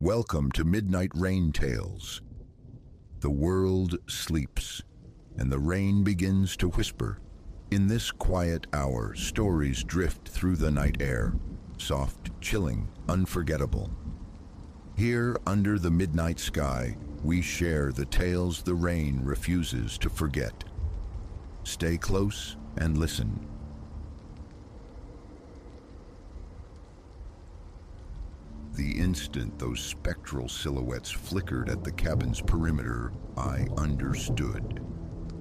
Welcome to Midnight Rain Tales. The world sleeps, and the rain begins to whisper. In this quiet hour, stories drift through the night air, soft, chilling, unforgettable. Here, under the midnight sky, we share the tales the rain refuses to forget. Stay close and listen. The instant those spectral silhouettes flickered at the cabin's perimeter, I understood.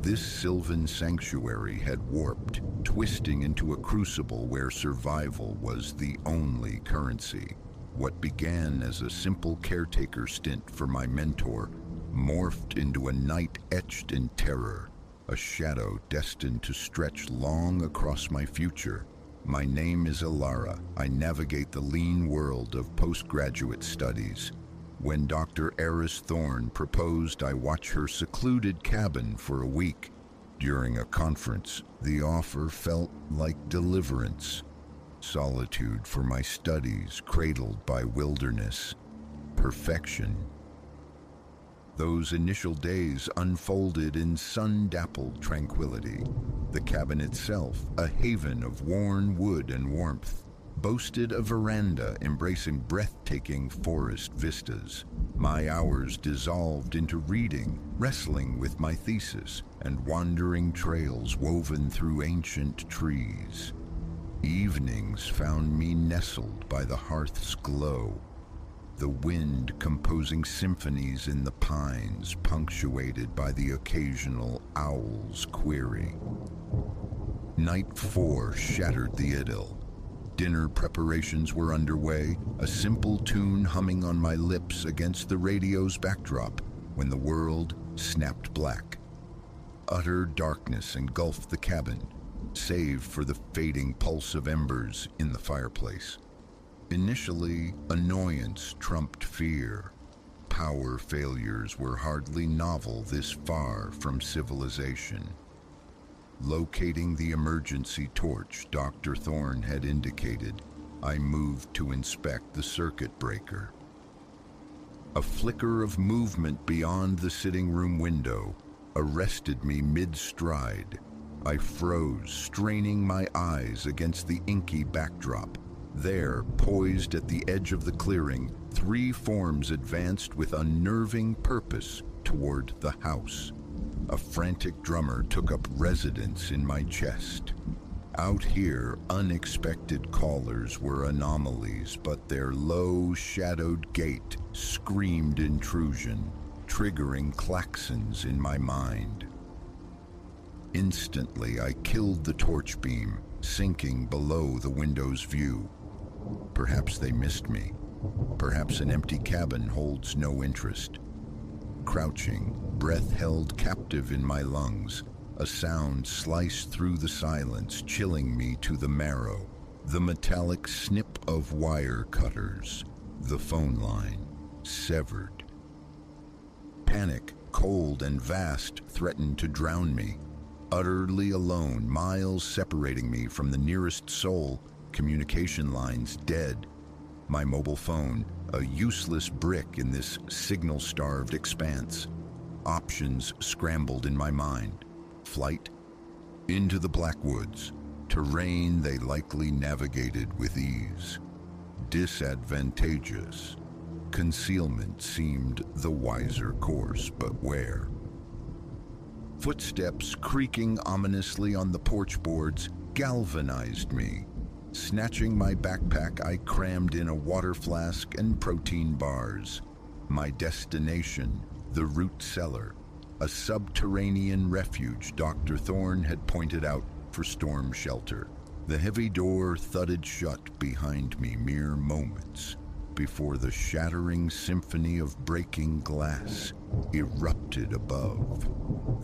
This sylvan sanctuary had warped, twisting into a crucible where survival was the only currency. What began as a simple caretaker stint for my mentor morphed into a night etched in terror, a shadow destined to stretch long across my future. My name is Alara. I navigate the lean world of postgraduate studies. When Dr. Eris Thorne proposed I watch her secluded cabin for a week during a conference, the offer felt like deliverance. Solitude for my studies, cradled by wilderness. Perfection. Those initial days unfolded in sun-dappled tranquility. The cabin itself, a haven of worn wood and warmth, boasted a veranda embracing breathtaking forest vistas. My hours dissolved into reading, wrestling with my thesis, and wandering trails woven through ancient trees. Evenings found me nestled by the hearth's glow, the wind composing symphonies in the pines, punctuated by the occasional owl's query. Night 4 shattered the idyll. Dinner preparations were underway, a simple tune humming on my lips against the radio's backdrop, when the world snapped black. Utter darkness engulfed the cabin, save for the fading pulse of embers in the fireplace. Initially, annoyance trumped fear. Power failures were hardly novel this far from civilization. Locating the emergency torch Dr. Thorne had indicated, I moved to inspect the circuit breaker. A flicker of movement beyond the sitting room window arrested me mid-stride. I froze, straining my eyes against the inky backdrop. There, poised at the edge of the clearing, three forms advanced with unnerving purpose toward the house. A frantic drummer took up residence in my chest. Out here, unexpected callers were anomalies, but their low, shadowed gait screamed intrusion, triggering klaxons in my mind. Instantly, I killed the torch beam, sinking below the window's view. Perhaps they missed me. Perhaps an empty cabin holds no interest. Crouching, breath held captive in my lungs, a sound sliced through the silence, chilling me to the marrow. The metallic snip of wire cutters. The phone line, severed. Panic, cold and vast, threatened to drown me. Utterly alone, miles separating me from the nearest soul, communication lines dead. My mobile phone, a useless brick in this signal-starved expanse. Options scrambled in my mind. Flight? Into the Blackwoods, terrain they likely navigated with ease. Disadvantageous. Concealment seemed the wiser course, but where? Footsteps creaking ominously on the porch boards galvanized me. Snatching my backpack, I crammed in a water flask and protein bars. My destination, the root cellar, a subterranean refuge Dr. Thorne had pointed out for storm shelter. The heavy door thudded shut behind me mere moments before the shattering symphony of breaking glass erupted above.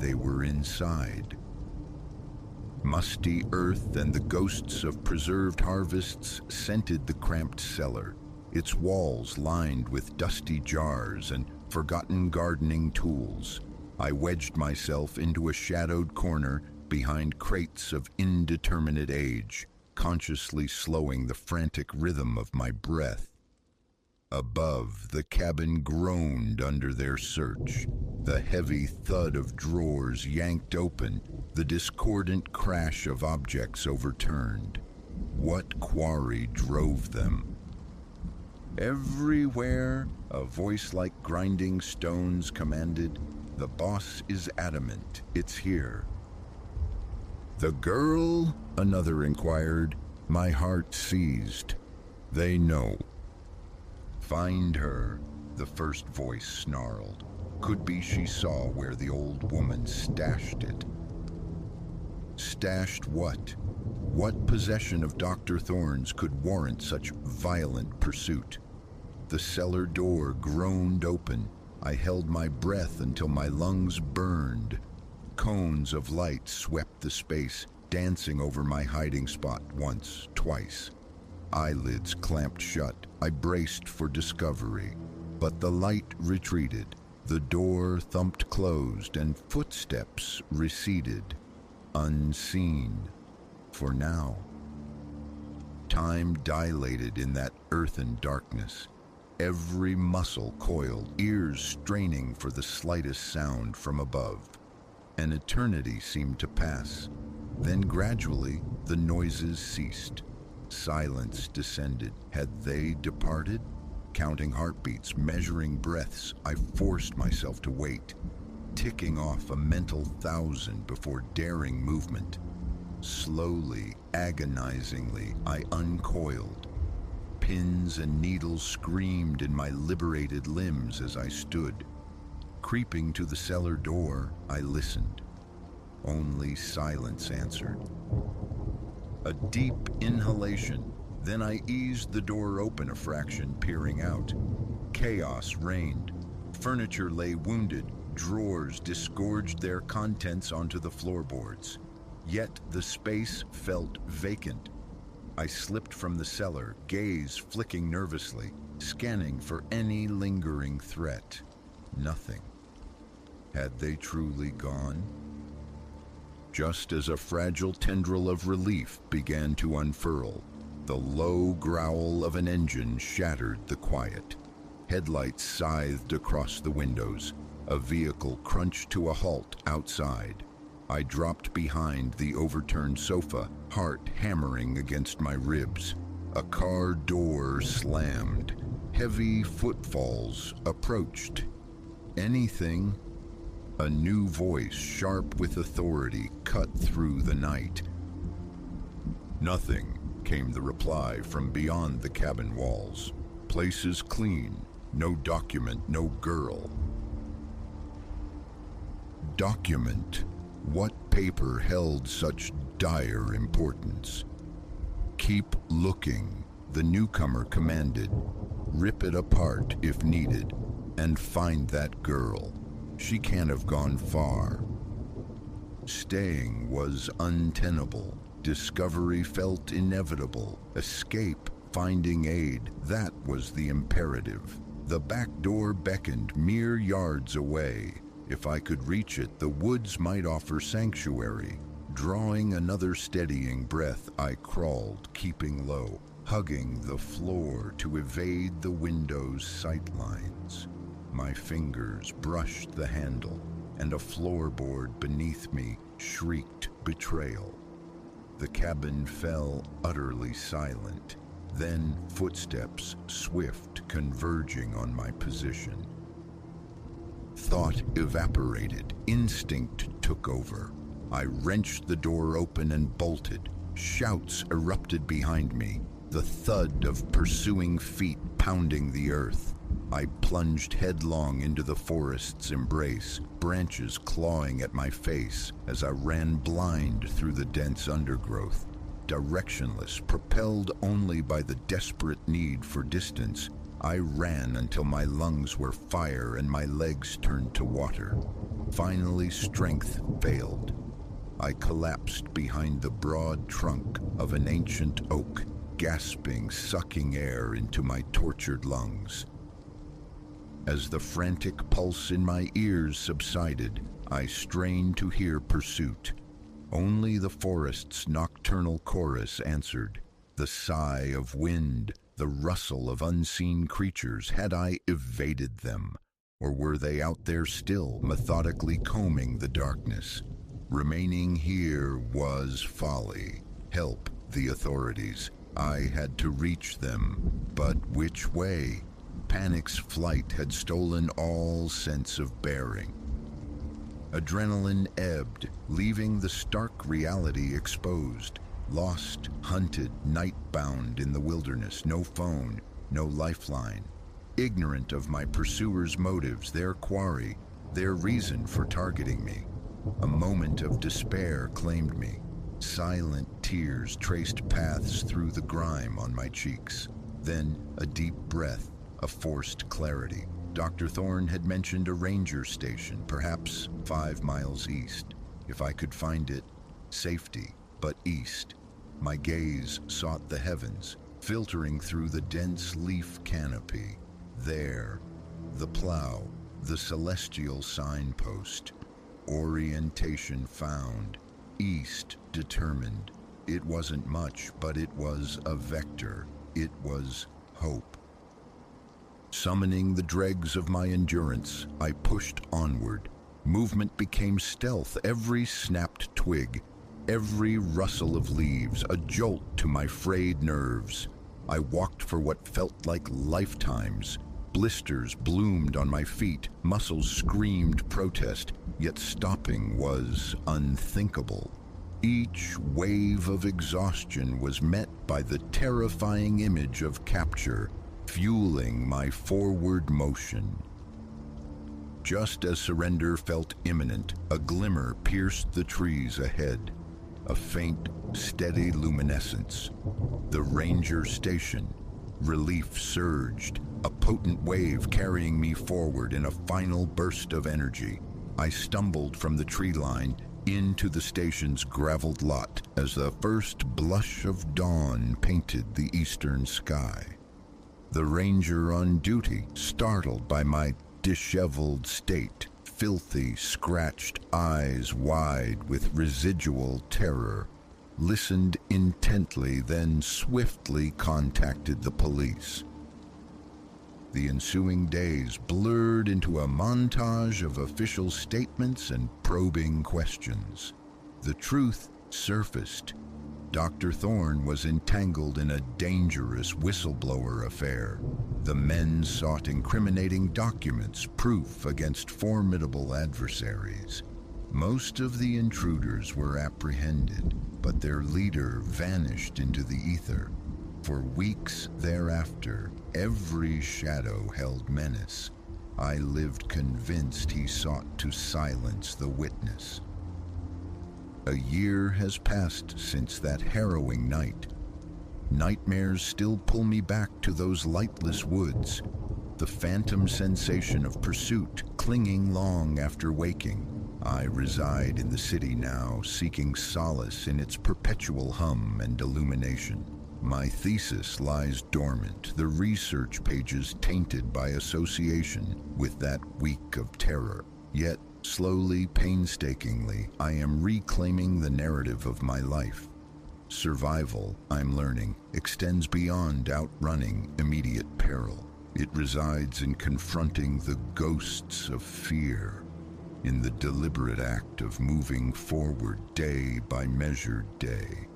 They were inside. Musty earth and the ghosts of preserved harvests scented the cramped cellar, its walls lined with dusty jars and forgotten gardening tools. I wedged myself into a shadowed corner behind crates of indeterminate age, consciously slowing the frantic rhythm of my breath. Above, the cabin groaned under their search. The heavy thud of drawers yanked open, the discordant crash of objects overturned. What quarry drove them? Everywhere, a voice like grinding stones commanded, "The boss is adamant, it's here." "The girl?" another inquired. My heart seized. "They know." "Find her," the first voice snarled. Could be she saw where the old woman stashed it. Stashed what? What possession of Dr. Thorne's could warrant such violent pursuit? The cellar door groaned open. I held my breath until my lungs burned. Cones of light swept the space, dancing over my hiding spot once, twice. Eyelids clamped shut. I braced for discovery. But the light retreated. The door thumped closed and footsteps receded. Unseen. For now. Time dilated in that earthen darkness. Every muscle coiled, ears straining for the slightest sound from above. An eternity seemed to pass. Then gradually, the noises ceased. Silence descended. Had they departed? Counting heartbeats, measuring breaths, I forced myself to wait, ticking off a mental 1,000 before daring movement. Slowly, agonizingly, I uncoiled. Pins and needles screamed in my liberated limbs as I stood. Creeping to the cellar door, I listened. Only silence answered. A deep inhalation, then I eased the door open a fraction, peering out. Chaos reigned. Furniture lay wounded, drawers disgorged their contents onto the floorboards. Yet the space felt vacant. I slipped from the cellar, gaze flicking nervously, scanning for any lingering threat. Nothing. Had they truly gone? Just as a fragile tendril of relief began to unfurl, the low growl of an engine shattered the quiet. Headlights scythed across the windows. A vehicle crunched to a halt outside. I dropped behind the overturned sofa, heart hammering against my ribs. A car door slammed. Heavy footfalls approached. Anything? A new voice, sharp with authority, cut through the night. "Nothing," came the reply from beyond the cabin walls. "Place is clean. No document, no girl." Document? What paper held such dire importance? "Keep looking," the newcomer commanded. "Rip it apart if needed, and find that girl. She can't have gone far." Staying was untenable. Discovery felt inevitable. Escape, finding aid, that was the imperative. The back door beckoned mere yards away. If I could reach it, the woods might offer sanctuary. Drawing another steadying breath, I crawled, keeping low, hugging the floor to evade the window's sightlines. My fingers brushed the handle, and a floorboard beneath me shrieked betrayal. The cabin fell utterly silent. Then footsteps, swift, converging on my position. Thought evaporated. Instinct took over. I wrenched the door open and bolted. Shouts erupted behind me, the thud of pursuing feet pounding the earth. I plunged headlong into the forest's embrace, branches clawing at my face as I ran blind through the dense undergrowth. Directionless, propelled only by the desperate need for distance, I ran until my lungs were fire and my legs turned to water. Finally, strength failed. I collapsed behind the broad trunk of an ancient oak, gasping, sucking air into my tortured lungs. As the frantic pulse in my ears subsided, I strained to hear pursuit. Only the forest's nocturnal chorus answered, the sigh of wind, the rustle of unseen creatures? Had I evaded them? Or were they out there still, methodically combing the darkness? Remaining here was folly. Help the authorities. I had to reach them. But which way? Panic's flight had stolen all sense of bearing. Adrenaline ebbed, leaving the stark reality exposed. Lost, hunted, night-bound in the wilderness. No phone, no lifeline. Ignorant of my pursuers' motives, their quarry, their reason for targeting me. A moment of despair claimed me. Silent tears traced paths through the grime on my cheeks. Then a deep breath, a forced clarity. Dr. Thorne had mentioned a ranger station, perhaps 5 miles east. If I could find it, safety, but east. My gaze sought the heavens, filtering through the dense leaf canopy. There, the plow, the celestial signpost. Orientation found, east determined. It wasn't much, but it was a vector. It was hope. Summoning the dregs of my endurance, I pushed onward. Movement became stealth, every snapped twig, every rustle of leaves, a jolt to my frayed nerves. I walked for what felt like lifetimes. Blisters bloomed on my feet, muscles screamed protest, yet stopping was unthinkable. Each wave of exhaustion was met by the terrifying image of capture, fueling my forward motion. Just as surrender felt imminent, a glimmer pierced the trees ahead. A faint, steady luminescence. The ranger station. Relief surged, a potent wave carrying me forward in a final burst of energy. I stumbled from the tree line into the station's graveled lot as the first blush of dawn painted the eastern sky. The ranger on duty, startled by my disheveled state, filthy, scratched eyes wide with residual terror, listened intently, then swiftly contacted the police. The ensuing days blurred into a montage of official statements and probing questions. The truth surfaced. Dr. Thorne was entangled in a dangerous whistleblower affair. The men sought incriminating documents, proof against formidable adversaries. Most of the intruders were apprehended, but their leader vanished into the ether. For weeks thereafter, every shadow held menace. I lived convinced he sought to silence the witness. A year has passed since that harrowing night. Nightmares still pull me back to those lightless woods, the phantom sensation of pursuit clinging long after waking. I reside in the city now, seeking solace in its perpetual hum and illumination. My thesis lies dormant, the research pages tainted by association with that week of terror. Yet, slowly, painstakingly, I am reclaiming the narrative of my life. Survival, I'm learning, extends beyond outrunning immediate peril. It resides in confronting the ghosts of fear, in the deliberate act of moving forward day by measured day.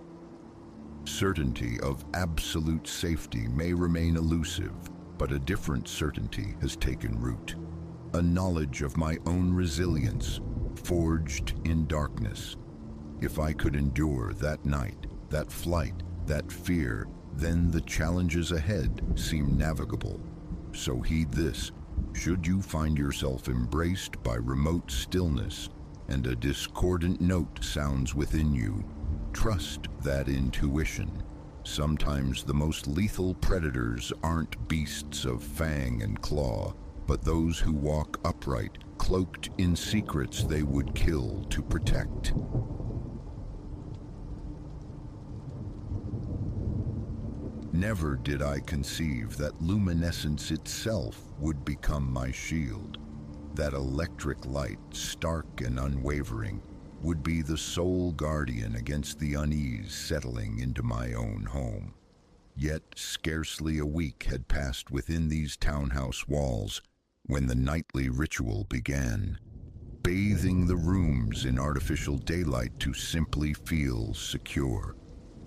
Certainty of absolute safety may remain elusive, but a different certainty has taken root. A knowledge of my own resilience, forged in darkness. If I could endure that night, that flight, that fear, then the challenges ahead seem navigable. So heed this. Should you find yourself embraced by remote stillness and a discordant note sounds within you, trust that intuition. Sometimes the most lethal predators aren't beasts of fang and claw, but those who walk upright, cloaked in secrets they would kill to protect. Never did I conceive that luminescence itself would become my shield. That electric light, stark and unwavering, would be the sole guardian against the unease settling into my own home. Yet scarcely a week had passed within these townhouse walls when the nightly ritual began, bathing the rooms in artificial daylight to simply feel secure.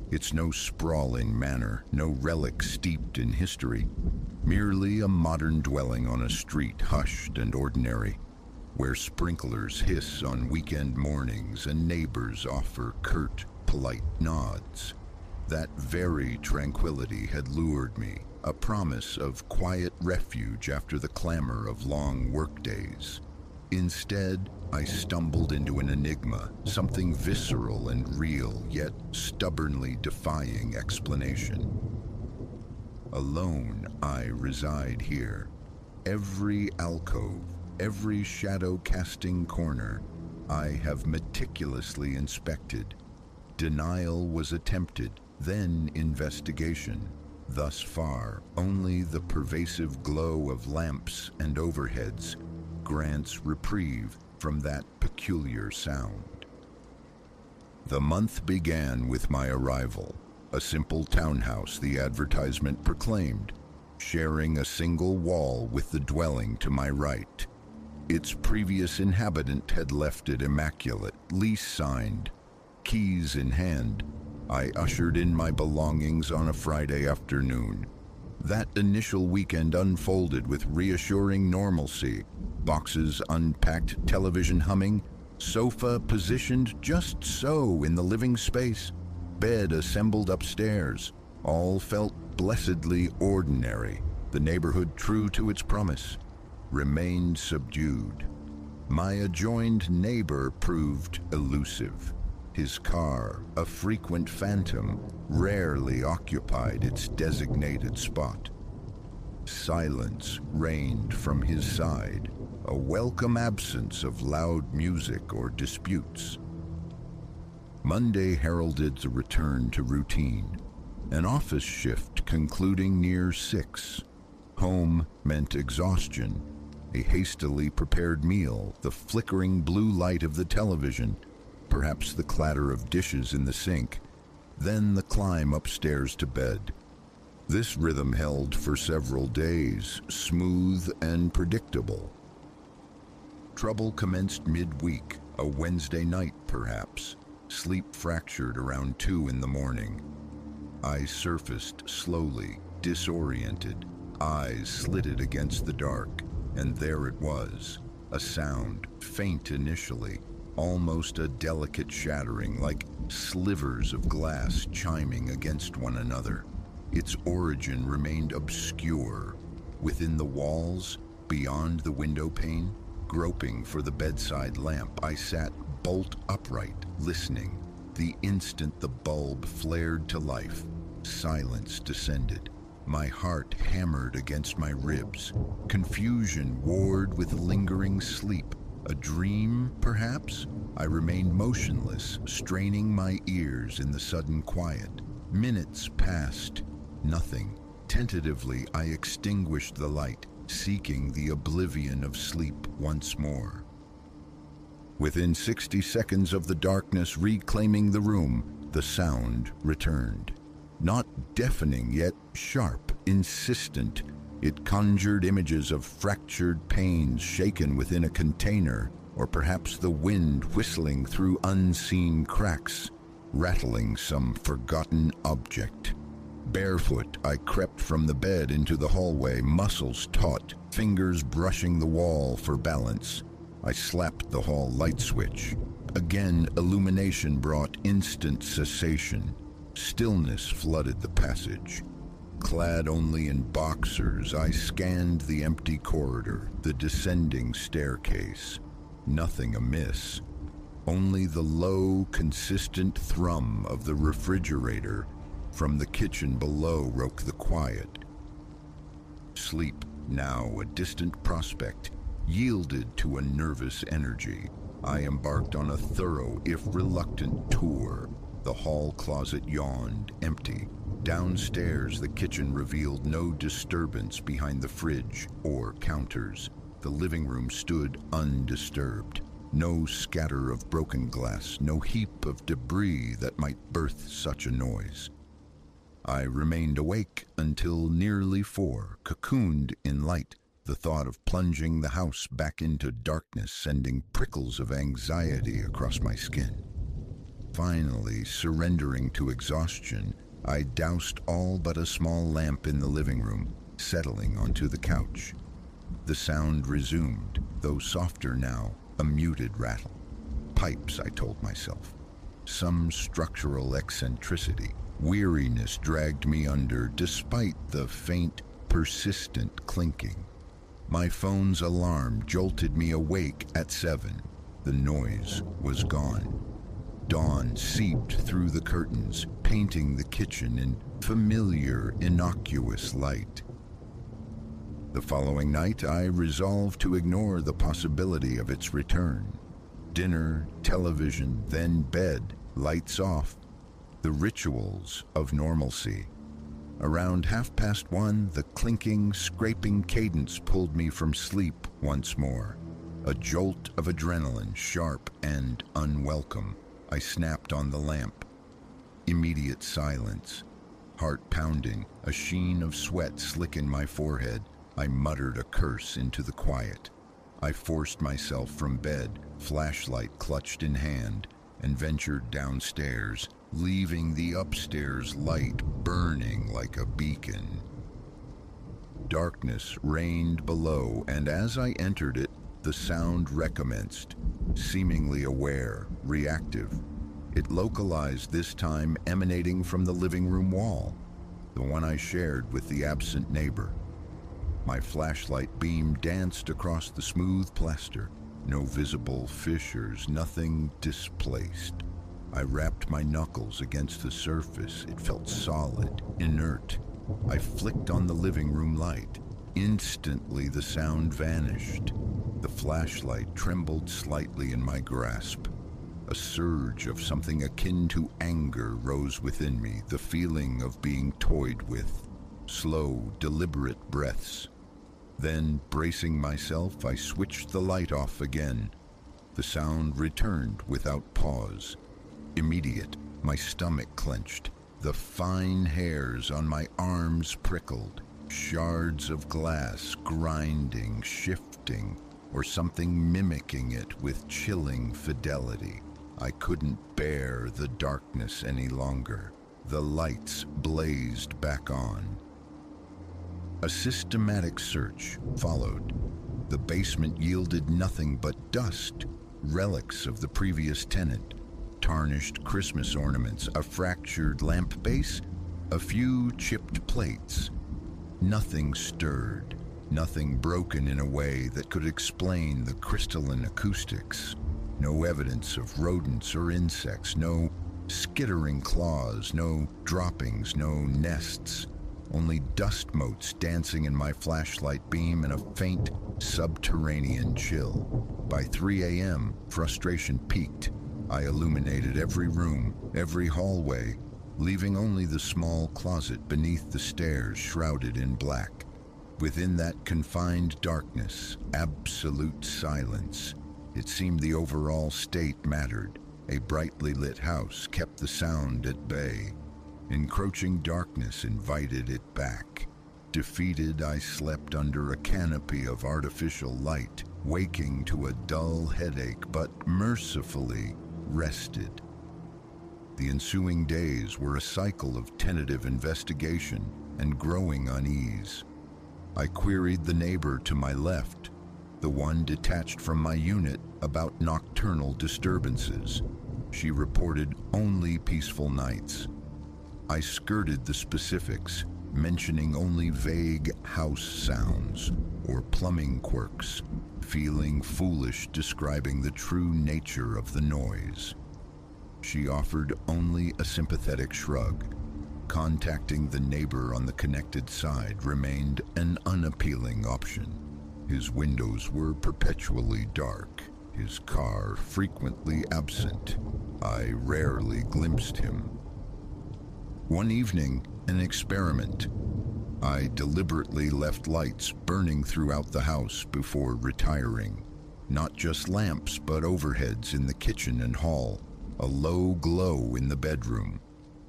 It's no sprawling manor, no relic steeped in history, merely a modern dwelling on a street hushed and ordinary, where sprinklers hiss on weekend mornings and neighbors offer curt, polite nods. That very tranquility had lured me, a promise of quiet refuge after the clamor of long workdays. Instead, I stumbled into an enigma, something visceral and real, yet stubbornly defying explanation. Alone, I reside here. Every alcove, every shadow-casting corner, I have meticulously inspected. Denial was attempted, then investigation. Thus far, only the pervasive glow of lamps and overheads grants reprieve from that peculiar sound. The month began with my arrival, a simple townhouse the advertisement proclaimed, sharing a single wall with the dwelling to my right. Its previous inhabitant had left it immaculate, lease signed. Keys in hand, I ushered in my belongings on a Friday afternoon. That initial weekend unfolded with reassuring normalcy. Boxes unpacked, television humming, sofa positioned just so in the living space, bed assembled upstairs. All felt blessedly ordinary. The neighborhood, true to its promise, remained subdued. My adjoined neighbor proved elusive. His car, a frequent phantom, rarely occupied its designated spot. Silence reigned from his side, a welcome absence of loud music or disputes. Monday heralded the return to routine, an office shift concluding near 6. Home meant exhaustion, a hastily prepared meal, the flickering blue light of the television, perhaps the clatter of dishes in the sink, then the climb upstairs to bed. This rhythm held for several days, smooth and predictable. Trouble commenced midweek, a Wednesday night perhaps, sleep fractured around 2 in the morning. I surfaced slowly, disoriented, eyes slitted against the dark, and there it was, a sound, faint initially, almost a delicate shattering, like slivers of glass chiming against one another. Its origin remained obscure. Within the walls, beyond the window pane, groping for the bedside lamp, I sat bolt upright, listening. The instant the bulb flared to life, silence descended. My heart hammered against my ribs. Confusion warred with lingering sleep. A dream, perhaps? I remained motionless, straining my ears in the sudden quiet. Minutes passed. Nothing. Tentatively, I extinguished the light, seeking the oblivion of sleep once more. Within 60 seconds of the darkness reclaiming the room, the sound returned. Not deafening, yet sharp, insistent. It conjured images of fractured panes shaken within a container, or perhaps the wind whistling through unseen cracks, rattling some forgotten object. Barefoot, I crept from the bed into the hallway, muscles taut, fingers brushing the wall for balance. I slapped the hall light switch. Again, illumination brought instant cessation. Stillness flooded the passage. Clad only in boxers, I scanned the empty corridor, the descending staircase. Nothing amiss. Only the low, consistent thrum of the refrigerator from the kitchen below broke the quiet. Sleep, now a distant prospect, yielded to a nervous energy. I embarked on a thorough, if reluctant, tour. The hall closet yawned, empty. Downstairs, the kitchen revealed no disturbance behind the fridge or counters. The living room stood undisturbed. No scatter of broken glass, no heap of debris that might birth such a noise. I remained awake until nearly 4, cocooned in light. The thought of plunging the house back into darkness sending prickles of anxiety across my skin. Finally, surrendering to exhaustion, I doused all but a small lamp in the living room, settling onto the couch. The sound resumed, though softer now, a muted rattle. Pipes, I told myself. Some structural eccentricity. Weariness dragged me under, despite the faint, persistent clinking. My phone's alarm jolted me awake at 7. The noise was gone. Dawn seeped through the curtains, painting the kitchen in familiar, innocuous light. The following night, I resolved to ignore the possibility of its return. Dinner, television, then bed, lights off. The rituals of normalcy. Around 1:30, the clinking, scraping cadence pulled me from sleep once more. A jolt of adrenaline, sharp and unwelcome. I snapped on the lamp. Immediate silence. Heart pounding, a sheen of sweat slick in my forehead. I muttered a curse into the quiet. I forced myself from bed, flashlight clutched in hand, and ventured downstairs, leaving the upstairs light burning like a beacon. Darkness reigned below, and as I entered it, the sound recommenced, seemingly aware, reactive. It localized this time, emanating from the living room wall, the one I shared with the absent neighbor. My flashlight beam danced across the smooth plaster. No visible fissures, nothing displaced. I rapped my knuckles against the surface. It felt solid, inert. I flicked on the living room light. Instantly, the sound vanished. The flashlight trembled slightly in my grasp. A surge of something akin to anger rose within me, the feeling of being toyed with. Slow, deliberate breaths. Then, bracing myself, I switched the light off again. The sound returned without pause. Immediate, my stomach clenched. The fine hairs on my arms prickled. Shards of glass grinding, shifting, or something mimicking it with chilling fidelity. I couldn't bear the darkness any longer. The lights blazed back on. A systematic search followed. The basement yielded nothing but dust, relics of the previous tenant, tarnished Christmas ornaments, a fractured lamp base, a few chipped plates. Nothing stirred, nothing broken in a way that could explain the crystalline acoustics. No evidence of rodents or insects, no skittering claws, no droppings, no nests. Only dust motes dancing in my flashlight beam and a faint subterranean chill. By 3 a.m., frustration peaked. I illuminated every room, every hallway, leaving only the small closet beneath the stairs shrouded in black. Within that confined darkness, absolute silence. It seemed the overall state mattered. A brightly lit house kept the sound at bay. Encroaching darkness invited it back. Defeated, I slept under a canopy of artificial light, waking to a dull headache, but mercifully rested. The ensuing days were a cycle of tentative investigation and growing unease. I queried the neighbor to my left, the one detached from my unit, about nocturnal disturbances. She reported only peaceful nights. I skirted the specifics, mentioning only vague house sounds or plumbing quirks, feeling foolish describing the true nature of the noise. She offered only a sympathetic shrug. Contacting the neighbor on the connected side remained an unappealing option. His windows were perpetually dark, his car frequently absent. I rarely glimpsed him. One evening, an experiment. I deliberately left lights burning throughout the house before retiring. Not just lamps, but overheads in the kitchen and hall. A low glow in the bedroom.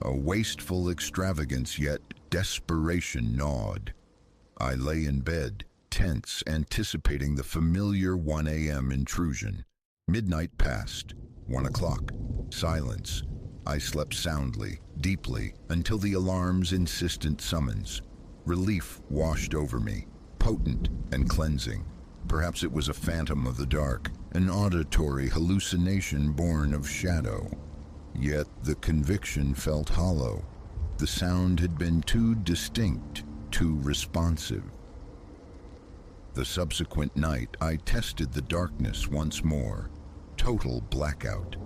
A wasteful extravagance, yet desperation gnawed. I lay in bed, tense, anticipating the familiar 1 a.m. intrusion. Midnight passed. 1 o'clock. Silence. I slept soundly, deeply, until the alarm's insistent summons. Relief washed over me, potent and cleansing. Perhaps it was a phantom of the dark, an auditory hallucination born of shadow. Yet the conviction felt hollow. The sound had been too distinct, too responsive. The subsequent night, I tested the darkness once more. Total blackout.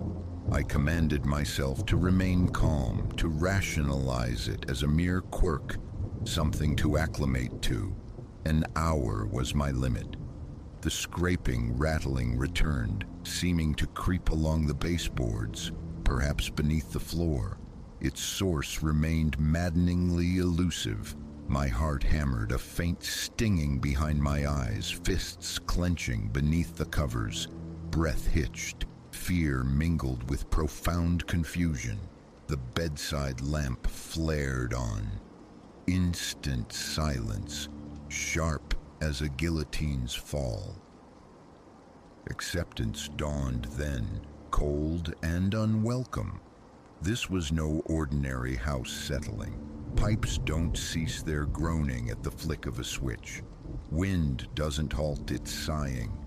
I commanded myself to remain calm, to rationalize it as a mere quirk, something to acclimate to. An hour was my limit. The scraping, rattling returned, seeming to creep along the baseboards, perhaps beneath the floor. Its source remained maddeningly elusive. My heart hammered, a faint stinging behind my eyes, fists clenching beneath the covers. Breath hitched, fear mingled with profound confusion. The bedside lamp flared on. Instant silence, sharp as a guillotine's fall. Acceptance dawned then, cold and unwelcome. This was no ordinary house settling. Pipes don't cease their groaning at the flick of a switch. Wind doesn't halt its sighing.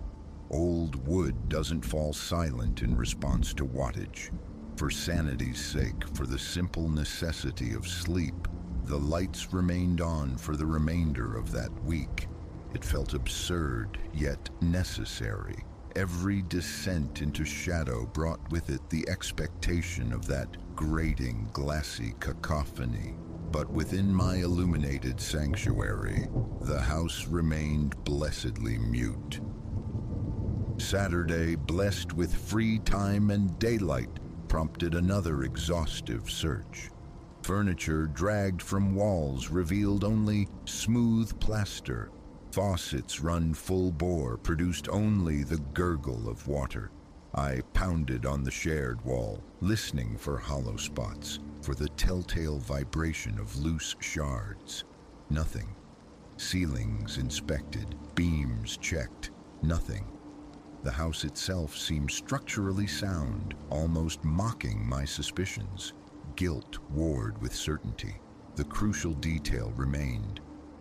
Old wood doesn't fall silent in response to wattage. For sanity's sake, for the simple necessity of sleep, the lights remained on for the remainder of that week. It felt absurd, yet necessary. Every descent into shadow brought with it the expectation of that grating, glassy cacophony. But within my illuminated sanctuary, the house remained blessedly mute. Saturday, blessed with free time and daylight, prompted another exhaustive search. Furniture dragged from walls revealed only smooth plaster. Faucets run full bore produced only the gurgle of water. I pounded on the shared wall, listening for hollow spots, for the telltale vibration of loose shards. Nothing. Ceilings inspected, beams checked. Nothing. The house itself seemed structurally sound, almost mocking my suspicions. Guilt warred with certainty. The crucial detail remained.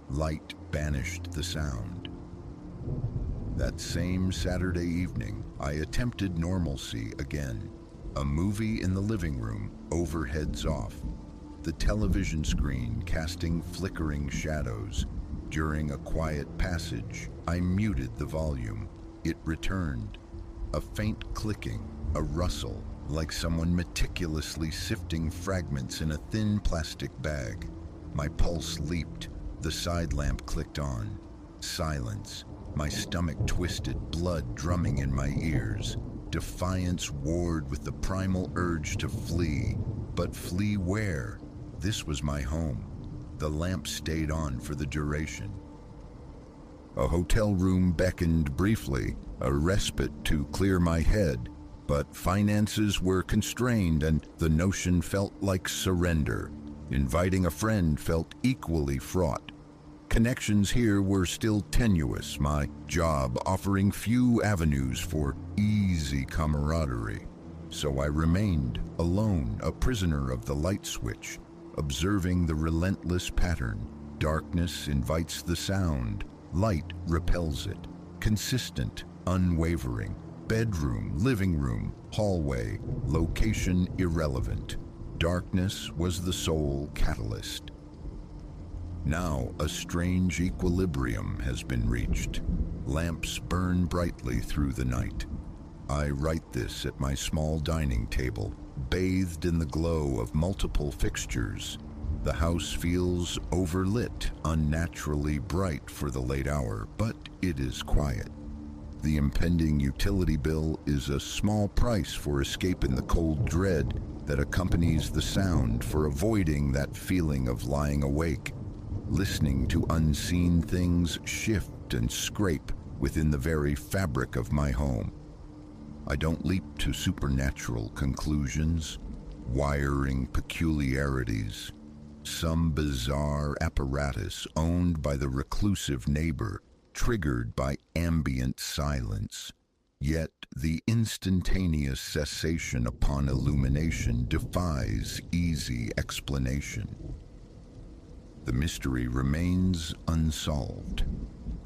Light banished the sound. That same Saturday evening, I attempted normalcy again. A movie in the living room, overheads off. The television screen casting flickering shadows. During a quiet passage, I muted the volume. It returned. A faint clicking, a rustle, like someone meticulously sifting fragments in a thin plastic bag. My pulse leaped. The side lamp clicked on. Silence. My stomach twisted, blood drumming in my ears. Defiance warred with the primal urge to flee. But flee where? This was my home. The lamp stayed on for the duration. A hotel room beckoned briefly, a respite to clear my head, but finances were constrained and the notion felt like surrender. Inviting a friend felt equally fraught. Connections here were still tenuous, my job offering few avenues for easy camaraderie. So I remained alone, a prisoner of the light switch, observing the relentless pattern. Darkness invites the sound. Light repels it. Consistent, unwavering. Bedroom, living room, hallway, location irrelevant. Darkness was the sole catalyst. Now a strange equilibrium has been reached. Lamps burn brightly through the night. I write this at my small dining table, bathed in the glow of multiple fixtures. The house feels overlit, unnaturally bright for the late hour, but it is quiet. The impending utility bill is a small price for escaping the cold dread that accompanies the sound, for avoiding that feeling of lying awake, listening to unseen things shift and scrape within the very fabric of my home. I don't leap to supernatural conclusions. wiring peculiarities, some bizarre apparatus owned by the reclusive neighbor, triggered by ambient silence. Yet the instantaneous cessation upon illumination defies easy explanation. The mystery remains unsolved.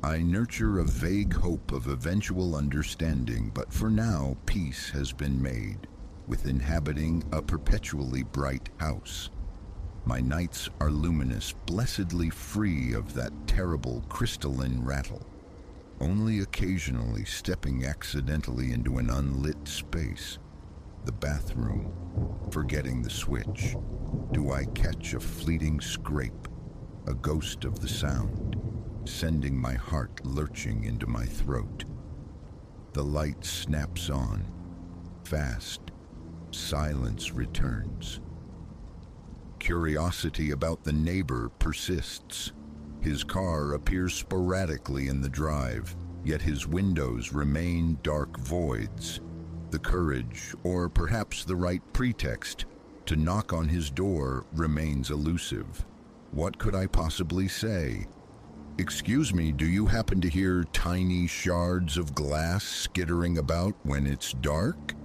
I nurture a vague hope of eventual understanding, but for now, peace has been made with inhabiting a perpetually bright house. My nights are luminous, blessedly free of that terrible crystalline rattle, only occasionally stepping accidentally into an unlit space. The bathroom, forgetting the switch. Do I catch a fleeting scrape, a ghost of the sound, sending my heart lurching into my throat? The light snaps on, fast. Silence returns. Curiosity about the neighbor persists. His car appears sporadically in the drive, yet his windows remain dark voids. The courage, or perhaps the right pretext, to knock on his door remains elusive. What could I possibly say? "Excuse me, do you happen to hear tiny shards of glass skittering about when it's dark?"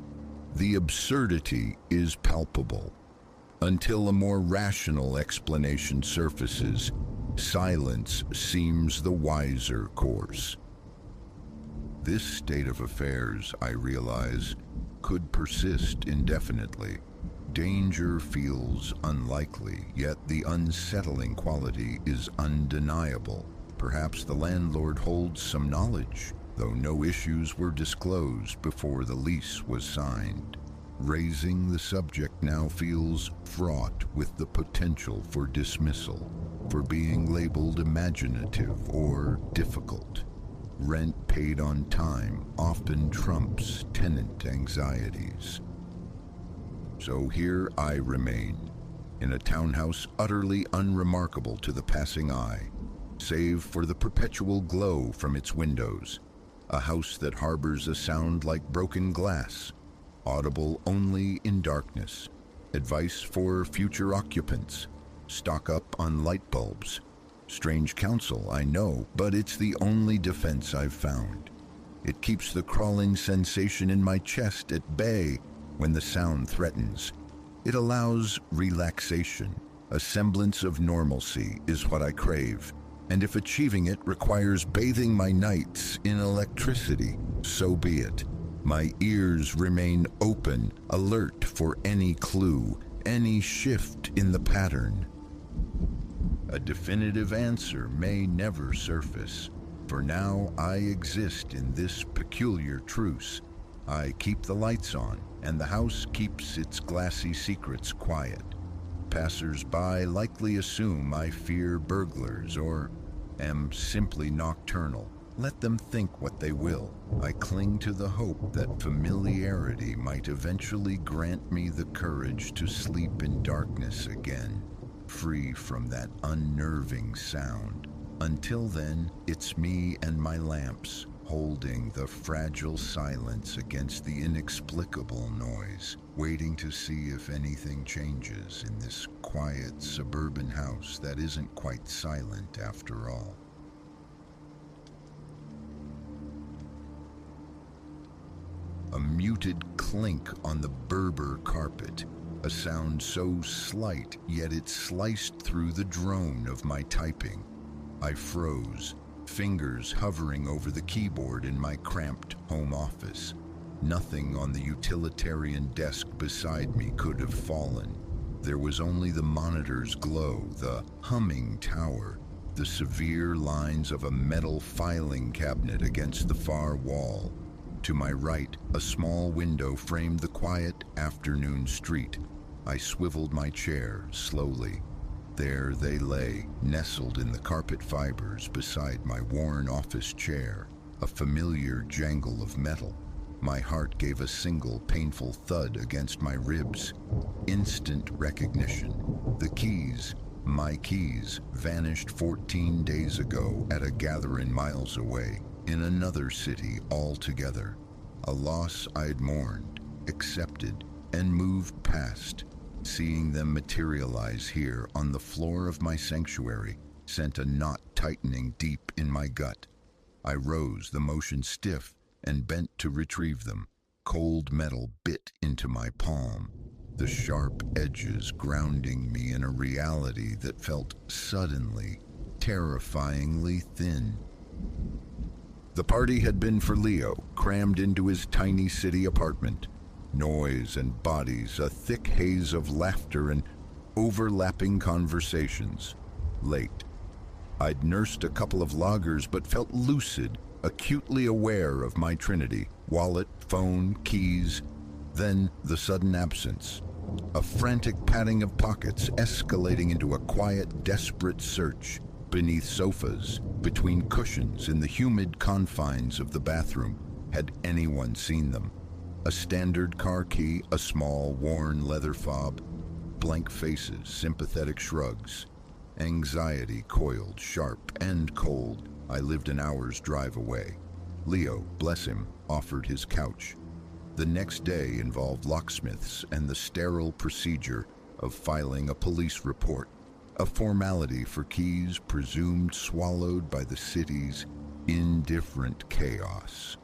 The absurdity is palpable. Until a more rational explanation surfaces, silence seems the wiser course. This state of affairs, I realize, could persist indefinitely. Danger feels unlikely, yet the unsettling quality is undeniable. Perhaps the landlord holds some knowledge, though no issues were disclosed before the lease was signed. Raising the subject now feels fraught with the potential for dismissal, for being labeled imaginative or difficult. Rent paid on time often trumps tenant anxieties. So here I remain, in a townhouse utterly unremarkable to the passing eye, save for the perpetual glow from its windows. A house that harbors a sound like broken glass, audible only in darkness. Advice for future occupants: stock up on light bulbs. Strange counsel, I know, but it's the only defense I've found. It keeps the crawling sensation in my chest at bay when the sound threatens. It allows relaxation. A semblance of normalcy is what I crave. And if achieving it requires bathing my nights in electricity, so be it. My ears remain open, alert for any clue, any shift in the pattern. A definitive answer may never surface. For now, I exist in this peculiar truce. I keep the lights on, and the house keeps its glassy secrets quiet. Passers-by likely assume I fear burglars or am simply nocturnal. Let them think what they will. I cling to the hope that familiarity might eventually grant me the courage to sleep in darkness again, free from that unnerving sound. Until then, it's me and my lamps, holding the fragile silence against the inexplicable noise, waiting to see if anything changes in this quiet suburban house that isn't quite silent after all. A muted clink on the Berber carpet, a sound so slight, yet it sliced through the drone of my typing. I froze, fingers hovering over the keyboard in my cramped home office. Nothing on the utilitarian desk beside me could have fallen. There was only the monitor's glow, the humming tower, the severe lines of a metal filing cabinet against the far wall. To my right, a small window framed the quiet afternoon street. I swiveled my chair slowly. There they lay, nestled in the carpet fibers beside my worn office chair, a familiar jangle of metal. My heart gave a single painful thud against my ribs. Instant recognition. The keys, my keys, vanished 14 days ago at a gathering miles away, in another city altogether. A loss I'd mourned, accepted, and moved past. Seeing them materialize here on the floor of my sanctuary sent a knot tightening deep in my gut. I rose, the motion stiff, and bent to retrieve them. Cold metal bit into my palm, the sharp edges grounding me in a reality that felt suddenly, terrifyingly thin. The party had been for Leo, crammed into his tiny city apartment. Noise and bodies, a thick haze of laughter and overlapping conversations. Late. I'd nursed a couple of lagers but felt lucid, acutely aware of my trinity. Wallet, phone, keys. Then the sudden absence. A frantic patting of pockets escalating into a quiet, desperate search. Beneath sofas, between cushions, in the humid confines of the bathroom. Had anyone seen them? A standard car key, a small, worn leather fob. Blank faces, sympathetic shrugs. Anxiety coiled, sharp and cold. I lived an hour's drive away. Leo, bless him, offered his couch. The next day involved locksmiths and the sterile procedure of filing a police report, a formality for keys presumed swallowed by the city's indifferent chaos.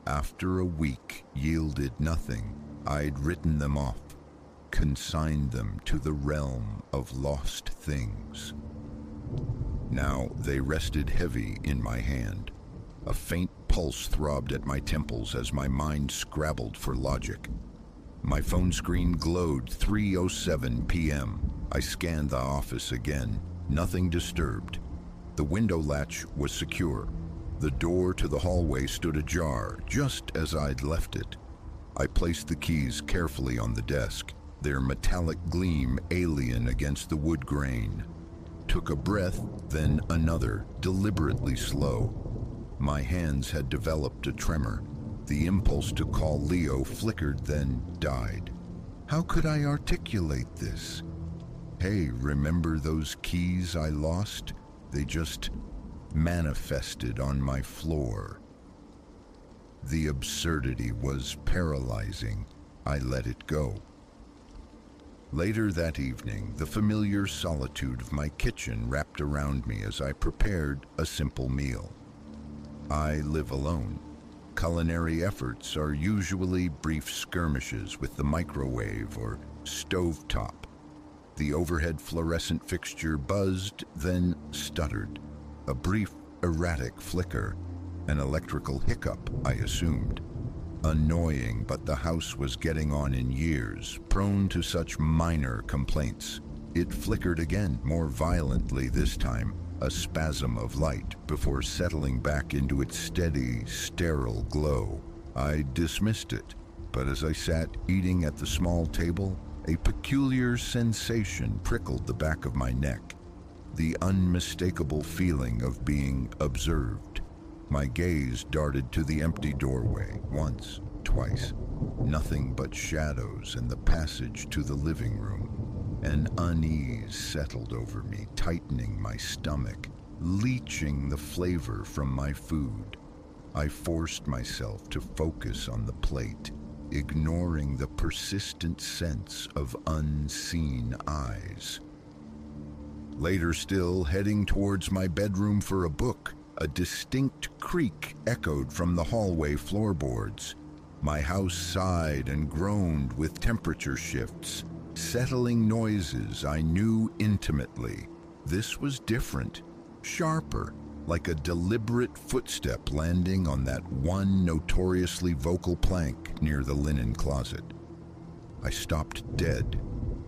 After a week yielded nothing, I'd written them off, consigned them to the realm of lost things. Now they rested heavy in my hand. A faint pulse throbbed at my temples as my mind scrabbled for logic. My phone screen glowed 3:07 p.m. I scanned the office again. Nothing disturbed. The window latch was secure. The door to the hallway stood ajar, just as I'd left it. I placed the keys carefully on the desk, their metallic gleam alien against the wood grain. Took a breath, then another, deliberately slow. My hands had developed a tremor. The impulse to call Leo flickered, then died. How could I articulate this? Hey, remember those keys I lost? They just manifested on my floor. The absurdity was paralyzing. I let it go. Later that evening, the familiar solitude of my kitchen wrapped around me as I prepared a simple meal. I live alone. Culinary efforts are usually brief skirmishes with the microwave or stovetop. The overhead fluorescent fixture buzzed, then stuttered. A brief, erratic flicker. An electrical hiccup, I assumed. Annoying, but the house was getting on in years, prone to such minor complaints. It flickered again, more violently this time, a spasm of light before settling back into its steady, sterile glow. I dismissed it, but as I sat eating at the small table, a peculiar sensation prickled the back of my neck. The unmistakable feeling of being observed. My gaze darted to the empty doorway, once, twice. Nothing but shadows and the passage to the living room. An unease settled over me, tightening my stomach, leaching the flavor from my food. I forced myself to focus on the plate, ignoring the persistent sense of unseen eyes. Later still, heading towards my bedroom for a book, a distinct creak echoed from the hallway floorboards. My house sighed and groaned with temperature shifts, settling noises I knew intimately. This was different, sharper, like a deliberate footstep landing on that one notoriously vocal plank near the linen closet. I stopped dead,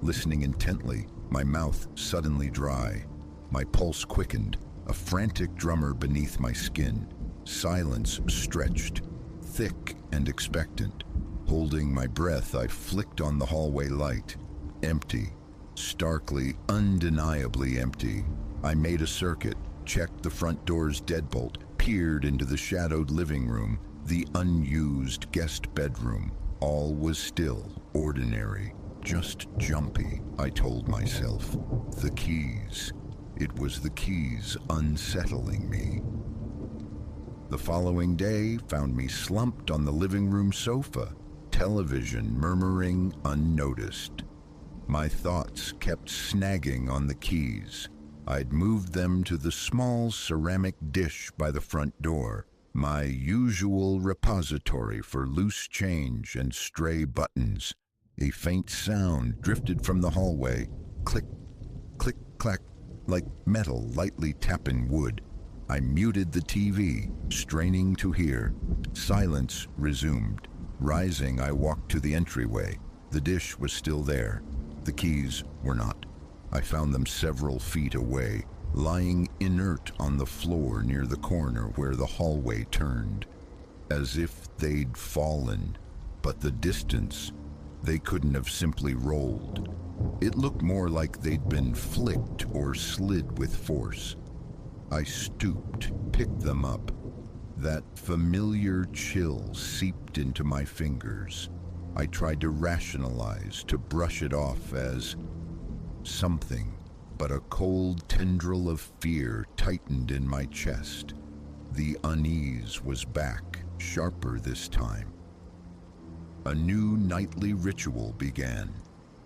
listening intently, my mouth suddenly dry. My pulse quickened, a frantic drummer beneath my skin. Silence stretched, thick and expectant. Holding my breath, I flicked on the hallway light. Empty, starkly, undeniably empty. I made a circuit, checked the front door's deadbolt, peered into the shadowed living room, the unused guest bedroom. All was still, ordinary, just jumpy, I told myself. The keys. It was the keys unsettling me. The following day found me slumped on the living room sofa, television murmuring unnoticed. My thoughts kept snagging on the keys. I'd moved them to the small ceramic dish by the front door, my usual repository for loose change and stray buttons. A faint sound drifted from the hallway. Click, click, clack, like metal lightly tapping wood. I muted the TV, straining to hear. Silence resumed. Rising, I walked to the entryway. The dish was still there. The keys were not. I found them several feet away, lying inert on the floor near the corner where the hallway turned. As if they'd fallen, but the distance, they couldn't have simply rolled. It looked more like they'd been flicked or slid with force. I stooped, picked them up. That familiar chill seeped into my fingers. I tried to rationalize, to brush it off as something, but a cold tendril of fear tightened in my chest. The unease was back, sharper this time. A new nightly ritual began,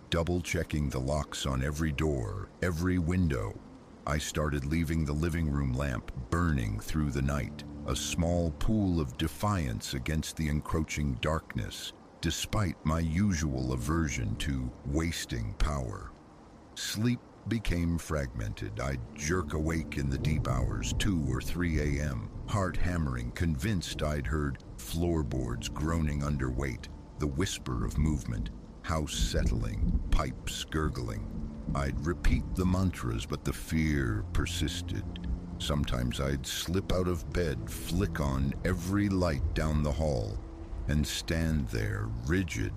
double-checking the locks on every door, every window. I started leaving the living room lamp burning through the night, a small pool of defiance against the encroaching darkness, despite my usual aversion to wasting power. Sleep became fragmented. I'd jerk awake in the deep hours, 2 or 3 a.m., heart hammering, convinced I'd heard floorboards groaning under weight, the whisper of movement, house settling, pipes gurgling. I'd repeat the mantras, but the fear persisted. Sometimes I'd slip out of bed, flick on every light down the hall, and stand there, rigid,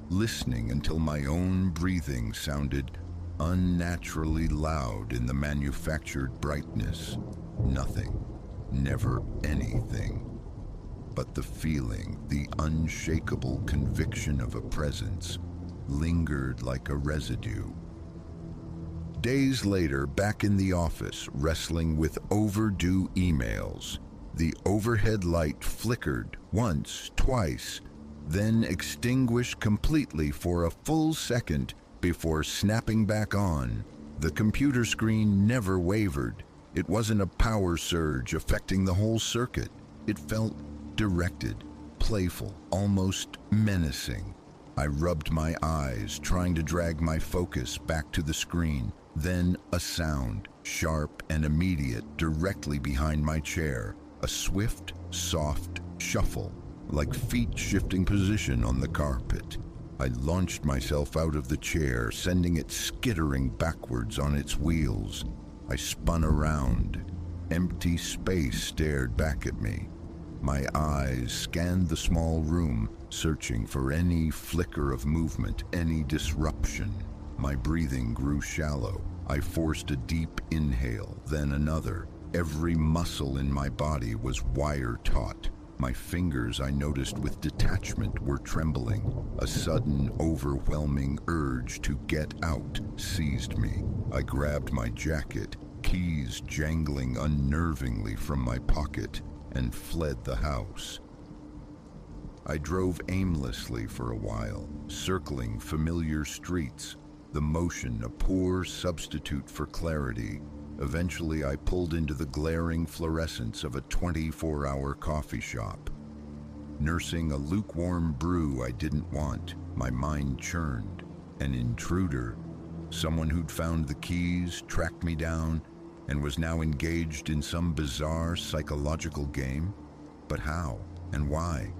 listening until my own breathing sounded unnaturally loud in the manufactured brightness. Nothing, never anything. But the feeling, the unshakable conviction of a presence, lingered like a residue. Days later, back in the office, wrestling with overdue emails, the overhead light flickered once, twice, then extinguished completely for a full second before snapping back on. The computer screen never wavered. It wasn't a power surge affecting the whole circuit. It felt directed, playful, almost menacing. I rubbed my eyes, trying to drag my focus back to the screen. Then a sound, sharp and immediate, directly behind my chair. A swift, soft shuffle, like feet shifting position on the carpet. I launched myself out of the chair, sending it skittering backwards on its wheels. I spun around. Empty space stared back at me. My eyes scanned the small room, searching for any flicker of movement, any disruption. My breathing grew shallow. I forced a deep inhale, then another. Every muscle in my body was wire-taut. My fingers, I noticed with detachment, were trembling. A sudden, overwhelming urge to get out seized me. I grabbed my jacket, keys jangling unnervingly from my pocket, and fled the house. I drove aimlessly for a while, circling familiar streets, the motion a poor substitute for clarity. Eventually, I pulled into the glaring fluorescence of a 24-hour coffee shop. Nursing a lukewarm brew I didn't want, my mind churned. An intruder, someone who'd found the keys, tracked me down, and was now engaged in some bizarre psychological game? But how and why?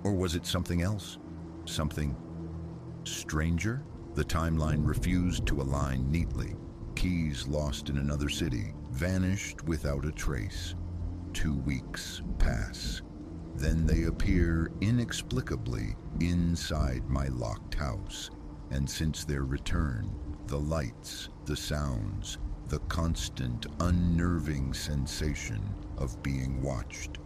Or was it something else? Something stranger? The timeline refused to align neatly. Keys lost in another city, vanished without a trace. 2 weeks pass. Then they appear inexplicably inside my locked house. And since their return, the lights, the sounds, the constant, unnerving sensation of being watched.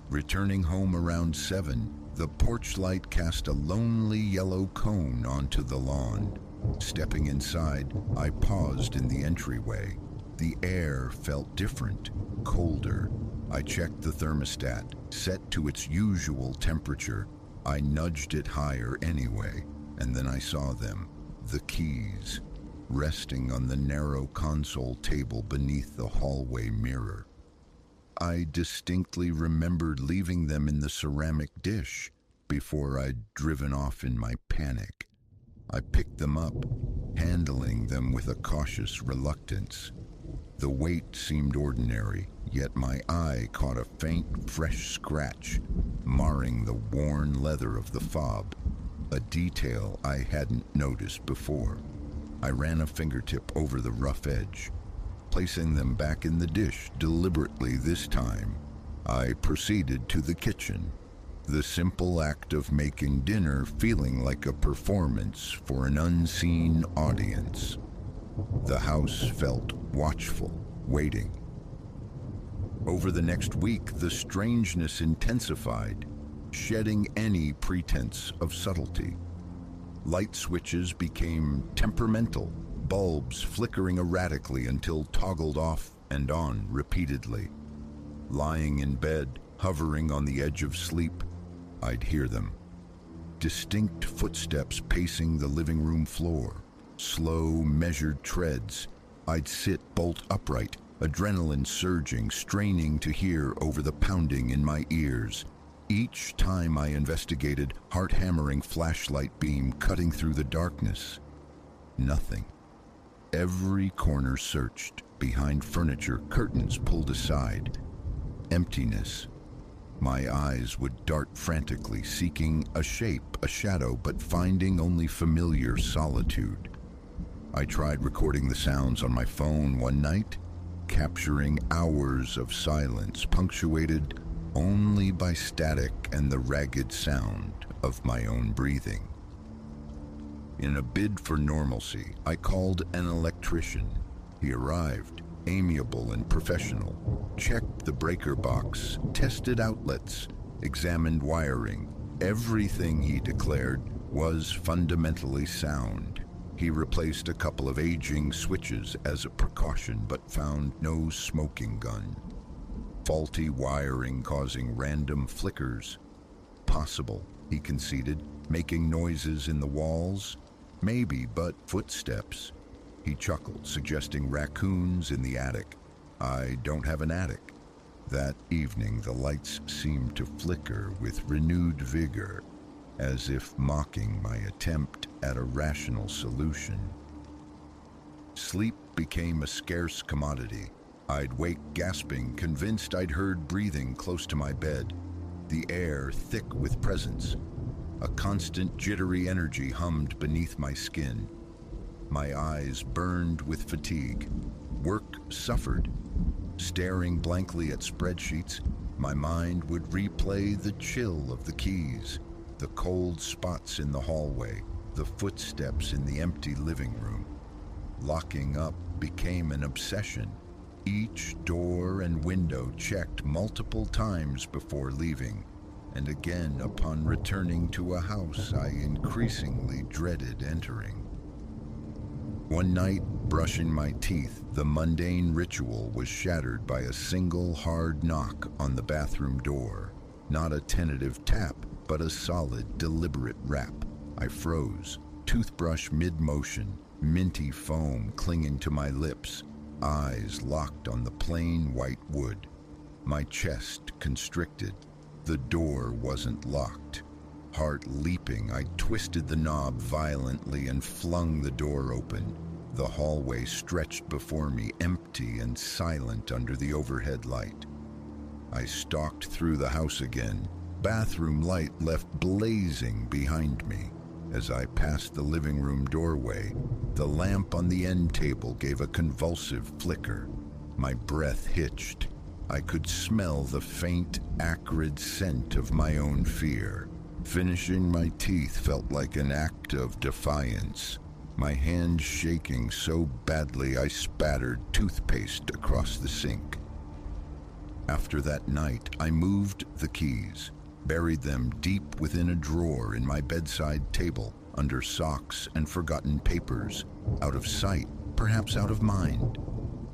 Returning home around 7, the porch light cast a lonely yellow cone onto the lawn. Stepping inside, I paused in the entryway. The air felt different, colder. I checked the thermostat, set to its usual temperature. I nudged it higher anyway, and then I saw them. the keys, resting on the narrow console table beneath the hallway mirror. I distinctly remembered leaving them in the ceramic dish before I'd driven off in my panic. I picked them up, handling them with a cautious reluctance. The weight seemed ordinary, yet my eye caught a faint, fresh scratch, marring the worn leather of the fob, a detail I hadn't noticed before. I ran a fingertip over the rough edge, placing them back in the dish deliberately this time. I proceeded to the kitchen, the simple act of making dinner feeling like a performance for an unseen audience. The house felt watchful, waiting. Over the next week, the strangeness intensified, shedding any pretense of subtlety. Light switches became temperamental, bulbs flickering erratically until toggled off and on repeatedly. Lying in bed, hovering on the edge of sleep, I'd hear them. Distinct footsteps pacing the living room floor, slow, measured treads. I'd sit bolt upright, adrenaline surging, straining to hear over the pounding in my ears. Each time I investigated, heart-hammering flashlight beam cutting through the darkness. Nothing. Every corner searched, behind furniture, curtains pulled aside. Emptiness. My eyes would dart frantically, seeking a shape, a shadow, but finding only familiar solitude. I tried recording the sounds on my phone one night, capturing hours of silence punctuated only by static and the ragged sound of my own breathing. In a bid for normalcy, I called an electrician. He arrived, amiable and professional, checked the breaker box, tested outlets, examined wiring. Everything, he declared, was fundamentally sound. He replaced a couple of aging switches as a precaution, but found no smoking gun. Faulty wiring causing random flickers. Possible, he conceded, making noises in the walls. Maybe, but footsteps. He chuckled, suggesting raccoons in the attic. I don't have an attic. That evening, the lights seemed to flicker with renewed vigor, as if mocking my attempt at a rational solution. Sleep became a scarce commodity. I'd wake gasping, convinced I'd heard breathing close to my bed, the air thick with presence. A constant jittery energy hummed beneath my skin. My eyes burned with fatigue. Work suffered. Staring blankly at spreadsheets, my mind would replay the chill of the keys, the cold spots in the hallway, the footsteps in the empty living room. Locking up became an obsession. Each door and window checked multiple times before leaving, and again upon returning to a house I increasingly dreaded entering. One night, brushing my teeth, the mundane ritual was shattered by a single hard knock on the bathroom door. Not a tentative tap, but a solid, deliberate rap. I froze, toothbrush mid-motion, minty foam clinging to my lips, eyes locked on the plain white wood. My chest constricted. The door wasn't locked. Heart leaping, I twisted the knob violently and flung the door open. The hallway stretched before me, empty and silent under the overhead light. I stalked through the house again, bathroom light left blazing behind me. As I passed the living room doorway, the lamp on the end table gave a convulsive flicker. My breath hitched. I could smell the faint, acrid scent of my own fear. Finishing my teeth felt like an act of defiance. My hand shaking so badly I spattered toothpaste across the sink. After that night, I moved the keys, buried them deep within a drawer in my bedside table, under socks and forgotten papers, out of sight, perhaps out of mind.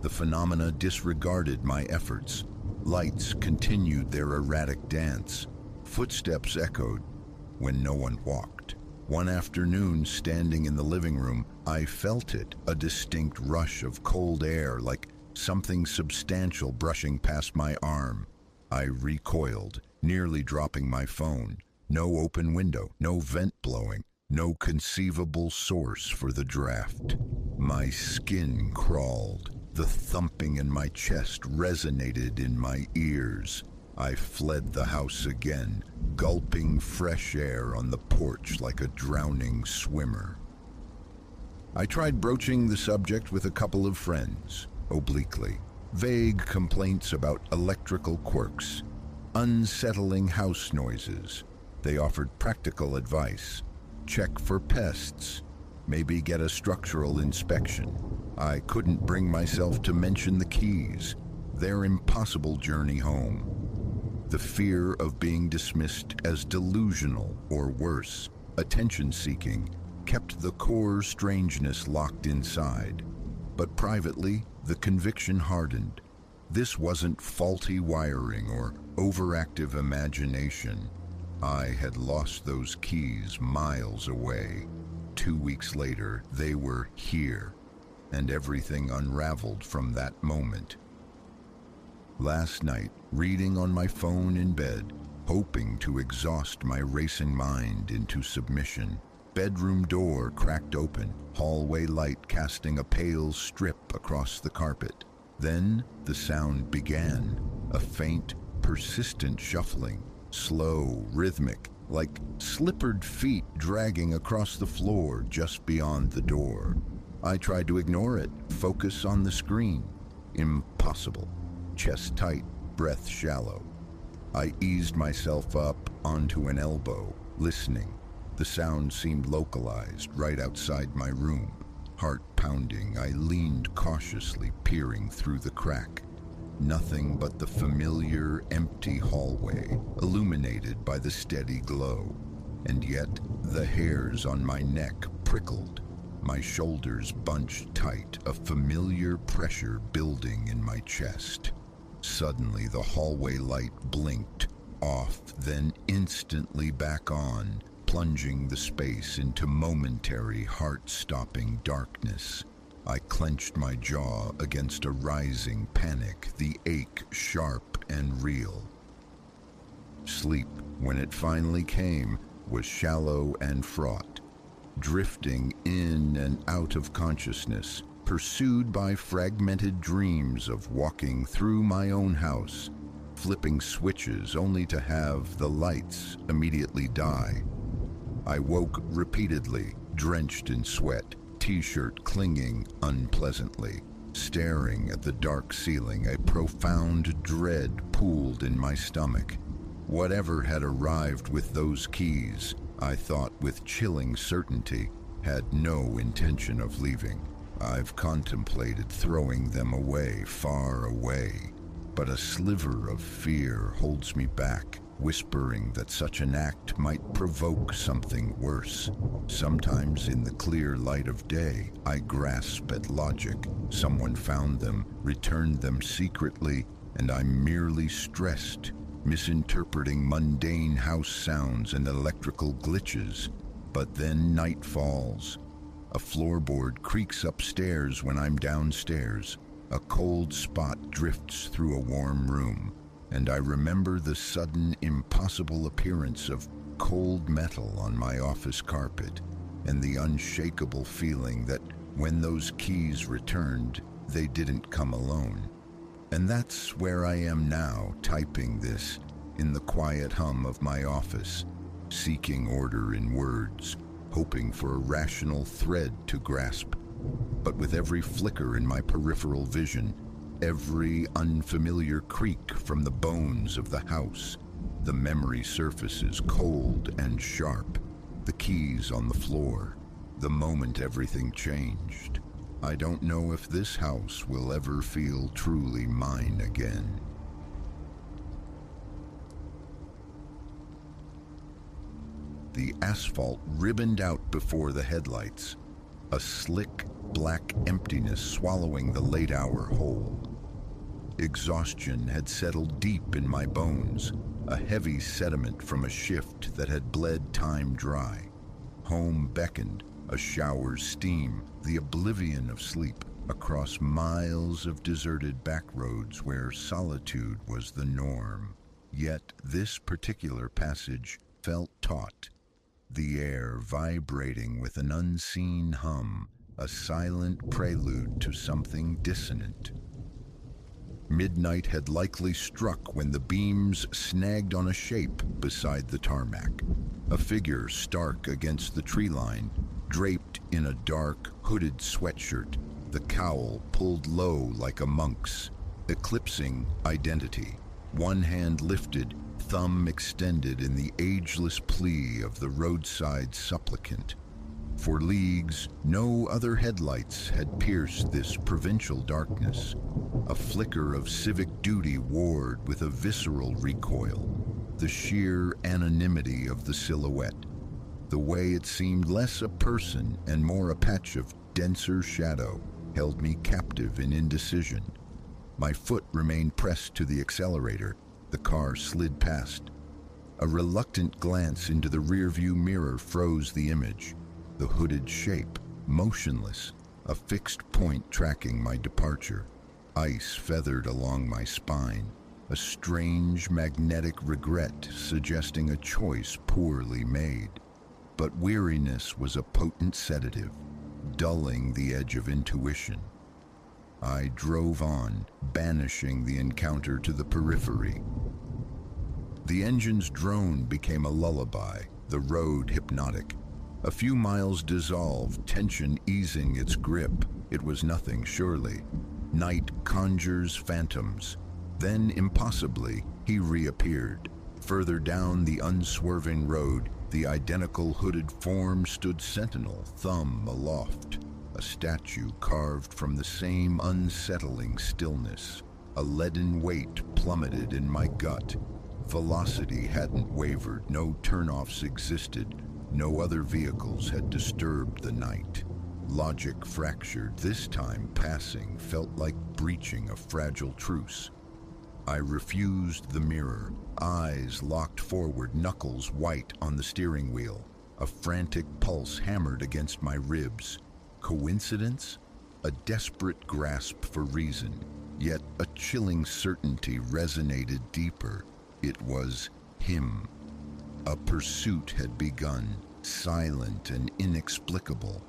The phenomena disregarded my efforts. Lights continued their erratic dance. Footsteps echoed when no one walked. One afternoon, standing in the living room, I felt it, a distinct rush of cold air, like something substantial brushing past my arm. I recoiled, nearly dropping my phone. No open window, no vent blowing, no conceivable source for the draft. My skin crawled. The thumping in my chest resonated in my ears. I fled the house again, gulping fresh air on the porch like a drowning swimmer. I tried broaching the subject with a couple of friends, obliquely. Vague complaints about electrical quirks, unsettling house noises. They offered practical advice. Check for pests. Maybe get a structural inspection. I couldn't bring myself to mention the keys, their impossible journey home. The fear of being dismissed as delusional or worse, attention-seeking, kept the core strangeness locked inside. But privately, the conviction hardened. This wasn't faulty wiring or overactive imagination. I had lost those keys miles away. 2 weeks later, they were here, and everything unraveled from that moment. Last night, reading on my phone in bed, hoping to exhaust my racing mind into submission, bedroom door cracked open, hallway light casting a pale strip across the carpet. Then the sound began, a faint, persistent shuffling, slow, rhythmic, like slippered feet dragging across the floor just beyond the door. I tried to ignore it, focus on the screen. Impossible. Chest tight, breath shallow. I eased myself up onto an elbow, listening. The sound seemed localized right outside my room. Heart pounding, I leaned cautiously, peering through the crack. Nothing but the familiar, empty hallway, illuminated by the steady glow. And yet, the hairs on my neck prickled, my shoulders bunched tight, a familiar pressure building in my chest. Suddenly, the hallway light blinked, off, then instantly back on, plunging the space into momentary, heart-stopping darkness. I clenched my jaw against a rising panic, the ache sharp and real. Sleep, when it finally came, was shallow and fraught, drifting in and out of consciousness, pursued by fragmented dreams of walking through my own house, flipping switches only to have the lights immediately die. I woke repeatedly, drenched in sweat, t-shirt clinging unpleasantly, staring at the dark ceiling, a profound dread pooled in my stomach. Whatever had arrived with those keys, I thought with chilling certainty, had no intention of leaving. I've contemplated throwing them away, far away, but a sliver of fear holds me back, whispering that such an act might provoke something worse. Sometimes in the clear light of day, I grasp at logic. Someone found them, returned them secretly, and I'm merely stressed, misinterpreting mundane house sounds and electrical glitches. But then night falls. A floorboard creaks upstairs when I'm downstairs. A cold spot drifts through a warm room, and I remember the sudden, impossible appearance of cold metal on my office carpet, and the unshakable feeling that when those keys returned, they didn't come alone. And that's where I am now, typing this in the quiet hum of my office, seeking order in words, hoping for a rational thread to grasp. But with every flicker in my peripheral vision, every unfamiliar creak from the bones of the house, the memory surfaces cold and sharp, the keys on the floor, the moment everything changed. I don't know if this house will ever feel truly mine again. The asphalt ribboned out before the headlights, a slick, black emptiness swallowing the late hour whole. Exhaustion had settled deep in my bones, a heavy sediment from a shift that had bled time dry. Home beckoned, a shower's steam, the oblivion of sleep, across miles of deserted back roads where solitude was the norm. Yet this particular passage felt taut, the air vibrating with an unseen hum, a silent prelude to something dissonant. Midnight had likely struck when the beams snagged on a shape beside the tarmac, a figure stark against the tree line, draped in a dark, hooded sweatshirt, the cowl pulled low like a monk's, eclipsing identity. One hand lifted, thumb extended in the ageless plea of the roadside supplicant. For leagues, no other headlights had pierced this provincial darkness, a flicker of civic duty warred with a visceral recoil, the sheer anonymity of the silhouette, the way it seemed less a person and more a patch of denser shadow, held me captive in indecision. My foot remained pressed to the accelerator. The car slid past. A reluctant glance into the rearview mirror froze the image. The hooded shape, motionless, a fixed point tracking my departure. Ice feathered along my spine, a strange magnetic regret suggesting a choice poorly made. But weariness was a potent sedative, dulling the edge of intuition. I drove on, banishing the encounter to the periphery. The engine's drone became a lullaby, the road hypnotic. A few miles dissolved, tension easing its grip. It was nothing, surely. Night conjures phantoms. Then, impossibly, he reappeared. Further down the unswerving road, the identical hooded form stood sentinel, thumb aloft. A statue carved from the same unsettling stillness. A leaden weight plummeted in my gut. Velocity hadn't wavered, no turnoffs existed. No other vehicles had disturbed the night. Logic fractured, this time passing felt like breaching a fragile truce. I refused the mirror, eyes locked forward, knuckles white on the steering wheel. A frantic pulse hammered against my ribs. Coincidence? A desperate grasp for reason, yet a chilling certainty resonated deeper. It was him. A pursuit had begun, silent and inexplicable.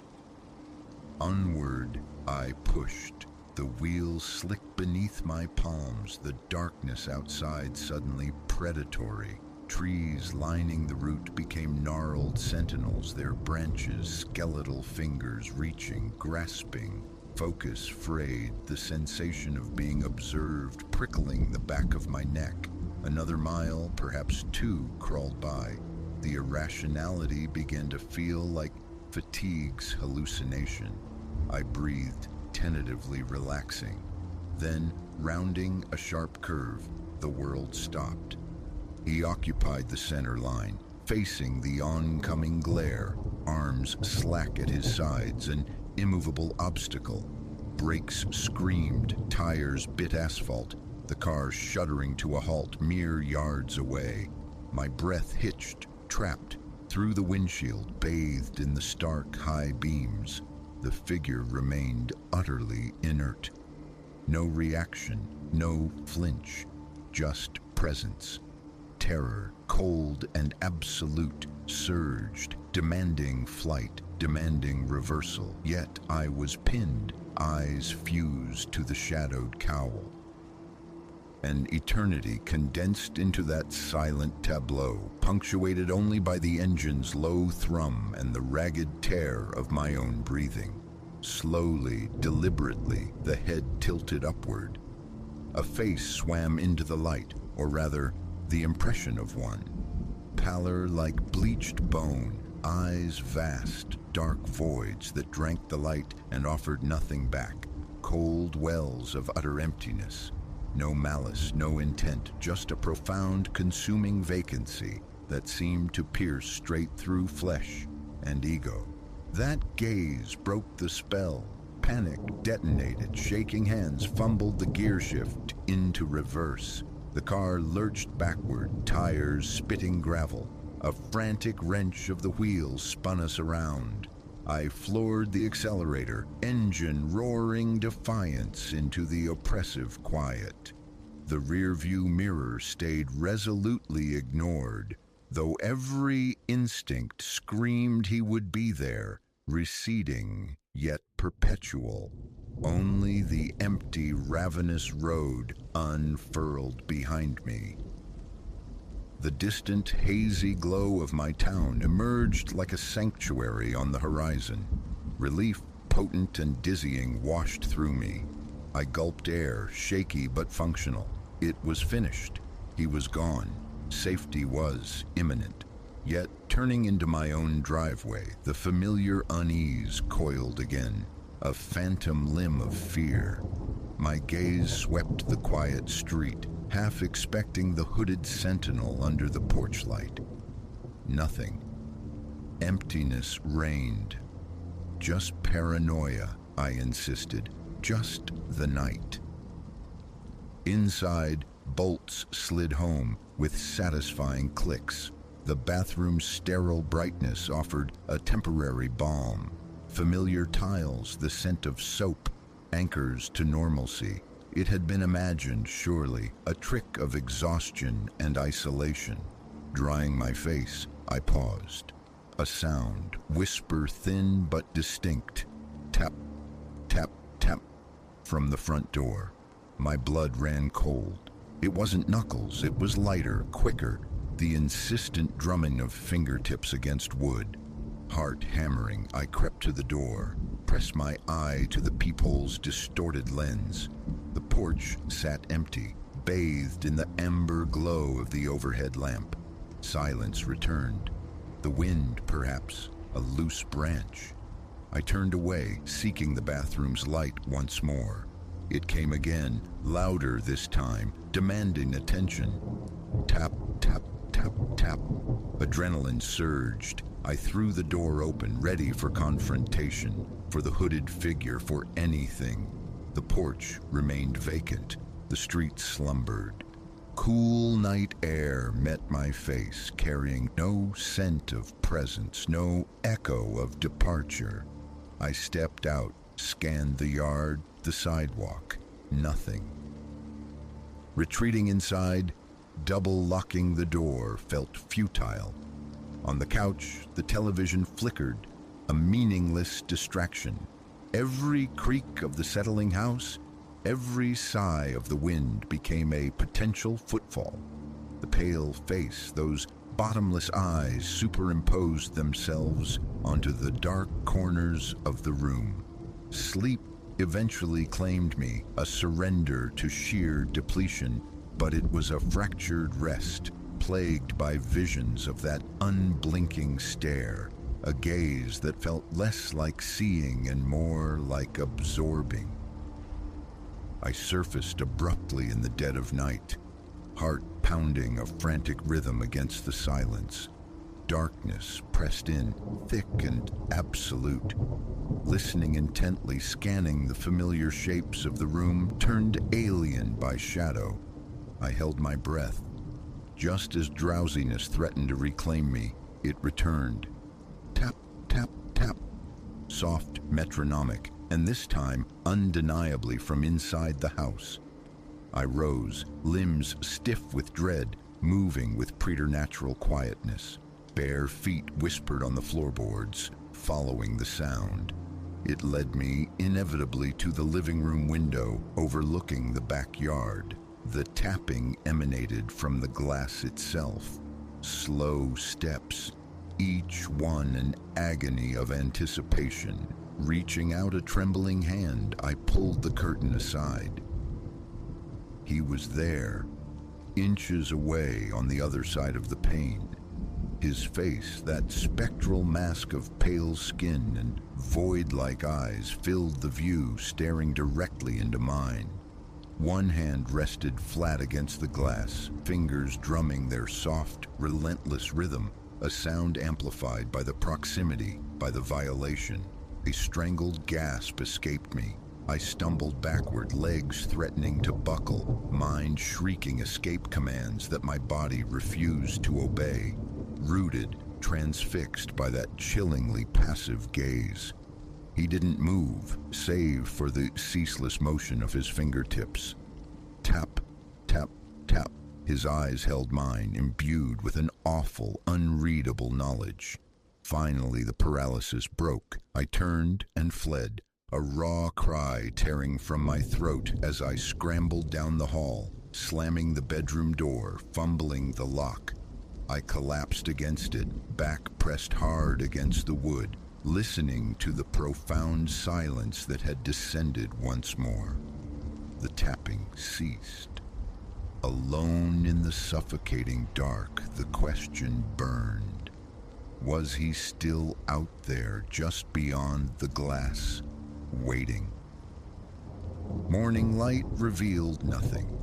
Onward, I pushed. The wheels slicked beneath my palms, the darkness outside suddenly predatory. Trees lining the route became gnarled sentinels, their branches skeletal fingers reaching, grasping. Focus frayed, the sensation of being observed prickling the back of my neck. Another mile, perhaps two, crawled by. The irrationality began to feel like fatigue's hallucination. I breathed, tentatively relaxing. Then, rounding a sharp curve, the world stopped. He occupied the center line, facing the oncoming glare, arms slack at his sides, an immovable obstacle. Brakes screamed, tires bit asphalt, the car shuddering to a halt mere yards away. My breath hitched, trapped, through the windshield, bathed in the stark high beams. The figure remained utterly inert. No reaction, no flinch, just presence. Terror, cold and absolute, surged, demanding flight, demanding reversal. Yet I was pinned, eyes fused to the shadowed cowl. An eternity condensed into that silent tableau, punctuated only by the engine's low thrum and the ragged tear of my own breathing. Slowly, deliberately, the head tilted upward. A face swam into the light, or rather, the impression of one. Pallor like bleached bone, eyes vast, dark voids that drank the light and offered nothing back, cold wells of utter emptiness. No malice, no intent, just a profound, consuming vacancy that seemed to pierce straight through flesh and ego. That gaze broke the spell. Panic detonated, shaking hands fumbled the gear shift into reverse. The car lurched backward, tires spitting gravel. A frantic wrench of the wheels spun us around. I floored the accelerator, engine roaring defiance into the oppressive quiet. The rearview mirror stayed resolutely ignored, though every instinct screamed he would be there, receding yet perpetual. Only the empty, ravenous road unfurled behind me. The distant, hazy glow of my town emerged like a sanctuary on the horizon. Relief, potent and dizzying, washed through me. I gulped air, shaky but functional. It was finished. He was gone. Safety was imminent. Yet, turning into my own driveway, the familiar unease coiled again, a phantom limb of fear. My gaze swept the quiet street, half expecting the hooded sentinel under the porch light. Nothing. Emptiness reigned. Just paranoia, I insisted. Just the night. Inside, bolts slid home with satisfying clicks. The bathroom's sterile brightness offered a temporary balm. Familiar tiles, the scent of soap, anchors to normalcy. It had been imagined, surely, a trick of exhaustion and isolation. Drying my face, I paused. A sound, whisper thin but distinct. Tap, tap, tap, from the front door. My blood ran cold. It wasn't knuckles, it was lighter, quicker, the insistent drumming of fingertips against wood. Heart hammering, I crept to the door, pressed my eye to the peephole's distorted lens. The porch sat empty, bathed in the amber glow of the overhead lamp. Silence returned. The wind, perhaps, a loose branch. I turned away, seeking the bathroom's light once more. It came again, louder this time, demanding attention. Tap, tap, tap, tap. Adrenaline surged. I threw the door open, ready for confrontation, for the hooded figure, for anything. The porch remained vacant. The street slumbered. Cool night air met my face, carrying no scent of presence, no echo of departure. I stepped out, scanned the yard, the sidewalk. Nothing. Retreating inside, double-locking the door felt futile. On the couch, the television flickered, a meaningless distraction. Every creak of the settling house, every sigh of the wind became a potential footfall. The pale face, those bottomless eyes superimposed themselves onto the dark corners of the room. Sleep eventually claimed me, a surrender to sheer depletion, but it was a fractured rest, plagued by visions of that unblinking stare, a gaze that felt less like seeing and more like absorbing. I surfaced abruptly in the dead of night, heart pounding a frantic rhythm against the silence. Darkness pressed in, thick and absolute. Listening intently, scanning the familiar shapes of the room, turned alien by shadow. I held my breath. Just as drowsiness threatened to reclaim me, it returned. Tap, tap, tap. Soft, metronomic, and this time undeniably from inside the house. I rose, limbs stiff with dread, moving with preternatural quietness. Bare feet whispered on the floorboards, following the sound. It led me inevitably to the living room window overlooking the backyard. The tapping emanated from the glass itself. Slow steps, each one an agony of anticipation. Reaching out a trembling hand, I pulled the curtain aside. He was there, inches away on the other side of the pane. His face, that spectral mask of pale skin and void-like eyes, filled the view, staring directly into mine. One hand rested flat against the glass, fingers drumming their soft, relentless rhythm, a sound amplified by the proximity, by the violation. A strangled gasp escaped me. I stumbled backward, legs threatening to buckle, mind shrieking escape commands that my body refused to obey. rooted, transfixed by that chillingly passive gaze. He didn't move, save for the ceaseless motion of his fingertips. Tap, tap, tap. His eyes held mine, imbued with an awful, unreadable knowledge. Finally, the paralysis broke. I turned and fled, a raw cry tearing from my throat as I scrambled down the hall, slamming the bedroom door, fumbling the lock. I collapsed against it, back pressed hard against the wood, listening to the profound silence that had descended once more. The tapping ceased. Alone in the suffocating dark, the question burned. Was he still out there, just beyond the glass, waiting? Morning light revealed nothing.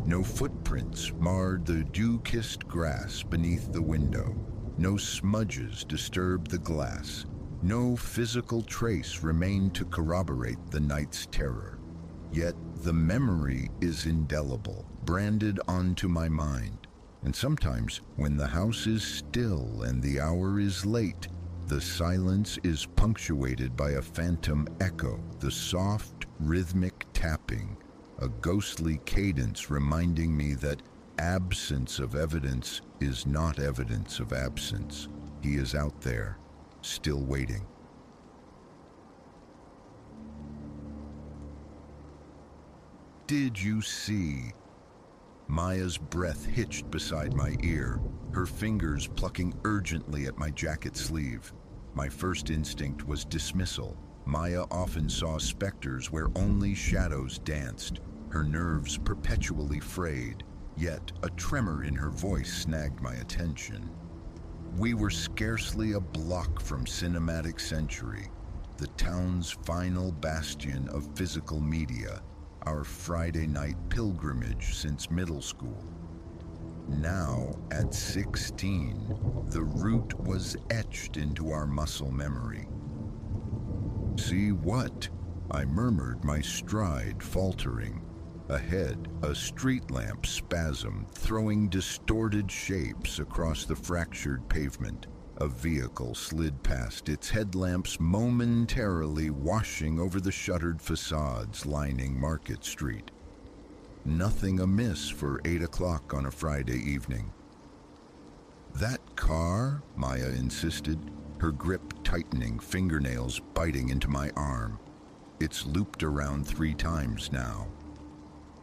No footprints marred the dew-kissed grass beneath the window. No smudges disturbed the glass. No physical trace remained to corroborate the night's terror. Yet the memory is indelible, branded onto my mind. And sometimes, when the house is still and the hour is late, the silence is punctuated by a phantom echo, the soft, rhythmic tapping, a ghostly cadence reminding me that absence of evidence is not evidence of absence. He is out there, still waiting. Did you see? Maya's breath hitched beside my ear, her fingers plucking urgently at my jacket sleeve. My first instinct was dismissal. Maya often saw specters where only shadows danced, her nerves perpetually frayed, yet a tremor in her voice snagged my attention. We were scarcely a block from Cinematic Century, the town's final bastion of physical media, our Friday night pilgrimage since middle school. Now, at 16, the route was etched into our muscle memory. See what? I murmured, my stride faltering. Ahead, a street lamp spasmed, throwing distorted shapes across the fractured pavement. A vehicle slid past, its headlamps momentarily washing over the shuttered facades lining Market Street. Nothing amiss for 8 o'clock on a Friday evening. That car? Maya insisted, her grip tightening, fingernails biting into my arm. It's looped around 3 times now.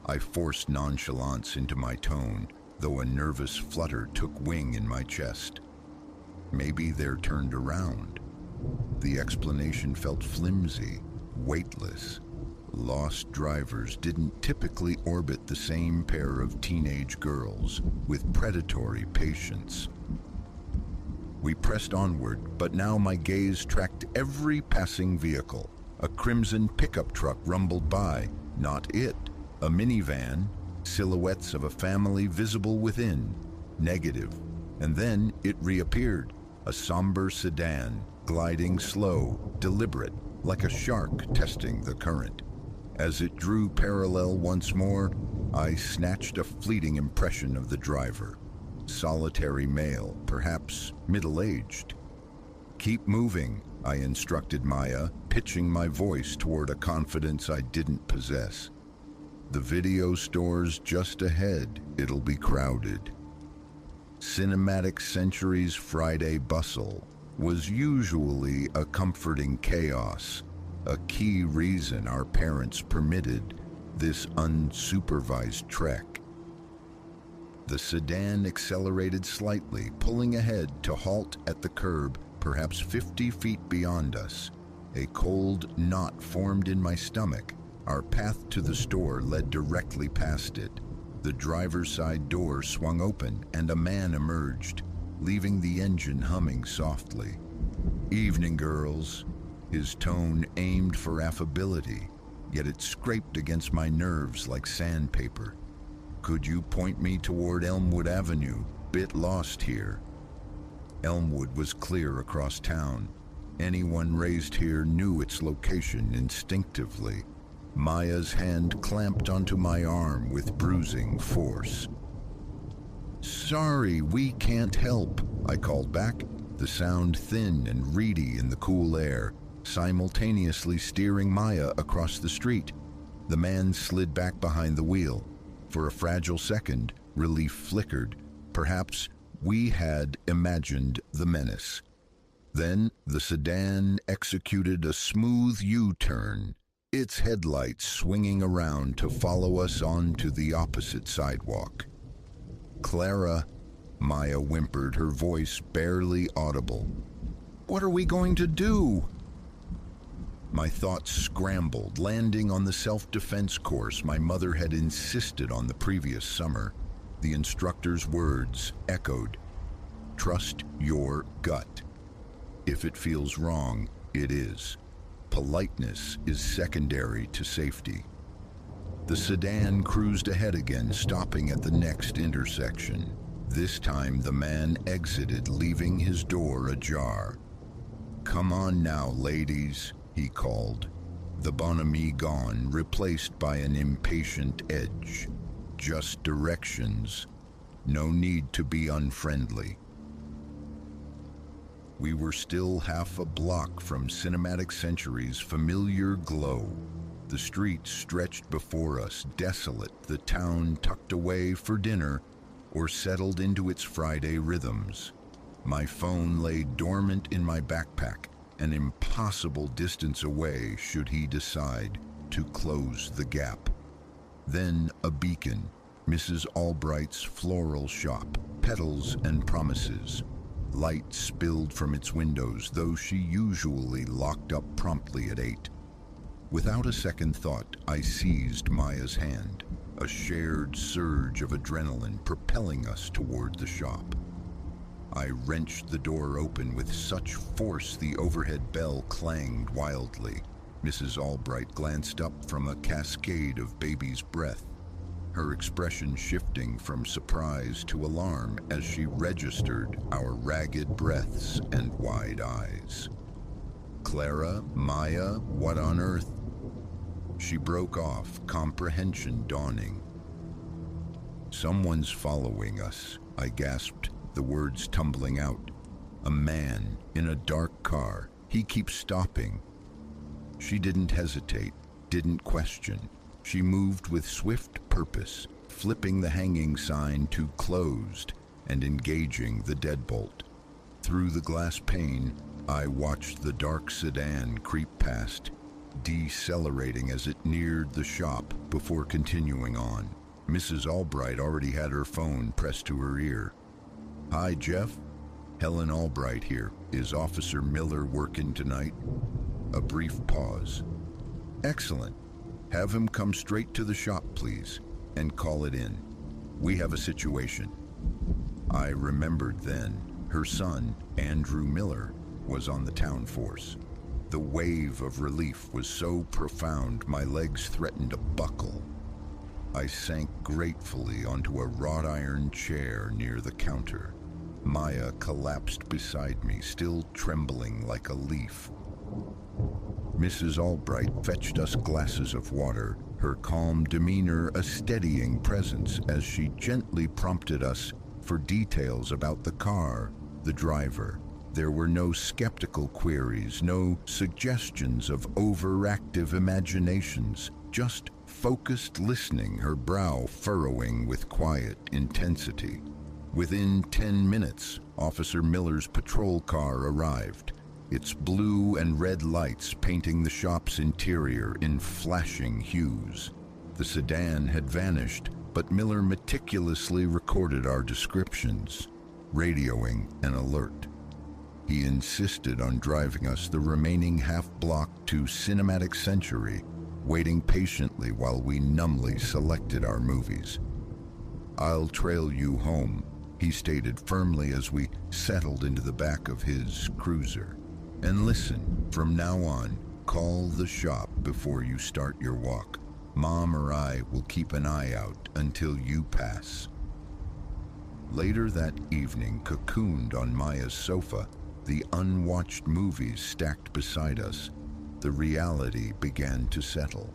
I forced nonchalance into my tone, though a nervous flutter took wing in my chest. Maybe they're turned around. The explanation felt flimsy, weightless. Lost drivers didn't typically orbit the same pair of teenage girls with predatory patience. We pressed onward, but now my gaze tracked every passing vehicle. A crimson pickup truck rumbled by, not it. A minivan, silhouettes of a family visible within, negative. And then it reappeared, a somber sedan, gliding slow, deliberate, like a shark testing the current. As it drew parallel once more, I snatched a fleeting impression of the driver. Solitary male, perhaps middle-aged. Keep moving, I instructed Maya, pitching my voice toward a confidence I didn't possess. The video store's just ahead, it'll be crowded. Cinematic Century's Friday bustle was usually a comforting chaos, a key reason our parents permitted this unsupervised trek. The sedan accelerated slightly, pulling ahead to halt at the curb, perhaps 50 feet beyond us. A cold knot formed in my stomach. Our path to the store led directly past it. The driver's side door swung open and a man emerged, leaving the engine humming softly. "Evening, girls." His tone aimed for affability, yet it scraped against my nerves like sandpaper. "Could you point me toward Elmwood Avenue? Bit lost here." Elmwood was clear across town. Anyone raised here knew its location instinctively. Maya's hand clamped onto my arm with bruising force. "Sorry, we can't help," I called back, the sound thin and reedy in the cool air, simultaneously steering Maya across the street. The man slid back behind the wheel. For a fragile second, relief flickered. Perhaps we had imagined the menace. Then the sedan executed a smooth U-turn, its headlights swinging around to follow us onto the opposite sidewalk. "Clara," Maya whimpered, her voice barely audible. "What are we going to do?" My thoughts scrambled, landing on the self-defense course my mother had insisted on the previous summer. The instructor's words echoed, "Trust your gut. If it feels wrong, it is. Politeness is secondary to safety." The sedan cruised ahead again, stopping at the next intersection. This time the man exited, leaving his door ajar. "Come on now, ladies," he called, the bonhomie gone, replaced by an impatient edge. "Just directions. No need to be unfriendly." We were still half a block from Cinematic Century's familiar glow. The street stretched before us, desolate, the town tucked away for dinner or settled into its Friday rhythms. My phone lay dormant in my backpack, an impossible distance away should he decide to close the gap. Then a beacon, Mrs. Albright's floral shop, petals and promises. Light spilled from its windows, though she usually locked up promptly at 8. Without a second thought, I seized Maya's hand, a shared surge of adrenaline propelling us toward the shop. I wrenched the door open with such force the overhead bell clanged wildly. Mrs. Albright glanced up from a cascade of baby's breath, her expression shifting from surprise to alarm as she registered our ragged breaths and wide eyes. "Clara, Maya, what on earth?" She broke off, comprehension dawning. "Someone's following us," I gasped, the words tumbling out. "A man in a dark car. He keeps stopping." She didn't hesitate, didn't question. She moved with swift purpose, flipping the hanging sign to closed and engaging the deadbolt. Through the glass pane, I watched the dark sedan creep past, decelerating as it neared the shop before continuing on. Mrs. Albright already had her phone pressed to her ear. "Hi, Jeff. Helen Albright here. Is Officer Miller working tonight?" A brief pause. "Excellent. Have him come straight to the shop, please, and call it in. We have a situation." I remembered then her son, Andrew Miller, was on the town force. The wave of relief was so profound my legs threatened to buckle. I sank gratefully onto a wrought iron chair near the counter. Maya collapsed beside me, still trembling like a leaf. Mrs. Albright fetched us glasses of water, her calm demeanor a steadying presence as she gently prompted us for details about the car, the driver. There were no skeptical queries, no suggestions of overactive imaginations, just focused listening, her brow furrowing with quiet intensity. Within 10 minutes, Officer Miller's patrol car arrived, its blue and red lights painting the shop's interior in flashing hues. The sedan had vanished, but Miller meticulously recorded our descriptions, radioing an alert. He insisted on driving us the remaining half-block to Cinematic Century, waiting patiently while we numbly selected our movies. "I'll trail you home," he stated firmly as we settled into the back of his cruiser. "And listen, from now on, call the shop before you start your walk. Mom or I will keep an eye out until you pass." Later that evening, cocooned on Maya's sofa, the unwatched movies stacked beside us, the reality began to settle.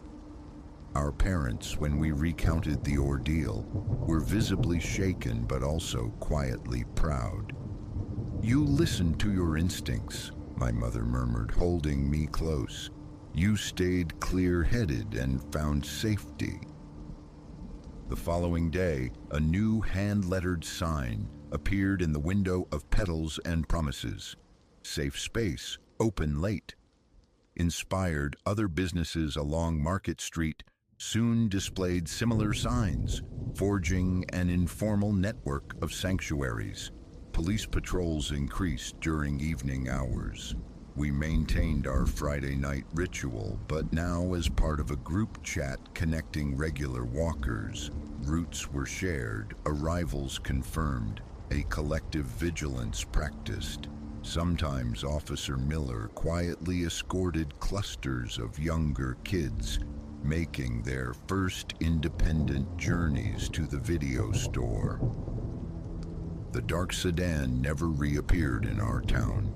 Our parents, when we recounted the ordeal, were visibly shaken but also quietly proud. "You listened to your instincts," my mother murmured, holding me close. "You stayed clear-headed and found safety." The following day, a new hand-lettered sign appeared in the window of Petals and Promises. "Safe space, open late." Inspired, other businesses along Market Street soon displayed similar signs, forging an informal network of sanctuaries. Police patrols increased during evening hours. We maintained our Friday night ritual, but now as part of a group chat connecting regular walkers. Routes were shared, arrivals confirmed, a collective vigilance practiced. Sometimes Officer Miller quietly escorted clusters of younger kids, making their first independent journeys to the video store. The dark sedan never reappeared in our town,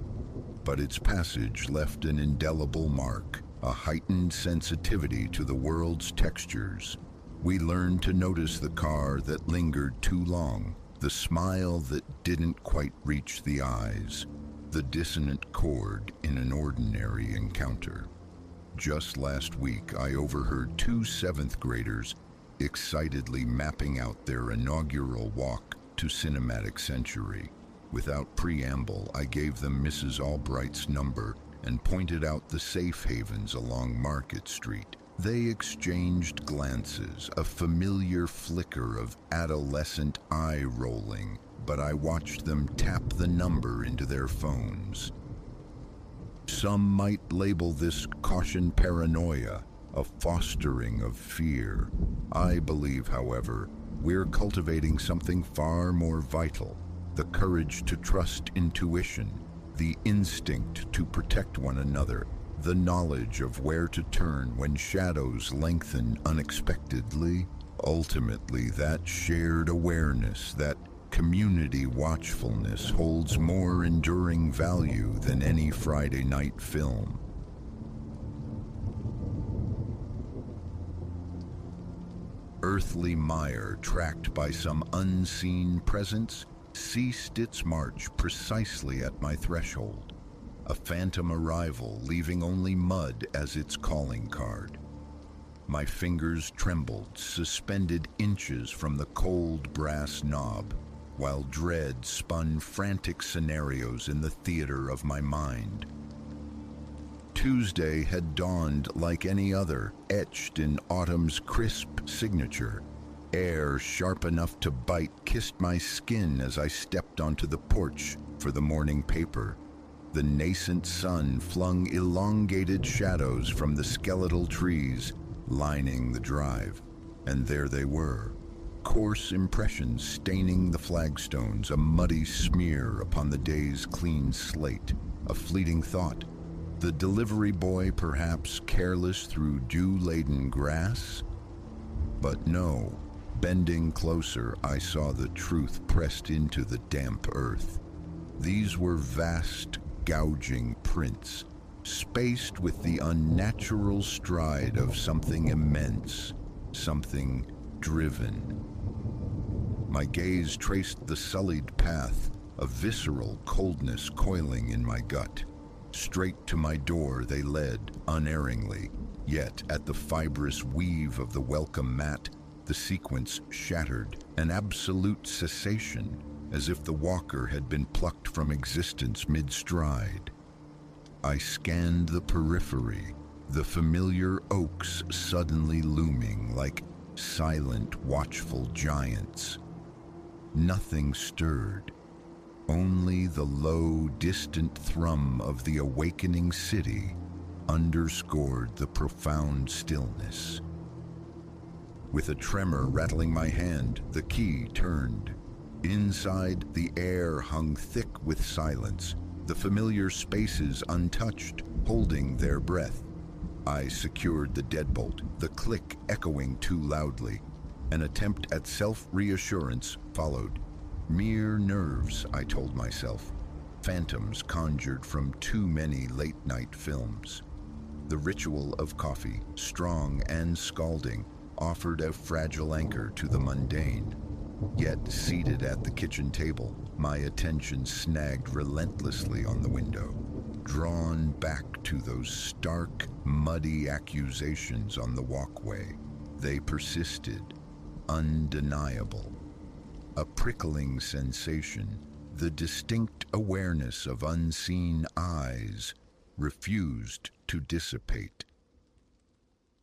but its passage left an indelible mark, a heightened sensitivity to the world's textures. We learned to notice the car that lingered too long, the smile that didn't quite reach the eyes, the dissonant chord in an ordinary encounter. Just last week, I overheard two 7th graders excitedly mapping out their inaugural walk to Cinematic Century. Without preamble, I gave them Mrs. Albright's number and pointed out the safe havens along Market Street. They exchanged glances, a familiar flicker of adolescent eye-rolling, but I watched them tap the number into their phones. Some might label this caution paranoia, a fostering of fear. I believe, however, we're cultivating something far more vital: the courage to trust intuition, the instinct to protect one another, the knowledge of where to turn when shadows lengthen unexpectedly. Ultimately, that shared awareness, that community watchfulness holds more enduring value than any Friday night film. Earthly mire, tracked by some unseen presence, ceased its march precisely at my threshold. A phantom arrival, leaving only mud as its calling card. My fingers trembled, suspended inches from the cold brass knob, while dread spun frantic scenarios in the theater of my mind. Tuesday had dawned like any other, etched in autumn's crisp signature. Air sharp enough to bite kissed my skin as I stepped onto the porch for the morning paper. The nascent sun flung elongated shadows from the skeletal trees lining the drive, and there they were, coarse impressions staining the flagstones, a muddy smear upon the day's clean slate. A fleeting thought: the delivery boy perhaps careless through dew-laden grass? But no. Bending closer, I saw the truth pressed into the damp earth. These were vast, gouging prints, spaced with the unnatural stride of something immense, something driven. My gaze traced the sullied path, a visceral coldness coiling in my gut. Straight to my door they led, unerringly, yet at the fibrous weave of the welcome mat, the sequence shattered, an absolute cessation, as if the walker had been plucked from existence mid-stride. I scanned the periphery, the familiar oaks suddenly looming like silent, watchful giants. Nothing stirred. Only the low, distant thrum of the awakening city underscored the profound stillness. With a tremor rattling my hand, the key turned. Inside, the air hung thick with silence, the familiar spaces untouched, holding their breath. I secured the deadbolt, the click echoing too loudly. An attempt at self-reassurance followed. Mere nerves, I told myself. Phantoms conjured from too many late-night films. The ritual of coffee, strong and scalding, offered a fragile anchor to the mundane. Yet, seated at the kitchen table, my attention snagged relentlessly on the window, drawn back to those stark, muddy accusations on the walkway. They persisted, undeniable. A prickling sensation, the distinct awareness of unseen eyes, refused to dissipate.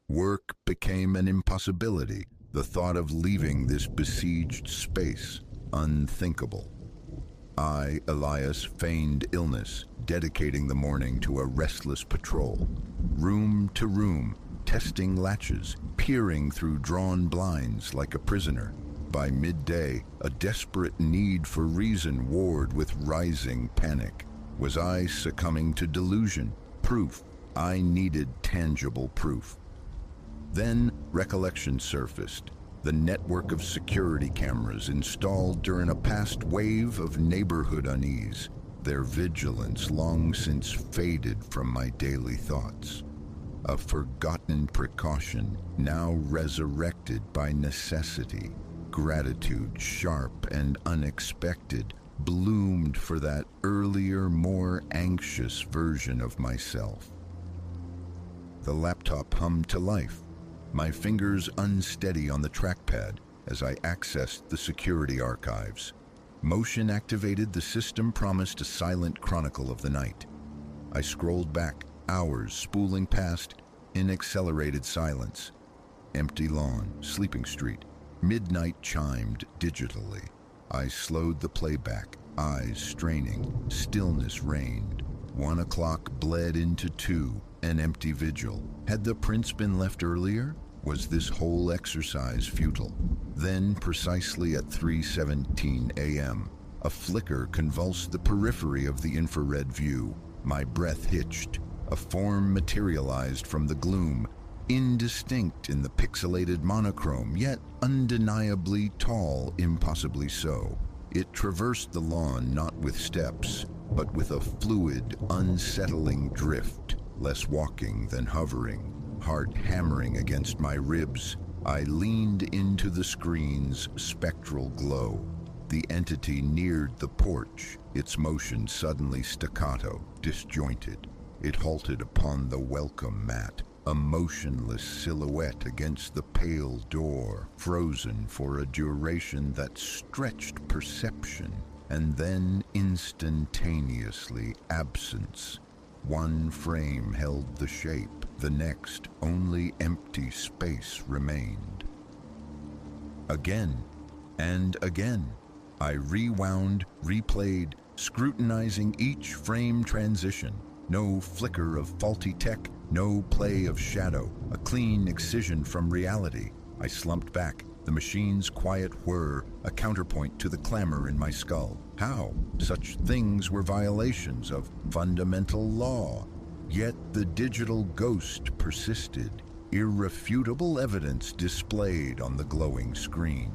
Work became an impossibility, the thought of leaving this besieged space unthinkable. I, Elias, feigned illness, dedicating the morning to a restless patrol, room to room, testing latches, peering through drawn blinds like a prisoner. By midday, a desperate need for reason warred with rising panic. Was I succumbing to delusion? Proof. I needed tangible proof. Then recollection surfaced. The network of security cameras installed during a past wave of neighborhood unease, their vigilance long since faded from my daily thoughts. A forgotten precaution, now resurrected by necessity. Gratitude, sharp and unexpected, bloomed for that earlier, more anxious version of myself. The laptop hummed to life, my fingers unsteady on the trackpad as I accessed the security archives. Motion activated, the system promised a silent chronicle of the night. I scrolled back, hours spooling past in accelerated silence. Empty lawn, sleeping street. Midnight chimed digitally. I slowed the playback, eyes straining. Stillness reigned. 1 o'clock bled into 2, an empty vigil. Had the prince been left earlier? Was this whole exercise futile? Then, precisely at 3:17 a.m., a flicker convulsed the periphery of the infrared view. My breath hitched. A form materialized from the gloom, indistinct in the pixelated monochrome, yet undeniably tall, impossibly so. It traversed the lawn not with steps, but with a fluid, unsettling drift, less walking than hovering. Heart hammering against my ribs, I leaned into the screen's spectral glow. The entity neared the porch, its motion suddenly staccato, disjointed. It halted upon the welcome mat, a motionless silhouette against the pale door, frozen for a duration that stretched perception, and then instantaneously absence. One frame held the shape, the next only empty space remained. Again and again, I rewound, replayed, scrutinizing each frame transition. No flicker of faulty tech, no play of shadow, a clean excision from reality. I slumped back, the machine's quiet whir, a counterpoint to the clamor in my skull. How? Such things were violations of fundamental law. Yet the digital ghost persisted, irrefutable evidence displayed on the glowing screen.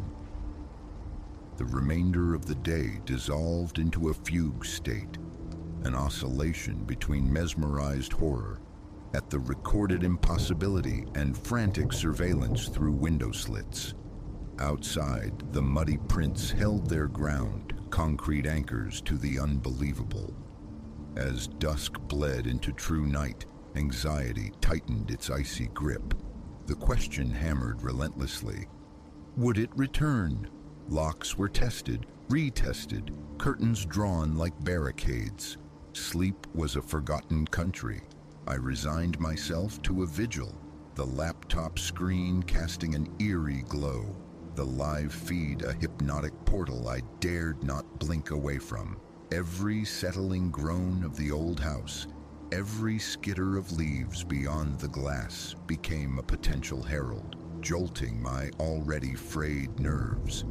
The remainder of the day dissolved into a fugue state, an oscillation between mesmerized horror at the recorded impossibility and frantic surveillance through window slits. Outside, the muddy prints held their ground, concrete anchors to the unbelievable. As dusk bled into true night, anxiety tightened its icy grip. The question hammered relentlessly. Would it return? Locks were tested, retested, curtains drawn like barricades. Sleep was a forgotten country. I resigned myself to a vigil, the laptop screen casting an eerie glow, the live feed a hypnotic portal I dared not blink away from. Every settling groan of the old house, every skitter of leaves beyond the glass became a potential herald, jolting my already frayed nerves.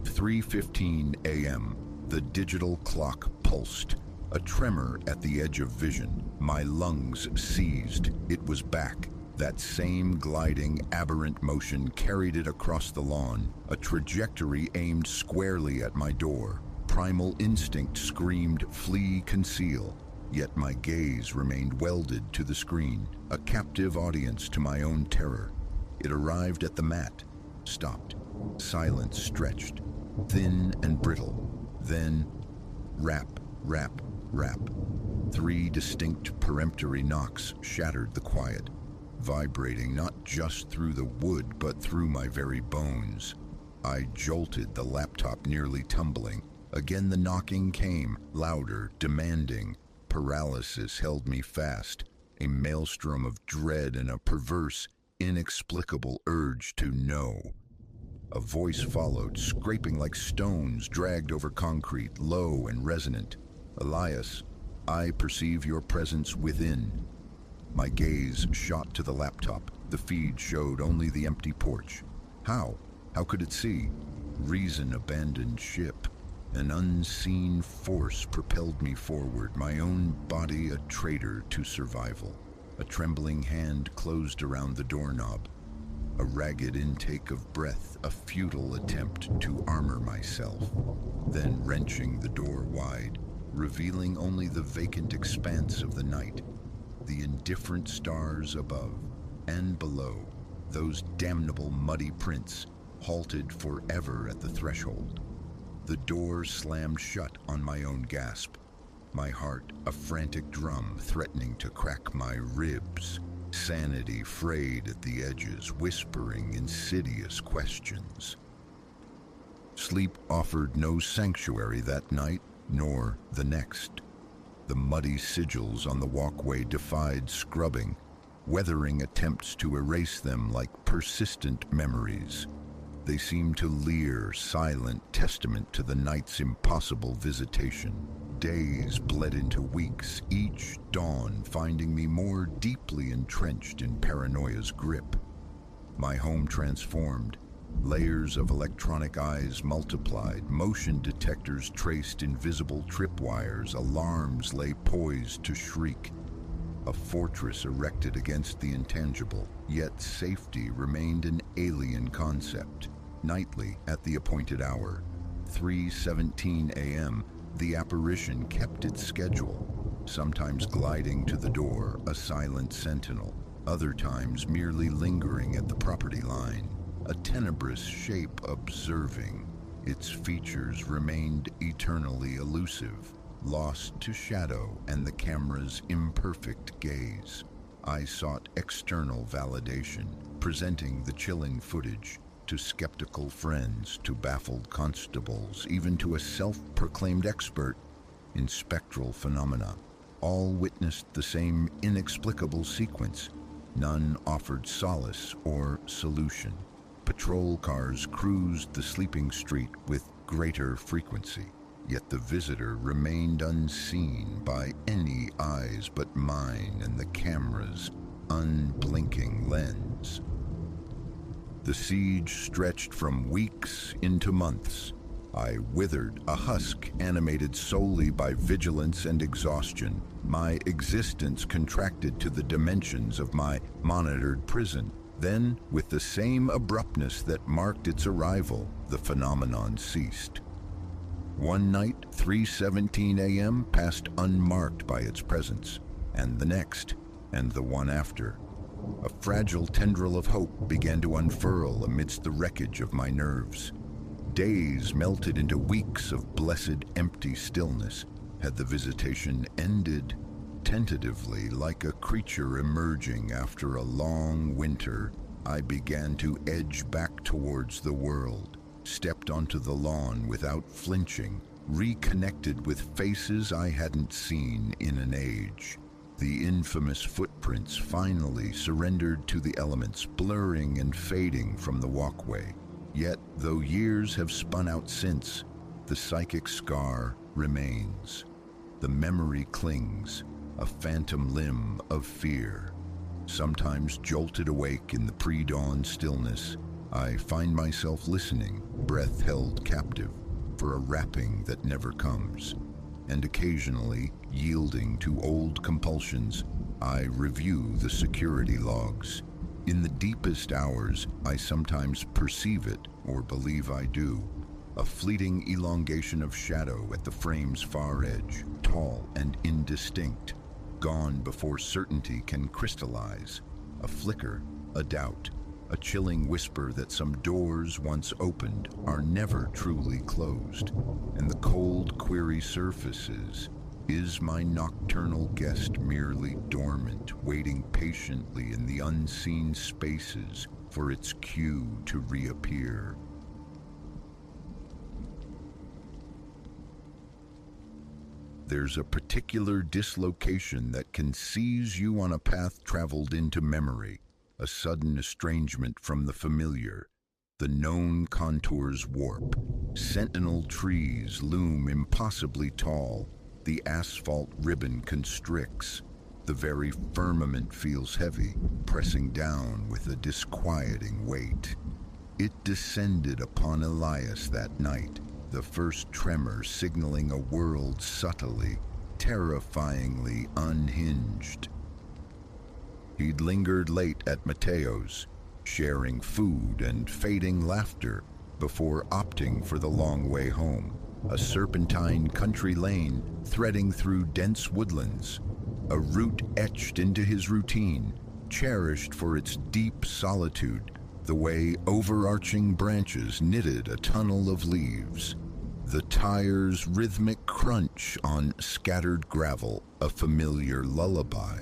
3:15 a.m., the digital clock pulsed, a tremor at the edge of vision. My lungs seized. It was back. That same gliding, aberrant motion carried it across the lawn, a trajectory aimed squarely at my door. Primal instinct screamed, flee, conceal. Yet my gaze remained welded to the screen, a captive audience to my own terror. It arrived at the mat, stopped. Silence stretched, thin and brittle. Then, rap, rap, rap. 3 distinct peremptory knocks shattered the quiet, vibrating not just through the wood but through my very bones. I jolted, the laptop nearly tumbling. Again the knocking came, louder, demanding. Paralysis held me fast, a maelstrom of dread and a perverse, inexplicable urge to know. A voice followed, scraping like stones dragged over concrete, low and resonant. "Elias, I perceive your presence within." My gaze shot to the laptop. The feed showed only the empty porch. How? How could it see? Reason abandoned ship. An unseen force propelled me forward, my own body a traitor to survival. A trembling hand closed around the doorknob. A ragged intake of breath, a futile attempt to armor myself. Then wrenching the door wide, revealing only the vacant expanse of the night, the indifferent stars above and below, those damnable muddy prints, halted forever at the threshold. The door slammed shut on my own gasp, my heart a frantic drum threatening to crack my ribs, sanity frayed at the edges, whispering insidious questions. Sleep offered no sanctuary that night, nor the next. The muddy sigils on the walkway defied scrubbing, weathering attempts to erase them like persistent memories. They seemed to leer, silent testament to the night's impossible visitation. Days bled into weeks, each dawn finding me more deeply entrenched in paranoia's grip. My home transformed. Layers of electronic eyes multiplied, motion detectors traced invisible tripwires, alarms lay poised to shriek. A fortress erected against the intangible, yet safety remained an alien concept. Nightly, at the appointed hour, 3:17 a.m., the apparition kept its schedule, sometimes gliding to the door, a silent sentinel, other times merely lingering at the property line, a tenebrous shape observing. Its features remained eternally elusive, lost to shadow and the camera's imperfect gaze. I sought external validation, presenting the chilling footage to skeptical friends, to baffled constables, even to a self-proclaimed expert in spectral phenomena. All witnessed the same inexplicable sequence. None offered solace or solution. Patrol cars cruised the sleeping street with greater frequency, yet the visitor remained unseen by any eyes but mine and the camera's unblinking lens. The siege stretched from weeks into months. I withered, a husk animated solely by vigilance and exhaustion. My existence contracted to the dimensions of my monitored prison. Then, with the same abruptness that marked its arrival, the phenomenon ceased. One night, 3:17 a.m., passed unmarked by its presence, and the next, and the one after. A fragile tendril of hope began to unfurl amidst the wreckage of my nerves. Days melted into weeks of blessed empty stillness. Had the visitation ended? Tentatively, like a creature emerging after a long winter, I began to edge back towards the world, stepped onto the lawn without flinching, reconnected with faces I hadn't seen in an age. The infamous footprints finally surrendered to the elements, blurring and fading from the walkway. Yet, though years have spun out since, the psychic scar remains. The memory clings, a phantom limb of fear. Sometimes jolted awake in the pre-dawn stillness, I find myself listening, breath held captive, for a rapping that never comes. And occasionally, yielding to old compulsions, I review the security logs. In the deepest hours, I sometimes perceive it, or believe I do. a fleeting elongation of shadow at the frame's far edge, tall and indistinct, gone before certainty can crystallize. A flicker, a doubt, a chilling whisper that some doors once opened are never truly closed, and the cold query surfaces. Is my nocturnal guest merely dormant, waiting patiently in the unseen spaces for its cue to reappear? There's a particular dislocation that can seize you on a path traveled into memory, a sudden estrangement from the familiar. The known contours warp. Sentinel trees loom impossibly tall. The asphalt ribbon constricts. The very firmament feels heavy, pressing down with a disquieting weight. It descended upon Elias that night, the first tremor signaling a world subtly, terrifyingly unhinged. He'd lingered late at Mateo's, sharing food and fading laughter before opting for the long way home, a serpentine country lane threading through dense woodlands, a route etched into his routine, cherished for its deep solitude, the way overarching branches knitted a tunnel of leaves, the tire's rhythmic crunch on scattered gravel, a familiar lullaby.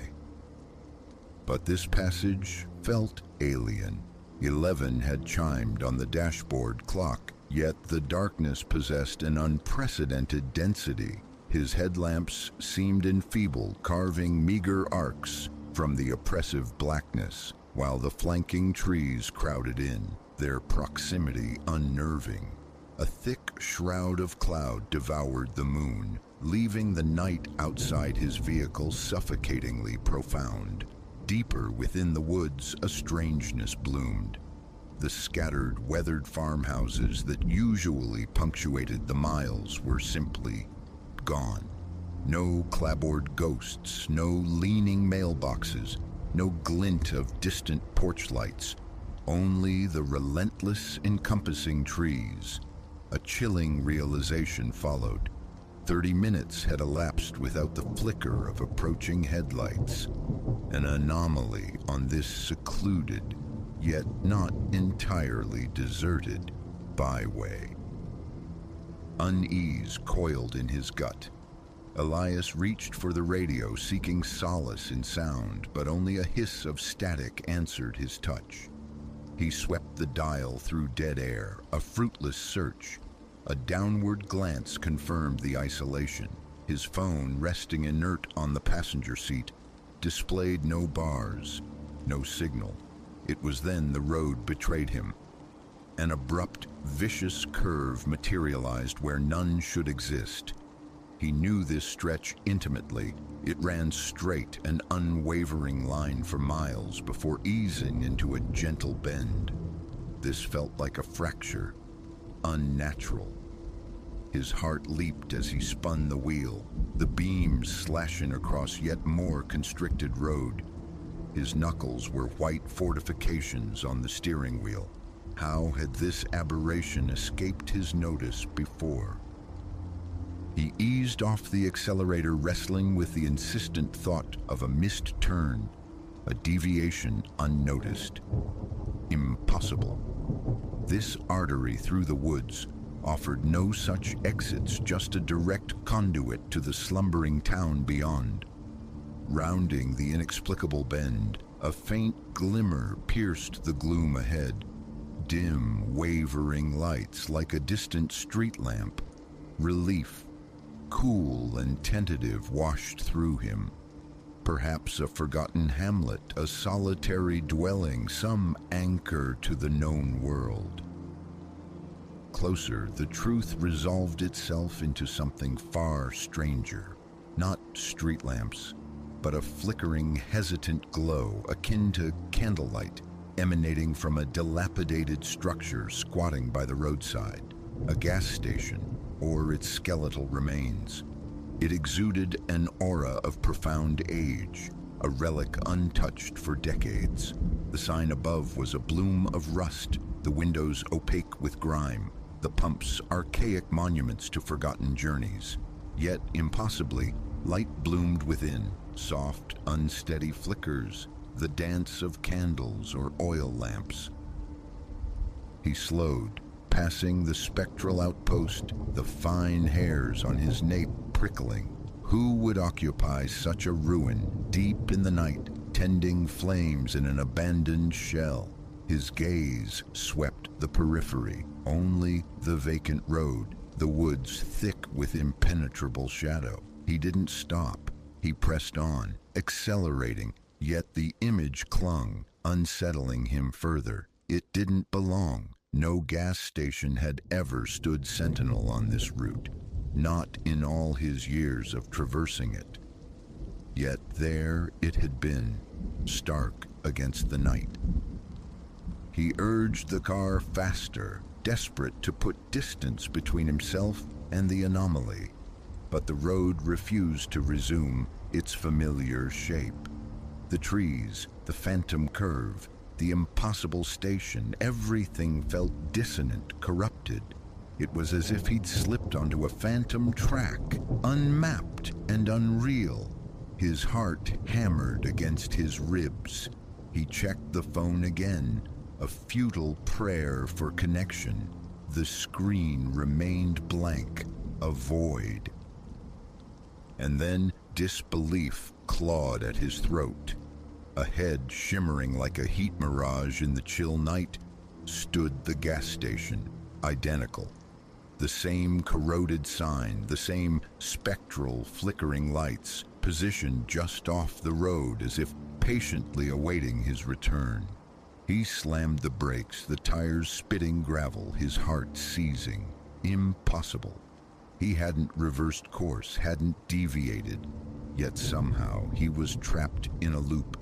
But this passage felt alien. 11 had chimed on the dashboard clock, yet the darkness possessed an unprecedented density. His headlamps seemed enfeebled, carving meager arcs from the oppressive blackness, while the flanking trees crowded in, their proximity unnerving. A thick shroud of cloud devoured the moon, leaving the night outside his vehicle suffocatingly profound. Deeper within the woods, a strangeness bloomed. The scattered, weathered farmhouses that usually punctuated the miles were simply gone. No clapboard ghosts, no leaning mailboxes, no glint of distant porch lights, only the relentless, encompassing trees. A chilling realization followed. 30 minutes had elapsed without the flicker of approaching headlights, an anomaly on this secluded, yet not entirely deserted, byway. Unease coiled in his gut. Elias reached for the radio, seeking solace in sound, but only a hiss of static answered his touch. He swept the dial through dead air, a fruitless search. A downward glance confirmed the isolation. His phone, resting inert on the passenger seat, displayed no bars, no signal. It was then the road betrayed him. An abrupt, vicious curve materialized where none should exist. He knew this stretch intimately. It ran straight, an unwavering line for miles before easing into a gentle bend. This felt like a fracture, unnatural. His heart leaped as he spun the wheel, the beams slashing across yet more constricted road. His knuckles were white fortifications on the steering wheel. How had this aberration escaped his notice before? He eased off the accelerator, wrestling with the insistent thought of a missed turn, a deviation unnoticed. Impossible. This artery through the woods offered no such exits, just a direct conduit to the slumbering town beyond. Rounding the inexplicable bend, a faint glimmer pierced the gloom ahead. Dim, wavering lights like a distant street lamp. Relief, cool and tentative, washed through him. Perhaps a forgotten hamlet, a solitary dwelling, some anchor to the known world. Closer, the truth resolved itself into something far stranger. Not street lamps, but a flickering, hesitant glow akin to candlelight, emanating from a dilapidated structure squatting by the roadside, a gas station, or its skeletal remains. It exuded an aura of profound age, a relic untouched for decades. The sign above was a bloom of rust, the windows opaque with grime. the pumps archaic monuments to forgotten journeys. Yet, impossibly, light bloomed within, soft, unsteady flickers, the dance of candles or oil lamps. He slowed, passing the spectral outpost, the fine hairs on his nape prickling. Who would occupy such a ruin deep in the night, tending flames in an abandoned shell? His gaze swept the periphery, only the vacant road, the woods thick with impenetrable shadow. He didn't stop. He pressed on, accelerating, yet the image clung, unsettling him further. It didn't belong. No gas station had ever stood sentinel on this route, not in all his years of traversing it. Yet there it had been, stark against the night. He urged the car faster, desperate to put distance between himself and the anomaly. But the road refused to resume its familiar shape. The trees, the phantom curve, the impossible station, everything felt dissonant, corrupted. It was as if he'd slipped onto a phantom track, unmapped and unreal. His heart hammered against his ribs. He checked the phone again, a futile prayer for connection. The screen remained blank, a void. And then disbelief clawed at his throat. Ahead, shimmering like a heat mirage in the chill night, stood the gas station, identical. The same corroded sign, the same spectral flickering lights, positioned just off the road as if patiently awaiting his return. He slammed the brakes, the tires spitting gravel, his heart seizing. Impossible. He hadn't reversed course, hadn't deviated, yet somehow he was trapped in a loop.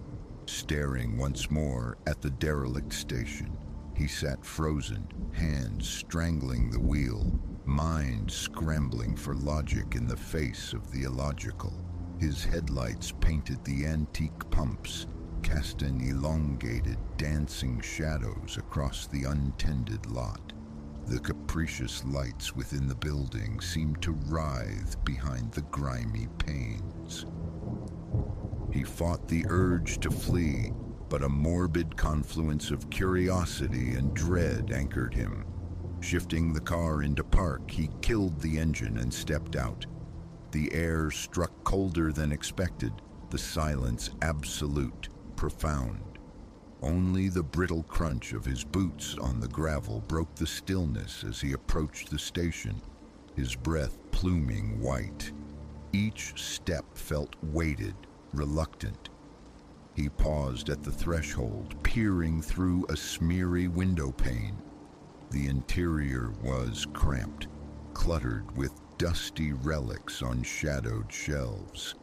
Staring once more at the derelict station, he sat frozen, hands strangling the wheel, mind scrambling for logic in the face of the illogical. His headlights painted the antique pumps, casting elongated, dancing shadows across the untended lot. The capricious lights within the building seemed to writhe behind the grimy panes. He fought the urge to flee, but a morbid confluence of curiosity and dread anchored him. Shifting the car into park, he killed the engine and stepped out. The air struck colder than expected, the silence absolute, profound. Only the brittle crunch of his boots on the gravel broke the stillness as he approached the station, his breath pluming white. Each step felt weighted, reluctant. He paused at the threshold, peering through a smeary window pane. The interior was cramped, cluttered with dusty relics on shadowed shelves.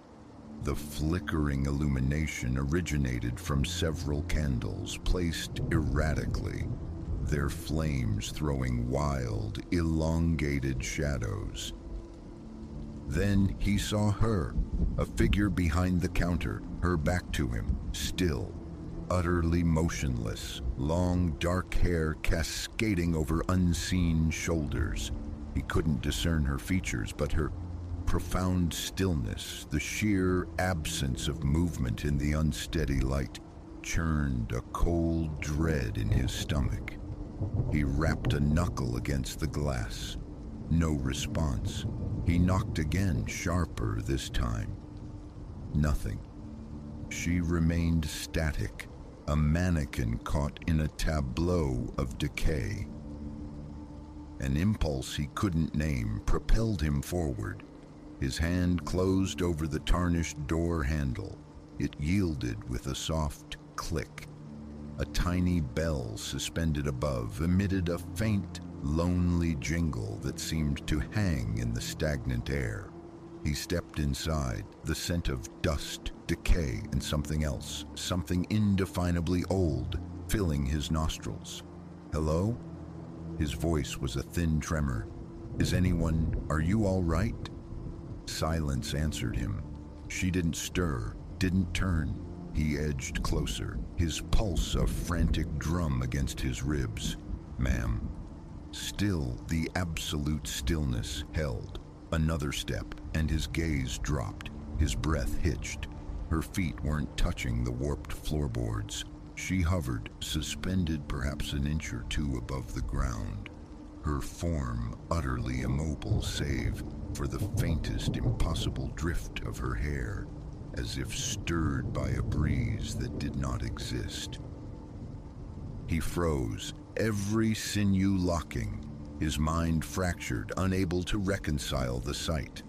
The flickering illumination originated from several candles placed erratically, their flames throwing wild, elongated shadows. Then he saw her, a figure behind the counter, her back to him, still, utterly motionless, long dark hair cascading over unseen shoulders. He couldn't discern her features, but her profound stillness, the sheer absence of movement in the unsteady light, churned a cold dread in his stomach. He rapped a knuckle against the glass. No response. He knocked again, sharper this time. Nothing. She remained static, a mannequin caught in a tableau of decay. An impulse he couldn't name propelled him forward. His hand closed over the tarnished door handle. It yielded with a soft click. A tiny bell suspended above emitted a faint, lonely jingle that seemed to hang in the stagnant air. He stepped inside, the scent of dust, decay, and something else, something indefinably old, filling his nostrils. "Hello?" His voice was a thin tremor. Are you all right?" Silence answered him. She didn't stir, didn't turn. He edged closer, his pulse a frantic drum against his ribs. "Ma'am." Still, the absolute stillness held. Another step, and his gaze dropped. His breath hitched. Her feet weren't touching the warped floorboards. She hovered, suspended perhaps an inch or two above the ground. Her form utterly immobile save for the faintest impossible drift of her hair, as if stirred by a breeze that did not exist. He froze, every sinew locking, his mind fractured, unable to reconcile the sight.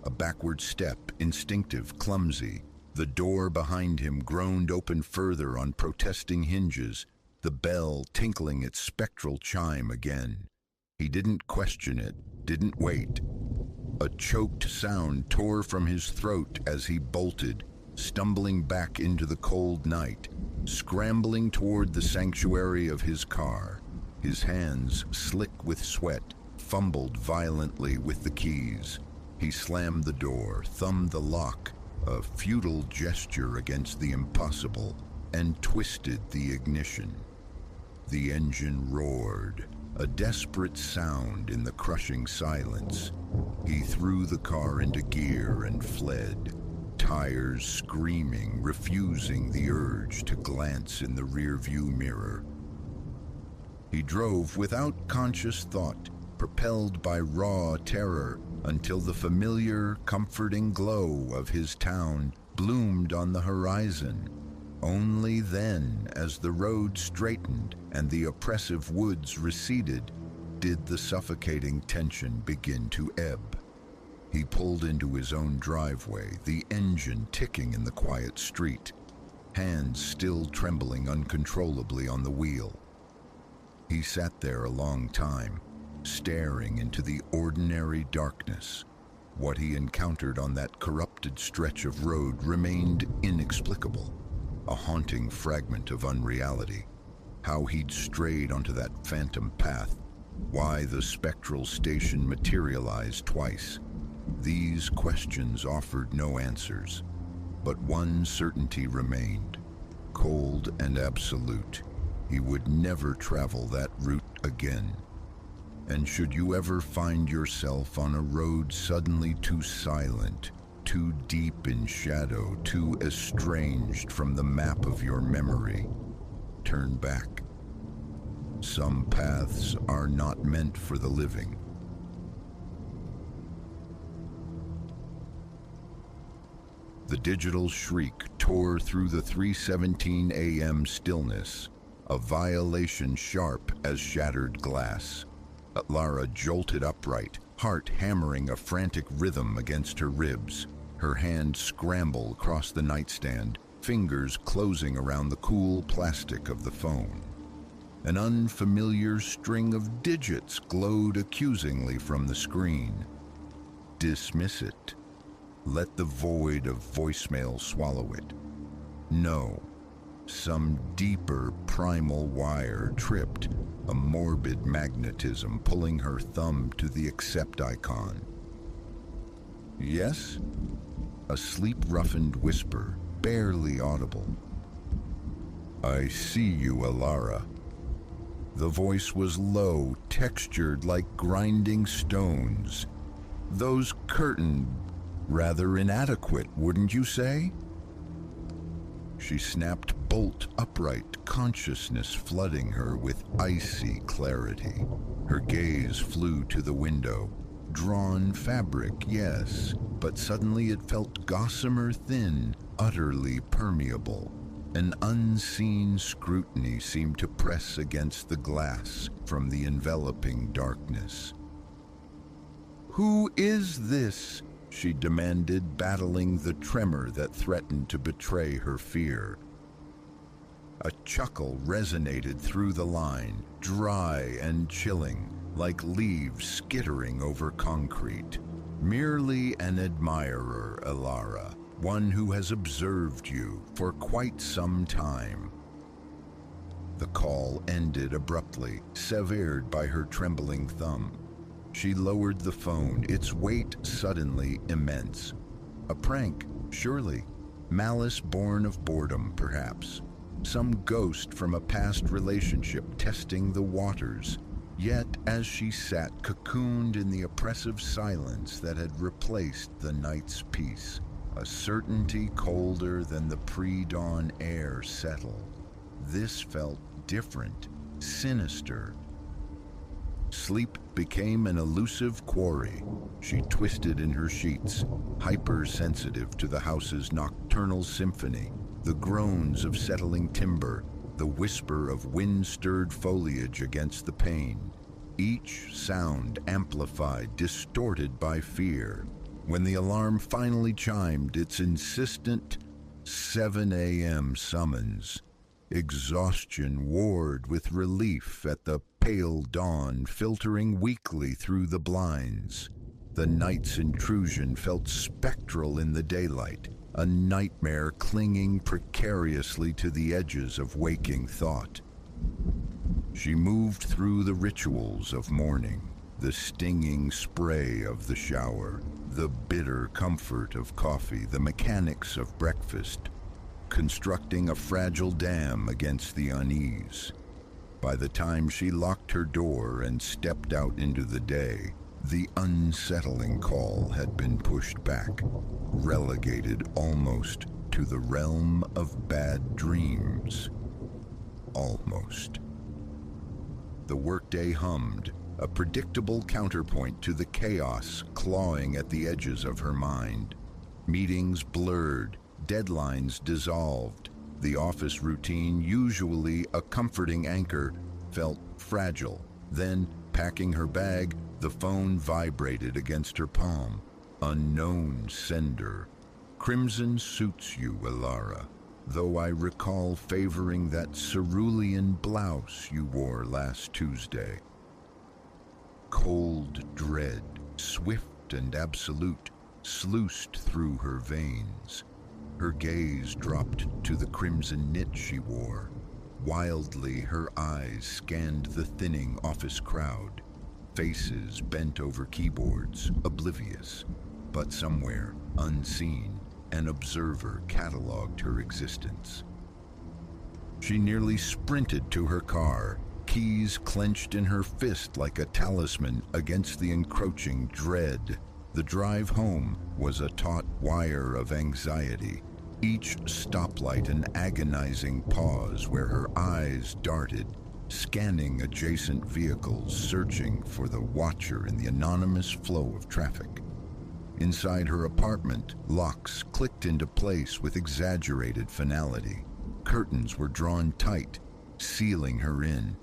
A backward step, instinctive, clumsy. The door behind him groaned open further on protesting hinges, the bell tinkling its spectral chime again. He didn't question it, didn't wait. A choked sound tore from his throat as he bolted, stumbling back into the cold night, scrambling toward the sanctuary of his car. His hands, slick with sweat, fumbled violently with the keys. He slammed the door, thumbed the lock, a futile gesture against the impossible, and twisted the ignition. The engine roared, a desperate sound in the crushing silence. He threw the car into gear and fled, tires screaming, refusing the urge to glance in the rearview mirror. He drove without conscious thought, propelled by raw terror, until the familiar, comforting glow of his town bloomed on the horizon. Only then, as the road straightened and the oppressive woods receded, did the suffocating tension begin to ebb. He pulled into his own driveway, the engine ticking in the quiet street, hands still trembling uncontrollably on the wheel. He sat there a long time, staring into the ordinary darkness. What he encountered on that corrupted stretch of road remained inexplicable, a haunting fragment of unreality. How he'd strayed onto that phantom path, why the spectral station materialized twice. These questions offered no answers, but one certainty remained, cold and absolute. He would never travel that route again. And should you ever find yourself on a road suddenly too silent, too deep in shadow, too estranged from the map of your memory, turn back. Some paths are not meant for the living. The digital shriek tore through the 3:17 a.m. stillness, a violation sharp as shattered glass. Lara jolted upright, heart hammering a frantic rhythm against her ribs. Her hand scrambled across the nightstand, fingers closing around the cool plastic of the phone. An unfamiliar string of digits glowed accusingly from the screen. Dismiss it. Let the void of voicemail swallow it. No. Some deeper primal wire tripped, a morbid magnetism pulling her thumb to the accept icon. Yes? A sleep-roughened whisper, barely audible. I see you, Alara. The voice was low, textured like grinding stones. Those curtains, rather inadequate, wouldn't you say? She snapped bolt upright, consciousness flooding her with icy clarity. Her gaze flew to the window. Drawn fabric, yes, but suddenly it felt gossamer thin, utterly permeable. An unseen scrutiny seemed to press against the glass from the enveloping darkness. Who is this? She demanded, battling the tremor that threatened to betray her fear. A chuckle resonated through the line, dry and chilling, like leaves skittering over concrete. Merely an admirer, Alara, one who has observed you for quite some time. The call ended abruptly, severed by her trembling thumb. She lowered the phone, its weight suddenly immense. A prank, surely. Malice born of boredom, perhaps. Some ghost from a past relationship testing the waters. Yet, as she sat cocooned in the oppressive silence that had replaced the night's peace, a certainty colder than the pre-dawn air settled. This felt different, sinister. Sleep became an elusive quarry. She twisted in her sheets, hypersensitive to the house's nocturnal symphony, the groans of settling timber, the whisper of wind-stirred foliage against the pane. Each sound amplified, distorted by fear. When the alarm finally chimed its insistent 7 a.m. summons, exhaustion warred with relief at the pale dawn filtering weakly through the blinds. The night's intrusion felt spectral in the daylight, a nightmare clinging precariously to the edges of waking thought. She moved through the rituals of morning, the stinging spray of the shower, the bitter comfort of coffee, the mechanics of breakfast, constructing a fragile dam against the unease. By the time she locked her door and stepped out into the day, the unsettling call had been pushed back, relegated almost to the realm of bad dreams. Almost. The workday hummed, a predictable counterpoint to the chaos clawing at the edges of her mind. Meetings blurred, deadlines dissolved. The office routine, usually a comforting anchor, felt fragile. Then, packing her bag, the phone vibrated against her palm. Unknown sender. Crimson suits you, Alara, though I recall favoring that cerulean blouse you wore last Tuesday. Cold dread, swift and absolute, sluiced through her veins. Her gaze dropped to the crimson knit she wore. Wildly, her eyes scanned the thinning office crowd. Faces bent over keyboards, oblivious. But somewhere, unseen, an observer catalogued her existence. She nearly sprinted to her car, keys clenched in her fist like a talisman against the encroaching dread. The drive home was a taut wire of anxiety, each stoplight an agonizing pause where her eyes darted, scanning adjacent vehicles, searching for the watcher in the anonymous flow of traffic. Inside her apartment, locks clicked into place with exaggerated finality. Curtains were drawn tight, sealing her in.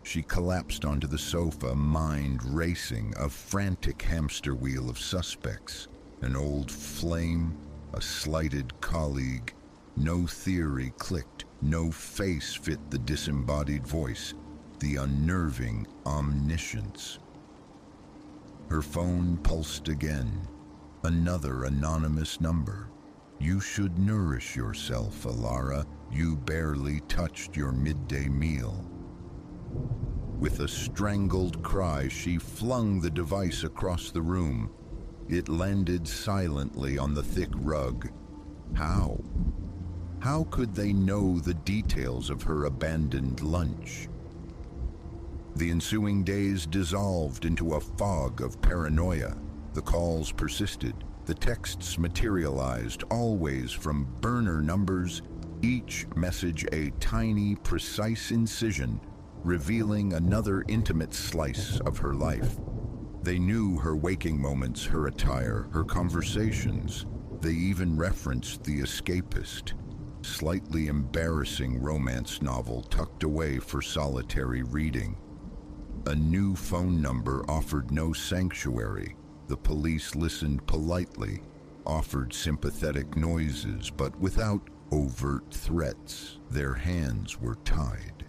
She collapsed onto the sofa, mind racing, a frantic hamster wheel of suspects. An old flame, a slighted colleague. No theory clicked, no face fit the disembodied voice, the unnerving omniscience. Her phone pulsed again. Another anonymous number. You should nourish yourself, Alara. You barely touched your midday meal. With a strangled cry, she flung the device across the room. It landed silently on the thick rug. How? How could they know the details of her abandoned lunch? The ensuing days dissolved into a fog of paranoia. The calls persisted. The texts materialized, always from burner numbers, each message a tiny, precise incision, revealing another intimate slice of her life. They knew her waking moments, her attire, her conversations. They even referenced The Escapist, slightly embarrassing romance novel tucked away for solitary reading. A new phone number offered no sanctuary. The police listened politely, offered sympathetic noises, but without overt threats. Their hands were tied.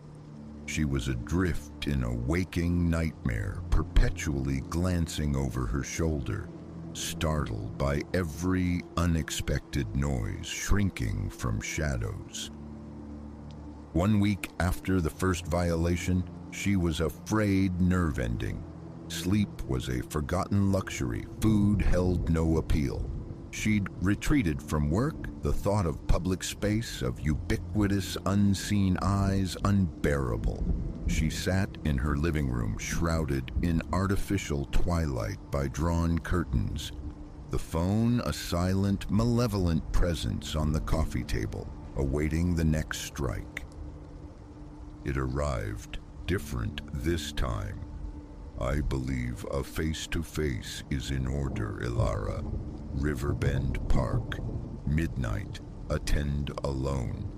She was adrift in a waking nightmare, perpetually glancing over her shoulder, startled by every unexpected noise, shrinking from shadows. 1 week after the first violation, she was afraid nerve-ending. Sleep was a forgotten luxury. Food held no appeal. She'd retreated from work, the thought of public space, of ubiquitous unseen eyes, unbearable. She sat in her living room, shrouded in artificial twilight by drawn curtains, the phone a silent, malevolent presence on the coffee table, awaiting the next strike. It arrived, different this time. I believe a face-to-face is in order, Ilara. Riverbend Park. Midnight. Attend alone.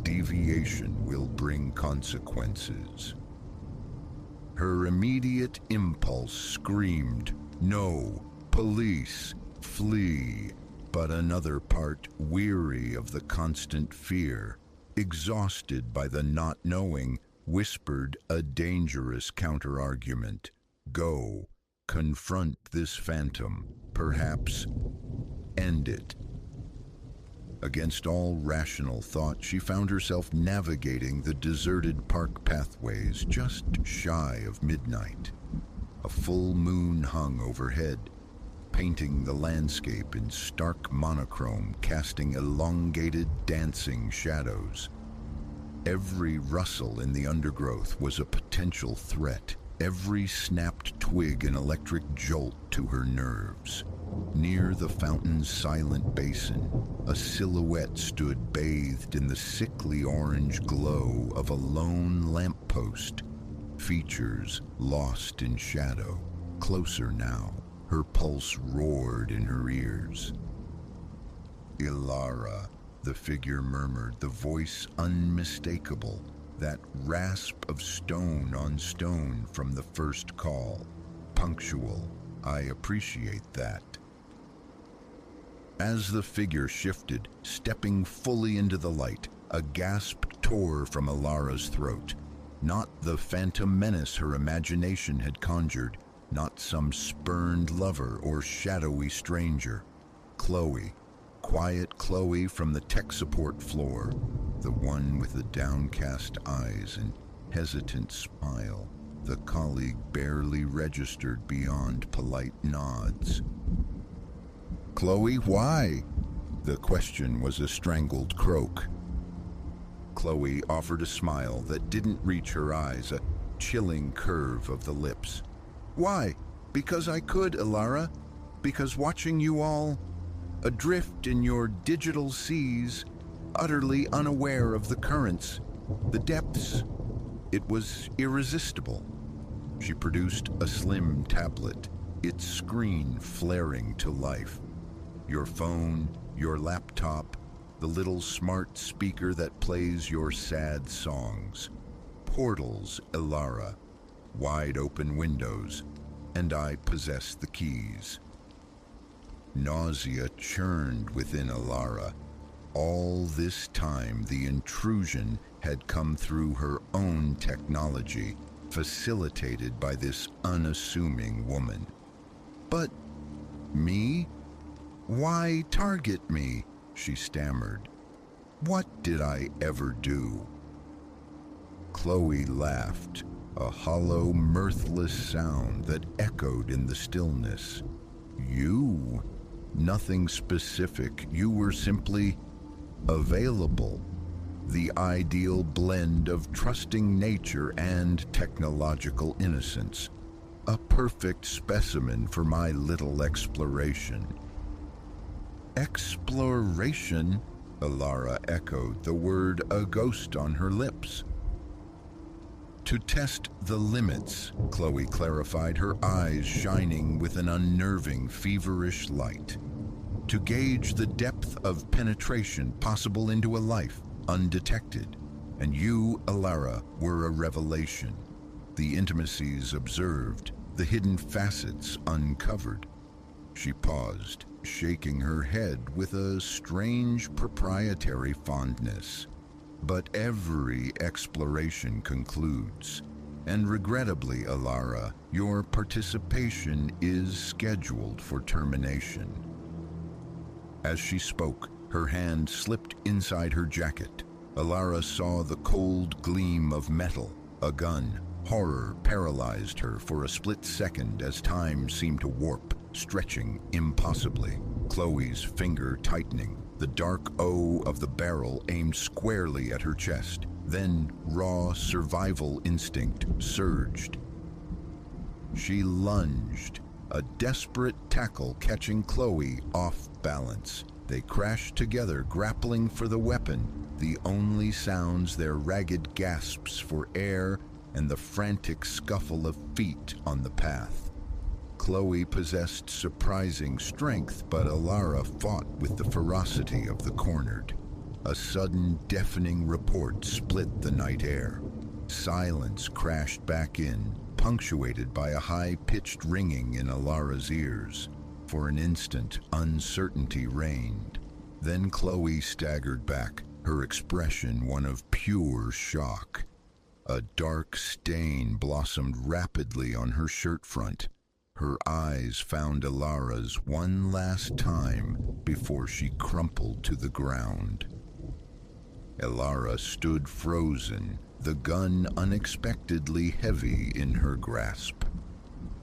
Deviation will bring consequences. Her immediate impulse screamed, "No! Police! Flee!" But another part, weary of the constant fear, exhausted by the not knowing, whispered a dangerous counter-argument. Go, confront this phantom, perhaps end it. Against all rational thought, she found herself navigating the deserted park pathways just shy of midnight. A full moon hung overhead, painting the landscape in stark monochrome, casting elongated, dancing shadows. Every rustle in the undergrowth was a potential threat, every snapped twig an electric jolt to her nerves. Near the fountain's silent basin, a silhouette stood bathed in the sickly orange glow of a lone lamppost, features lost in shadow. Closer now, her pulse roared in her ears. Ilara, the figure murmured, the voice unmistakable, that rasp of stone on stone from the first call. Punctual, I appreciate that. As the figure shifted, stepping fully into the light, a gasp tore from Ilara's throat. Not the phantom menace her imagination had conjured, not some spurned lover or shadowy stranger. Chloe, quiet Chloe from the tech support floor, the one with the downcast eyes and hesitant smile, the colleague barely registered beyond polite nods. Chloe, why? The question was a strangled croak. Chloe offered a smile that didn't reach her eyes, a chilling curve of the lips. Why? Because I could, Ilara. Because watching you all, adrift in your digital seas, utterly unaware of the currents, the depths, it was irresistible. She produced a slim tablet, its screen flaring to life. Your phone, your laptop, the little smart speaker that plays your sad songs. Portals, Ilara, wide open windows, and I possess the keys. Nausea churned within Ilara. All this time, the intrusion had come through her own technology, facilitated by this unassuming woman. But me? Why target me? She stammered. What did I ever do? Chloe laughed, a hollow, mirthless sound that echoed in the stillness. You? Nothing specific. You were simply available. The ideal blend of trusting nature and technological innocence. A perfect specimen for my little exploration. Exploration? Ilara echoed, the word a ghost on her lips. To test the limits, Chloe clarified, her eyes shining with an unnerving, feverish light. To gauge the depth of penetration possible into a life, undetected. And you, Ilara, were a revelation. The intimacies observed, the hidden facets uncovered. She paused, shaking her head with a strange proprietary fondness. But every exploration concludes, and regrettably, Ilara, your participation is scheduled for termination. As she spoke, her hand slipped inside her jacket. Ilara saw the cold gleam of metal, a gun. Horror paralyzed her for a split second as time seemed to warp, stretching impossibly. Chloe's finger tightening, the dark O of the barrel aimed squarely at her chest. Then raw survival instinct surged. She lunged, a desperate tackle catching Chloe off balance. They crashed together, grappling for the weapon, the only sounds their ragged gasps for air and the frantic scuffle of feet on the path. Chloe possessed surprising strength, but Alara fought with the ferocity of the cornered. A sudden, deafening report split the night air. Silence crashed back in, punctuated by a high-pitched ringing in Alara's ears. For an instant, uncertainty reigned. Then Chloe staggered back, her expression one of pure shock. A dark stain blossomed rapidly on her shirt front. Her eyes found Alara's one last time before she crumpled to the ground. Alara stood frozen, the gun unexpectedly heavy in her grasp.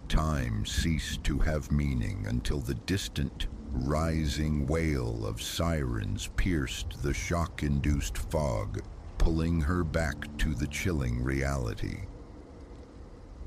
Time ceased to have meaning until the distant, rising wail of sirens pierced the shock-induced fog, pulling her back to the chilling reality.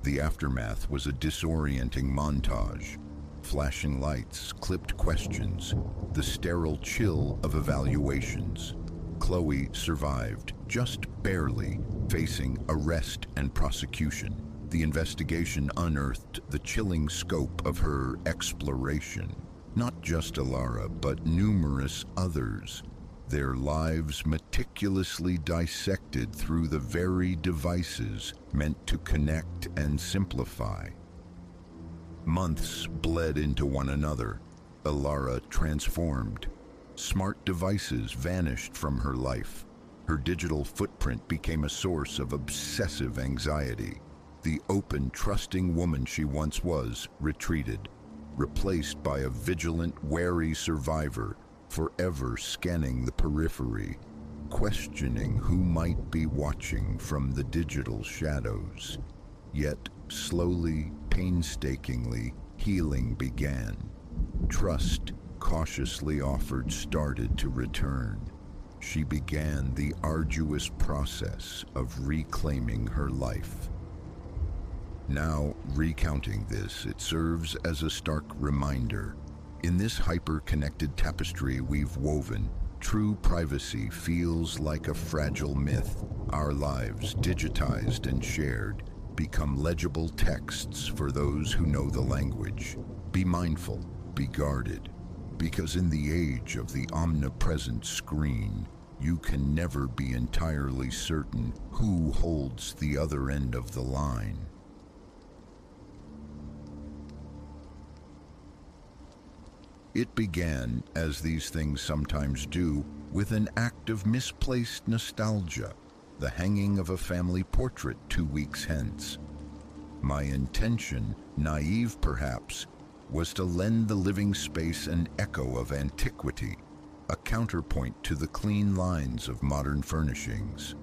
The aftermath was a disorienting montage. Flashing lights, clipped questions, the sterile chill of evaluations. Chloe survived, just barely, facing arrest and prosecution. The investigation unearthed the chilling scope of her exploration. Not just Alara, but numerous others. Their lives meticulously dissected through the very devices meant to connect and simplify. Months bled into one another. Alara transformed. Smart devices vanished from her life. Her digital footprint became a source of obsessive anxiety. The open, trusting woman she once was retreated, replaced by a vigilant, wary survivor, forever scanning the periphery, questioning who might be watching from the digital shadows. Yet, slowly, painstakingly, healing began. Trust, cautiously offered, started to return. She began the arduous process of reclaiming her life. Now, recounting this, it serves as a stark reminder. In this hyper-connected tapestry we've woven, true privacy feels like a fragile myth. Our lives, digitized and shared, become legible texts for those who know the language. Be mindful, be guarded, because in the age of the omnipresent screen, you can never be entirely certain who holds the other end of the line. It began, as these things sometimes do, with an act of misplaced nostalgia, the hanging of a family portrait 2 weeks hence. My intention, naive perhaps, was to lend the living space an echo of antiquity, a counterpoint to the clean lines of modern furnishings,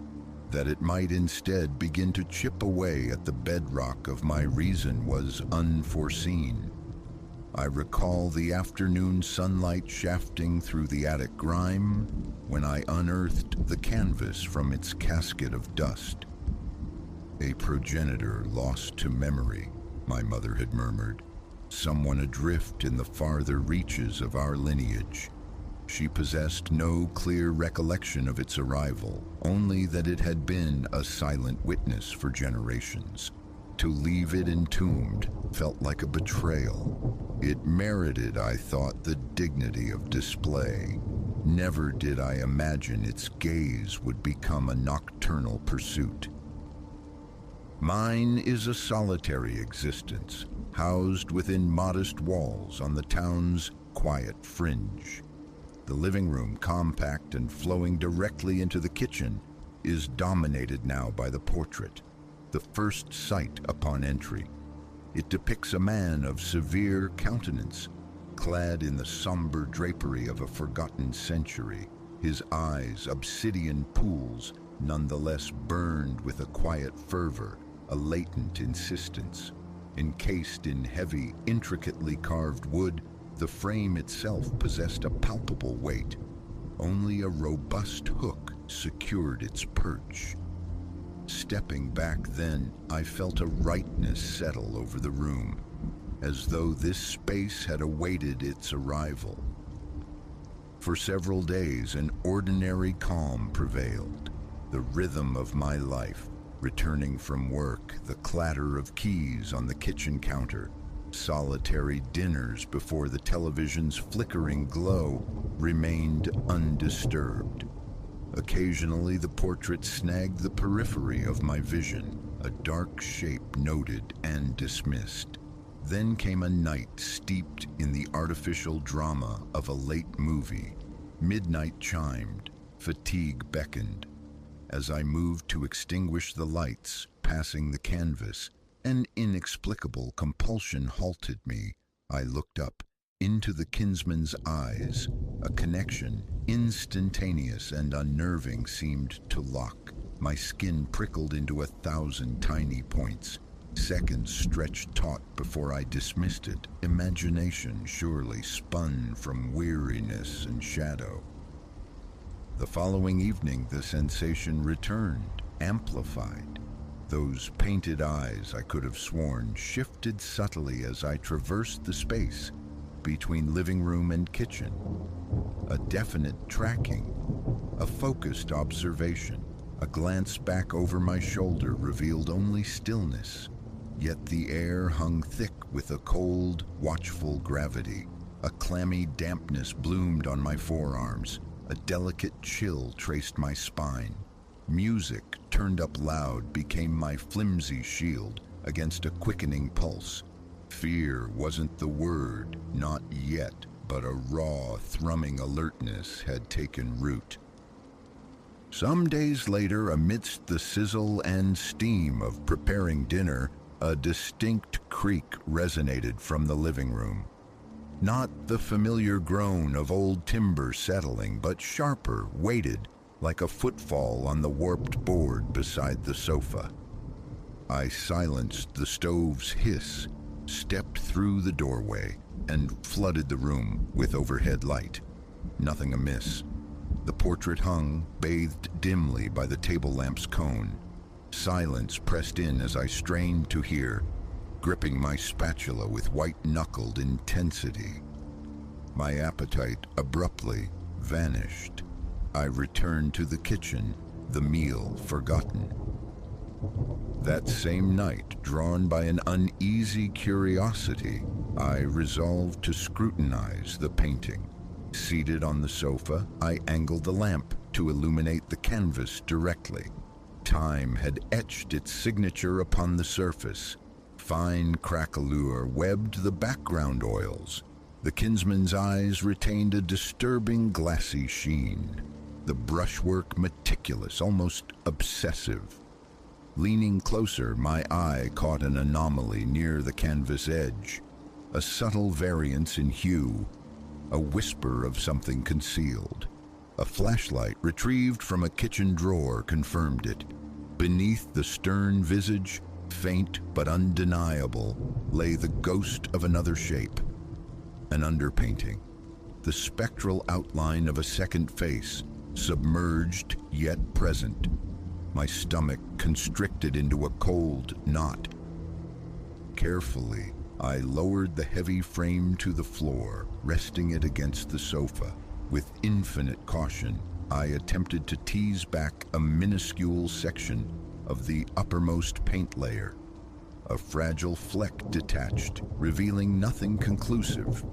that it might instead begin to chip away at the bedrock of my reason was unforeseen. I recall the afternoon sunlight shafting through the attic grime when I unearthed the canvas from its casket of dust. A progenitor lost to memory, my mother had murmured, someone adrift in the farther reaches of our lineage. She possessed no clear recollection of its arrival, only that it had been a silent witness for generations. To leave it entombed felt like a betrayal. It merited, I thought, the dignity of display. Never did I imagine its gaze would become a nocturnal pursuit. Mine is a solitary existence, housed within modest walls on the town's quiet fringe. The living room, compact and flowing directly into the kitchen, is dominated now by the portrait, the first sight upon entry. It depicts a man of severe countenance, clad in the somber drapery of a forgotten century, his eyes obsidian pools, nonetheless burned with a quiet fervor, a latent insistence. Encased in heavy, intricately carved wood, the frame itself possessed a palpable weight. Only a robust hook secured its perch. Stepping back then, I felt a rightness settle over the room, as though this space had awaited its arrival. For several days, an ordinary calm prevailed, the rhythm of my life. Returning from work, the clatter of keys on the kitchen counter, solitary dinners before the television's flickering glow remained undisturbed. Occasionally, the portrait snagged the periphery of my vision, a dark shape noted and dismissed. Then came a night steeped in the artificial drama of a late movie. Midnight chimed, fatigue beckoned. As I moved to extinguish the lights, passing the canvas, an inexplicable compulsion halted me. I looked up into the kinsman's eyes. A connection, instantaneous and unnerving, seemed to lock. My skin prickled into 1,000 tiny points. Seconds stretched taut before I dismissed it. Imagination surely spun from weariness and shadow. The following evening, the sensation returned, amplified. Those painted eyes, I could have sworn, shifted subtly as I traversed the space between living room and kitchen. A definite tracking, a focused observation. A glance back over my shoulder revealed only stillness, yet the air hung thick with a cold, watchful gravity. A clammy dampness bloomed on my forearms. A delicate chill traced my spine. Music, turned up loud, became my flimsy shield against a quickening pulse. Fear wasn't the word, not yet, but a raw, thrumming alertness had taken root. Some days later, amidst the sizzle and steam of preparing dinner, a distinct creak resonated from the living room. Not the familiar groan of old timber settling, but sharper, weighted, like a footfall on the warped board beside the sofa. I silenced the stove's hiss, stepped through the doorway, and flooded the room with overhead light. Nothing amiss. The portrait hung, bathed dimly by the table lamp's cone. Silence pressed in as I strained to hear, gripping my spatula with white-knuckled intensity. My appetite abruptly vanished. I returned to the kitchen, the meal forgotten. That same night, drawn by an uneasy curiosity, I resolved to scrutinize the painting. Seated on the sofa, I angled the lamp to illuminate the canvas directly. Time had etched its signature upon the surface. Fine craquelure webbed the background oils. The kinsman's eyes retained a disturbing glassy sheen. The brushwork meticulous, almost obsessive. Leaning closer, my eye caught an anomaly near the canvas edge. A subtle variance in hue, a whisper of something concealed. A flashlight retrieved from a kitchen drawer confirmed it. Beneath the stern visage, faint but undeniable, lay the ghost of another shape. An underpainting. The spectral outline of a second face, submerged yet present. My stomach constricted into a cold knot. Carefully, I lowered the heavy frame to the floor, resting it against the sofa. With infinite caution, I attempted to tease back a minuscule section of the uppermost paint layer. A fragile fleck detached, revealing nothing conclusive.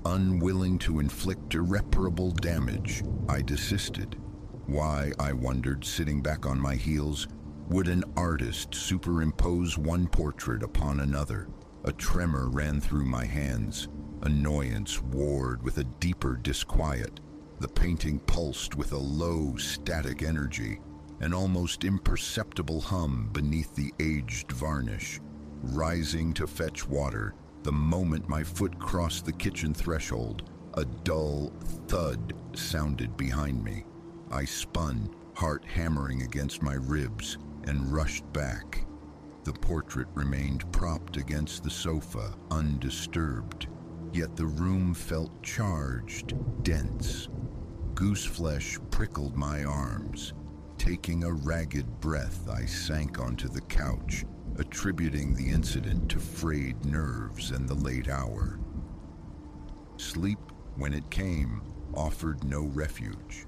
Unwilling to inflict irreparable damage, I desisted. Why, I wondered, sitting back on my heels, would an artist superimpose one portrait upon another? A tremor ran through my hands. Annoyance warred with a deeper disquiet. The painting pulsed with a low, static energy, an almost imperceptible hum beneath the aged varnish. Rising to fetch water, the moment my foot crossed the kitchen threshold, a dull thud sounded behind me. I spun, heart hammering against my ribs, and rushed back. The portrait remained propped against the sofa, undisturbed. Yet the room felt charged, dense. Gooseflesh prickled my arms. Taking a ragged breath, I sank onto the couch, attributing the incident to frayed nerves and the late hour. Sleep, when it came, offered no refuge.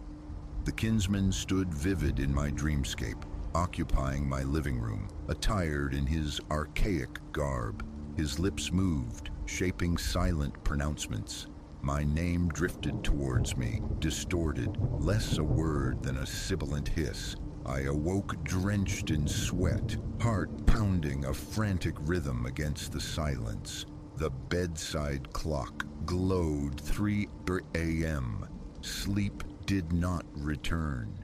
The kinsman stood vivid in my dreamscape, occupying my living room, attired in his archaic garb. His lips moved, shaping silent pronouncements. My name drifted towards me, distorted, less a word than a sibilant hiss. I awoke drenched in sweat, heart pounding a frantic rhythm against the silence. The bedside clock glowed 3 a.m. Sleep did not return.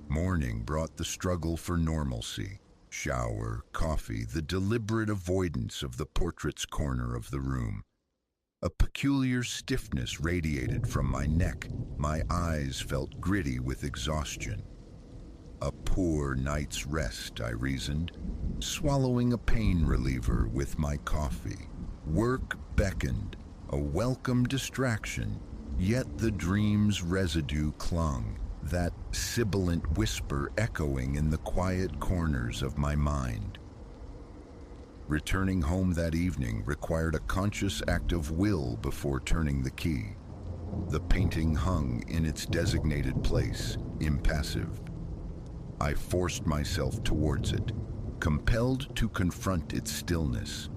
Morning brought the struggle for normalcy. Shower, coffee, the deliberate avoidance of the portrait's corner of the room. A peculiar stiffness radiated from my neck. My eyes felt gritty with exhaustion. A poor night's rest, I reasoned, swallowing a pain reliever with my coffee. Work beckoned, a welcome distraction, yet the dream's residue clung, that sibilant whisper echoing in the quiet corners of my mind. Returning home that evening required a conscious act of will before turning the key. The painting hung in its designated place, impassive. I forced myself towards it, compelled to confront its stillness.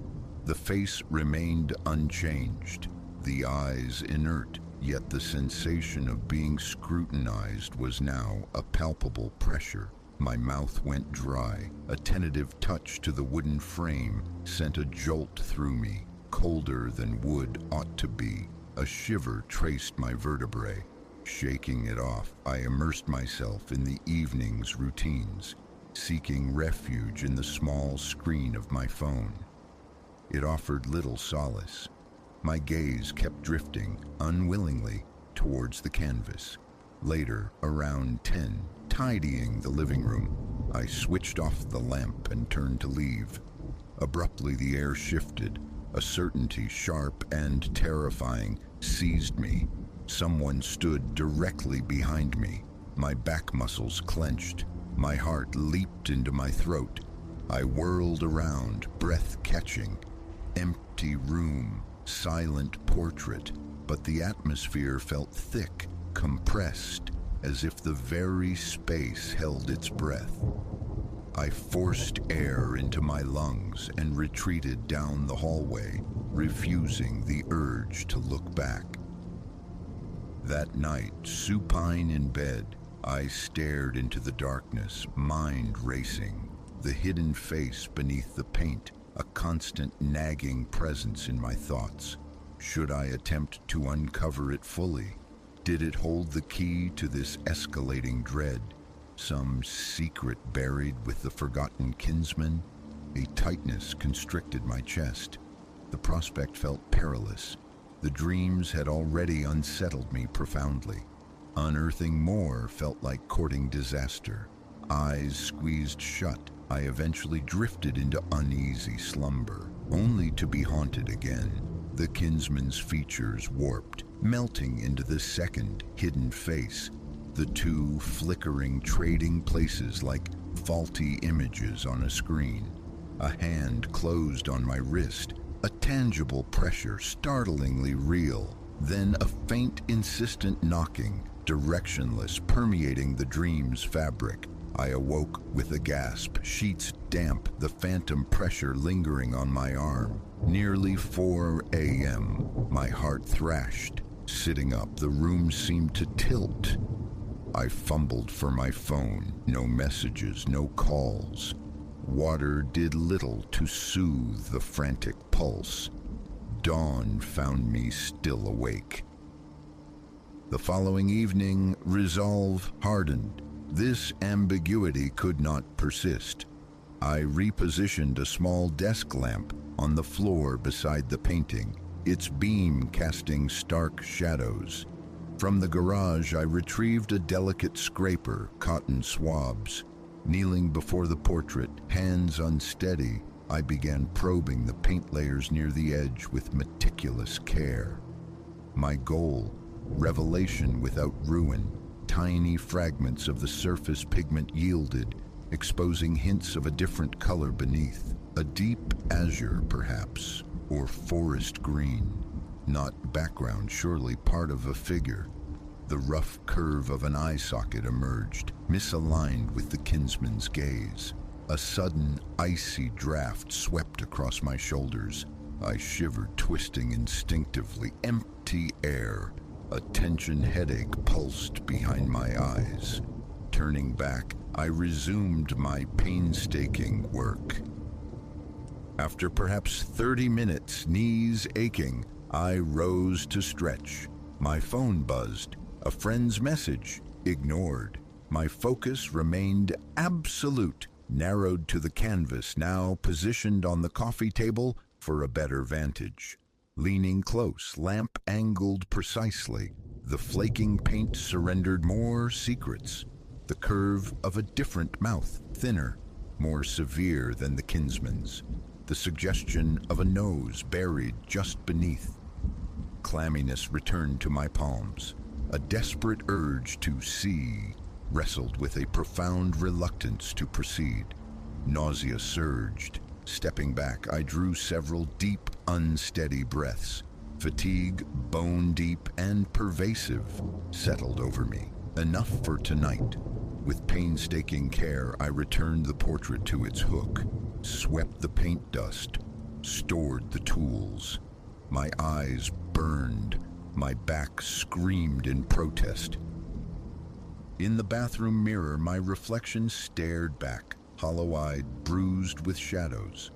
The face remained unchanged, the eyes inert, yet the sensation of being scrutinized was now a palpable pressure. My mouth went dry. A tentative touch to the wooden frame sent a jolt through me, colder than wood ought to be. A shiver traced my vertebrae. Shaking it off, I immersed myself in the evening's routines, seeking refuge in the small screen of my phone. It offered little solace. My gaze kept drifting, unwillingly, towards the canvas. Later, around 10, tidying the living room, I switched off the lamp and turned to leave. Abruptly, the air shifted. A certainty sharp and terrifying seized me. Someone stood directly behind me. My back muscles clenched. My heart leaped into my throat. I whirled around, breath catching. Empty room, silent portrait, but the atmosphere felt thick, compressed, as if the very space held its breath. I forced air into my lungs and retreated down the hallway, refusing the urge to look back. That night, supine in bed, I stared into the darkness, mind racing, the hidden face beneath the paint, a constant nagging presence in my thoughts. Should I attempt to uncover it fully? Did it hold the key to this escalating dread? Some secret buried with the forgotten kinsman? A tightness constricted my chest. The prospect felt perilous. The dreams had already unsettled me profoundly. Unearthing more felt like courting disaster. Eyes squeezed shut, I eventually drifted into uneasy slumber, only to be haunted again. The kinsman's features warped, melting into the second hidden face. The two flickering, trading places like faulty images on a screen. A hand closed on my wrist, a tangible pressure startlingly real. Then a faint, insistent knocking, directionless, permeating the dream's fabric. I awoke with a gasp, sheets damp, the phantom pressure lingering on my arm. Nearly 4 a.m., my heart thrashed. Sitting up, the room seemed to tilt. I fumbled for my phone. No messages, no calls. Water did little to soothe the frantic pulse. Dawn found me still awake. The following evening, resolve hardened. This ambiguity could not persist. I repositioned a small desk lamp on the floor beside the painting, its beam casting stark shadows. From the garage, I retrieved a delicate scraper, cotton swabs. Kneeling before the portrait, hands unsteady, I began probing the paint layers near the edge with meticulous care. My goal, revelation without ruin, tiny fragments of the surface pigment yielded, exposing hints of a different color beneath. A deep azure, perhaps, or forest green. Not background, surely part of a figure. The rough curve of an eye socket emerged, misaligned with the kinsman's gaze. A sudden, icy draft swept across my shoulders. I shivered, twisting instinctively. Empty air. A tension headache pulsed behind my eyes. Turning back, I resumed my painstaking work. After perhaps 30 minutes, knees aching, I rose to stretch. My phone buzzed. A friend's message, ignored. My focus remained absolute, narrowed to the canvas, now positioned on the coffee table for a better vantage. Leaning close, lamp angled precisely, the flaking paint surrendered more secrets. The curve of a different mouth, thinner, more severe than the kinsman's. The suggestion of a nose buried just beneath. Clamminess returned to my palms. A desperate urge to see wrestled with a profound reluctance to proceed. Nausea surged. Stepping back, I drew several deep, unsteady breaths. Fatigue, bone deep and pervasive, settled over me. Enough for tonight. With painstaking care, I returned the portrait to its hook, swept the paint dust, stored the tools. My eyes burned. My back screamed in protest. In the bathroom mirror, my reflection stared back, hollow-eyed, bruised with shadows.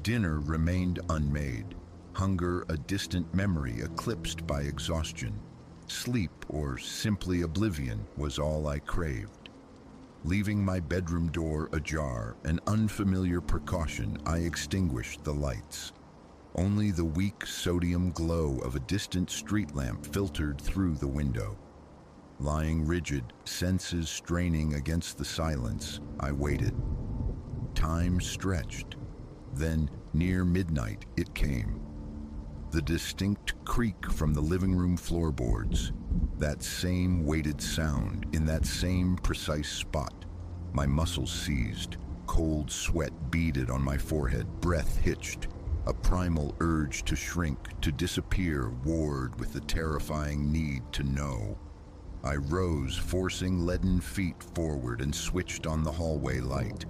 Dinner remained unmade. Hunger a distant memory eclipsed by exhaustion. Sleep, or simply oblivion, was all I craved. Leaving my bedroom door ajar, an unfamiliar precaution, I extinguished the lights. Only the weak sodium glow of a distant street lamp filtered through the window. Lying rigid, senses straining against the silence, I waited. Time stretched. Then, near midnight, it came. The distinct creak from the living room floorboards. That same weighted sound, in that same precise spot. My muscles seized. Cold sweat beaded on my forehead, breath hitched. A primal urge to shrink, to disappear, warred with the terrifying need to know. I rose, forcing leaden feet forward, and switched on the hallway light.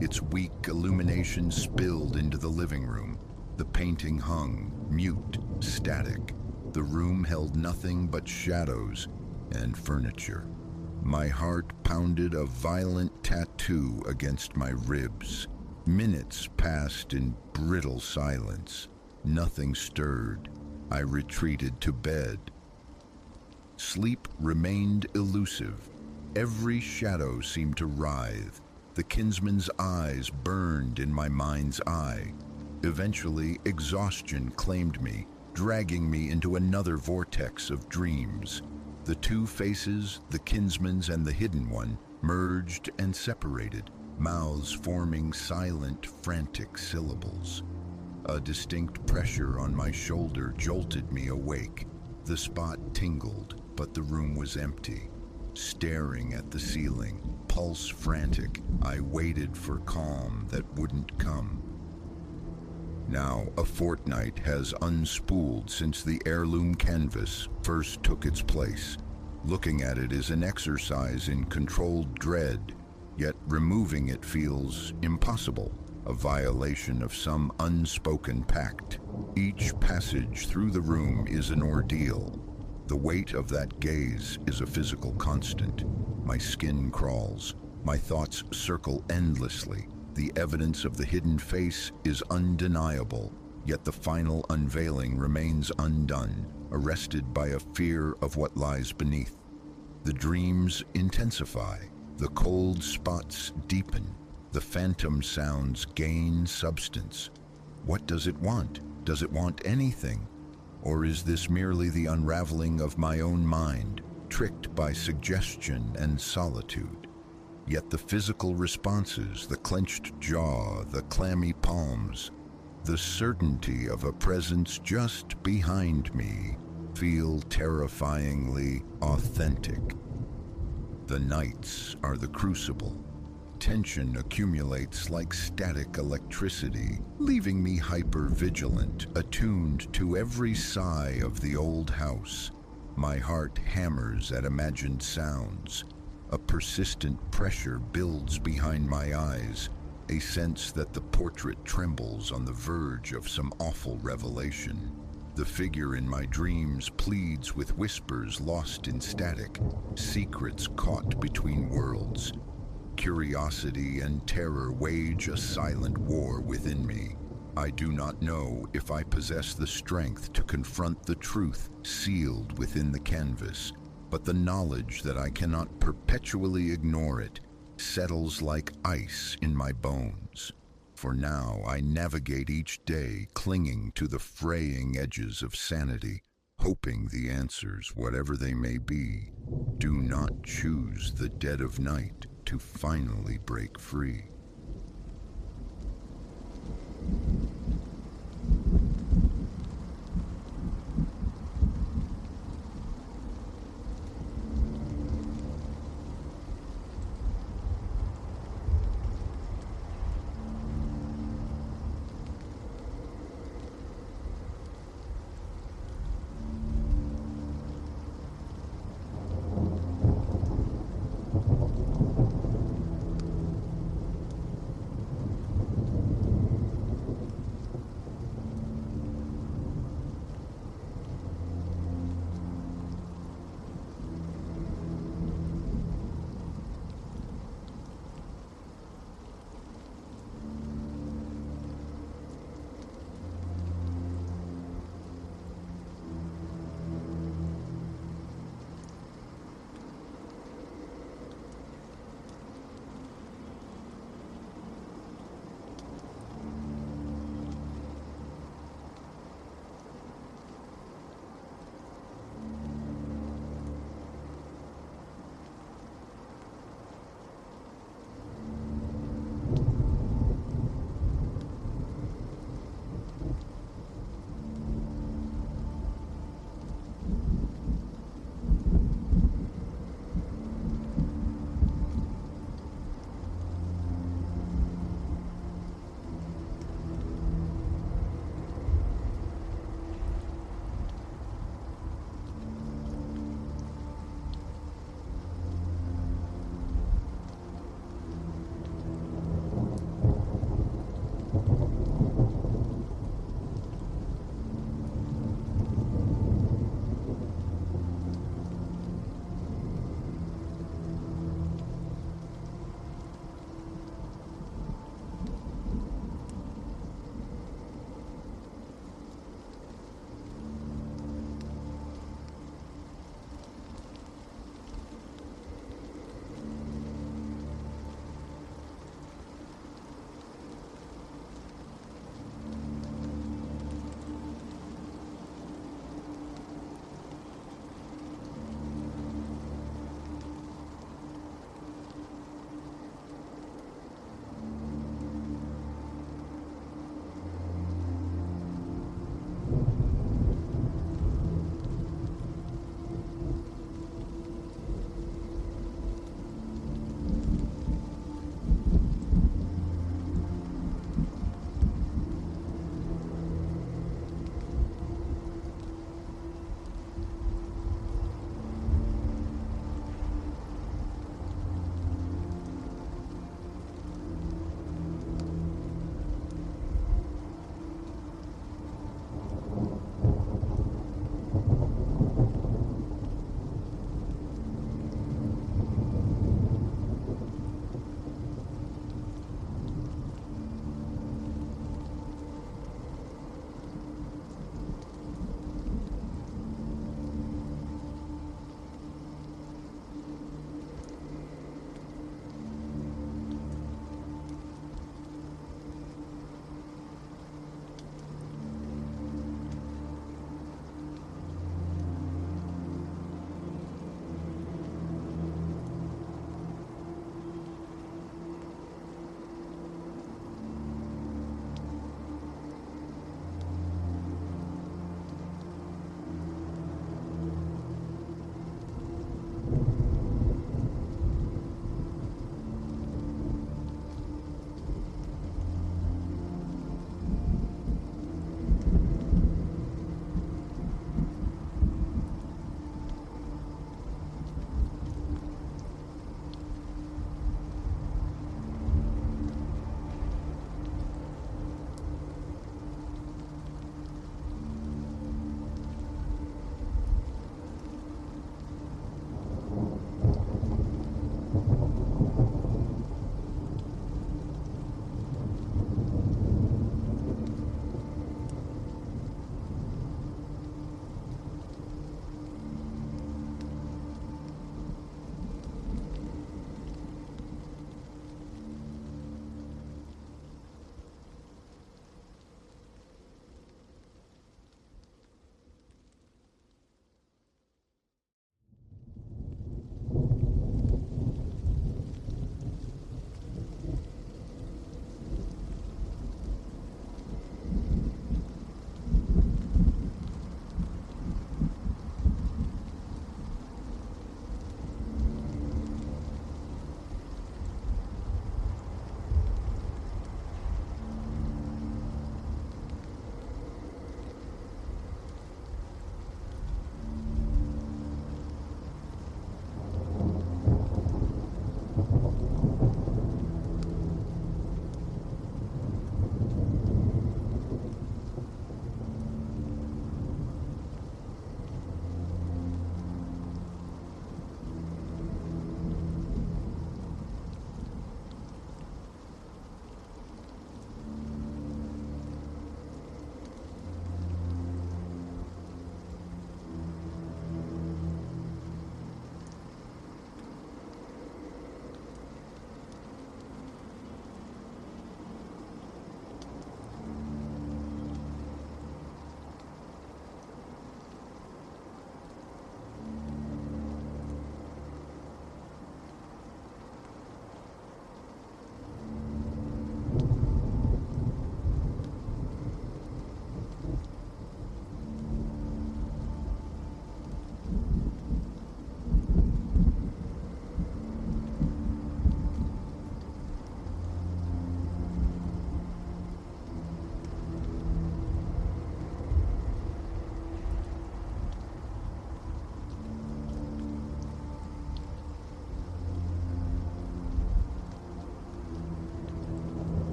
Its weak illumination spilled into the living room. The painting hung, mute, static. The room held nothing but shadows and furniture. My heart pounded a violent tattoo against my ribs. Minutes passed in brittle silence. Nothing stirred. I retreated to bed. Sleep remained elusive. Every shadow seemed to writhe. The kinsman's eyes burned in my mind's eye. Eventually, exhaustion claimed me, dragging me into another vortex of dreams. The two faces, the kinsman's and the hidden one, merged and separated, mouths forming silent, frantic syllables. A distinct pressure on my shoulder jolted me awake. The spot tingled, but the room was empty. Staring at the ceiling, pulse frantic, I waited for calm that wouldn't come. Now, a fortnight has unspooled since the heirloom canvas first took its place. Looking at it is an exercise in controlled dread, yet removing it feels impossible, a violation of some unspoken pact. Each passage through the room is an ordeal. The weight of that gaze is a physical constant. My skin crawls. My thoughts circle endlessly. The evidence of the hidden face is undeniable, yet the final unveiling remains undone, arrested by a fear of what lies beneath. The dreams intensify. The cold spots deepen. The phantom sounds gain substance. What does it want? Does it want anything? Or is this merely the unraveling of my own mind, tricked by suggestion and solitude? Yet the physical responses, the clenched jaw, the clammy palms, the certainty of a presence just behind me, feel terrifyingly authentic. The nights are the crucible. Tension accumulates like static electricity, leaving me hyper-vigilant, attuned to every sigh of the old house. My heart hammers at imagined sounds. A persistent pressure builds behind my eyes, a sense that the portrait trembles on the verge of some awful revelation. The figure in my dreams pleads with whispers lost in static, secrets caught between worlds. Curiosity and terror wage a silent war within me. I do not know if I possess the strength to confront the truth sealed within the canvas, but the knowledge that I cannot perpetually ignore it settles like ice in my bones. For now, I navigate each day clinging to the fraying edges of sanity, hoping the answers, whatever they may be, do not choose the dead of night to finally break free.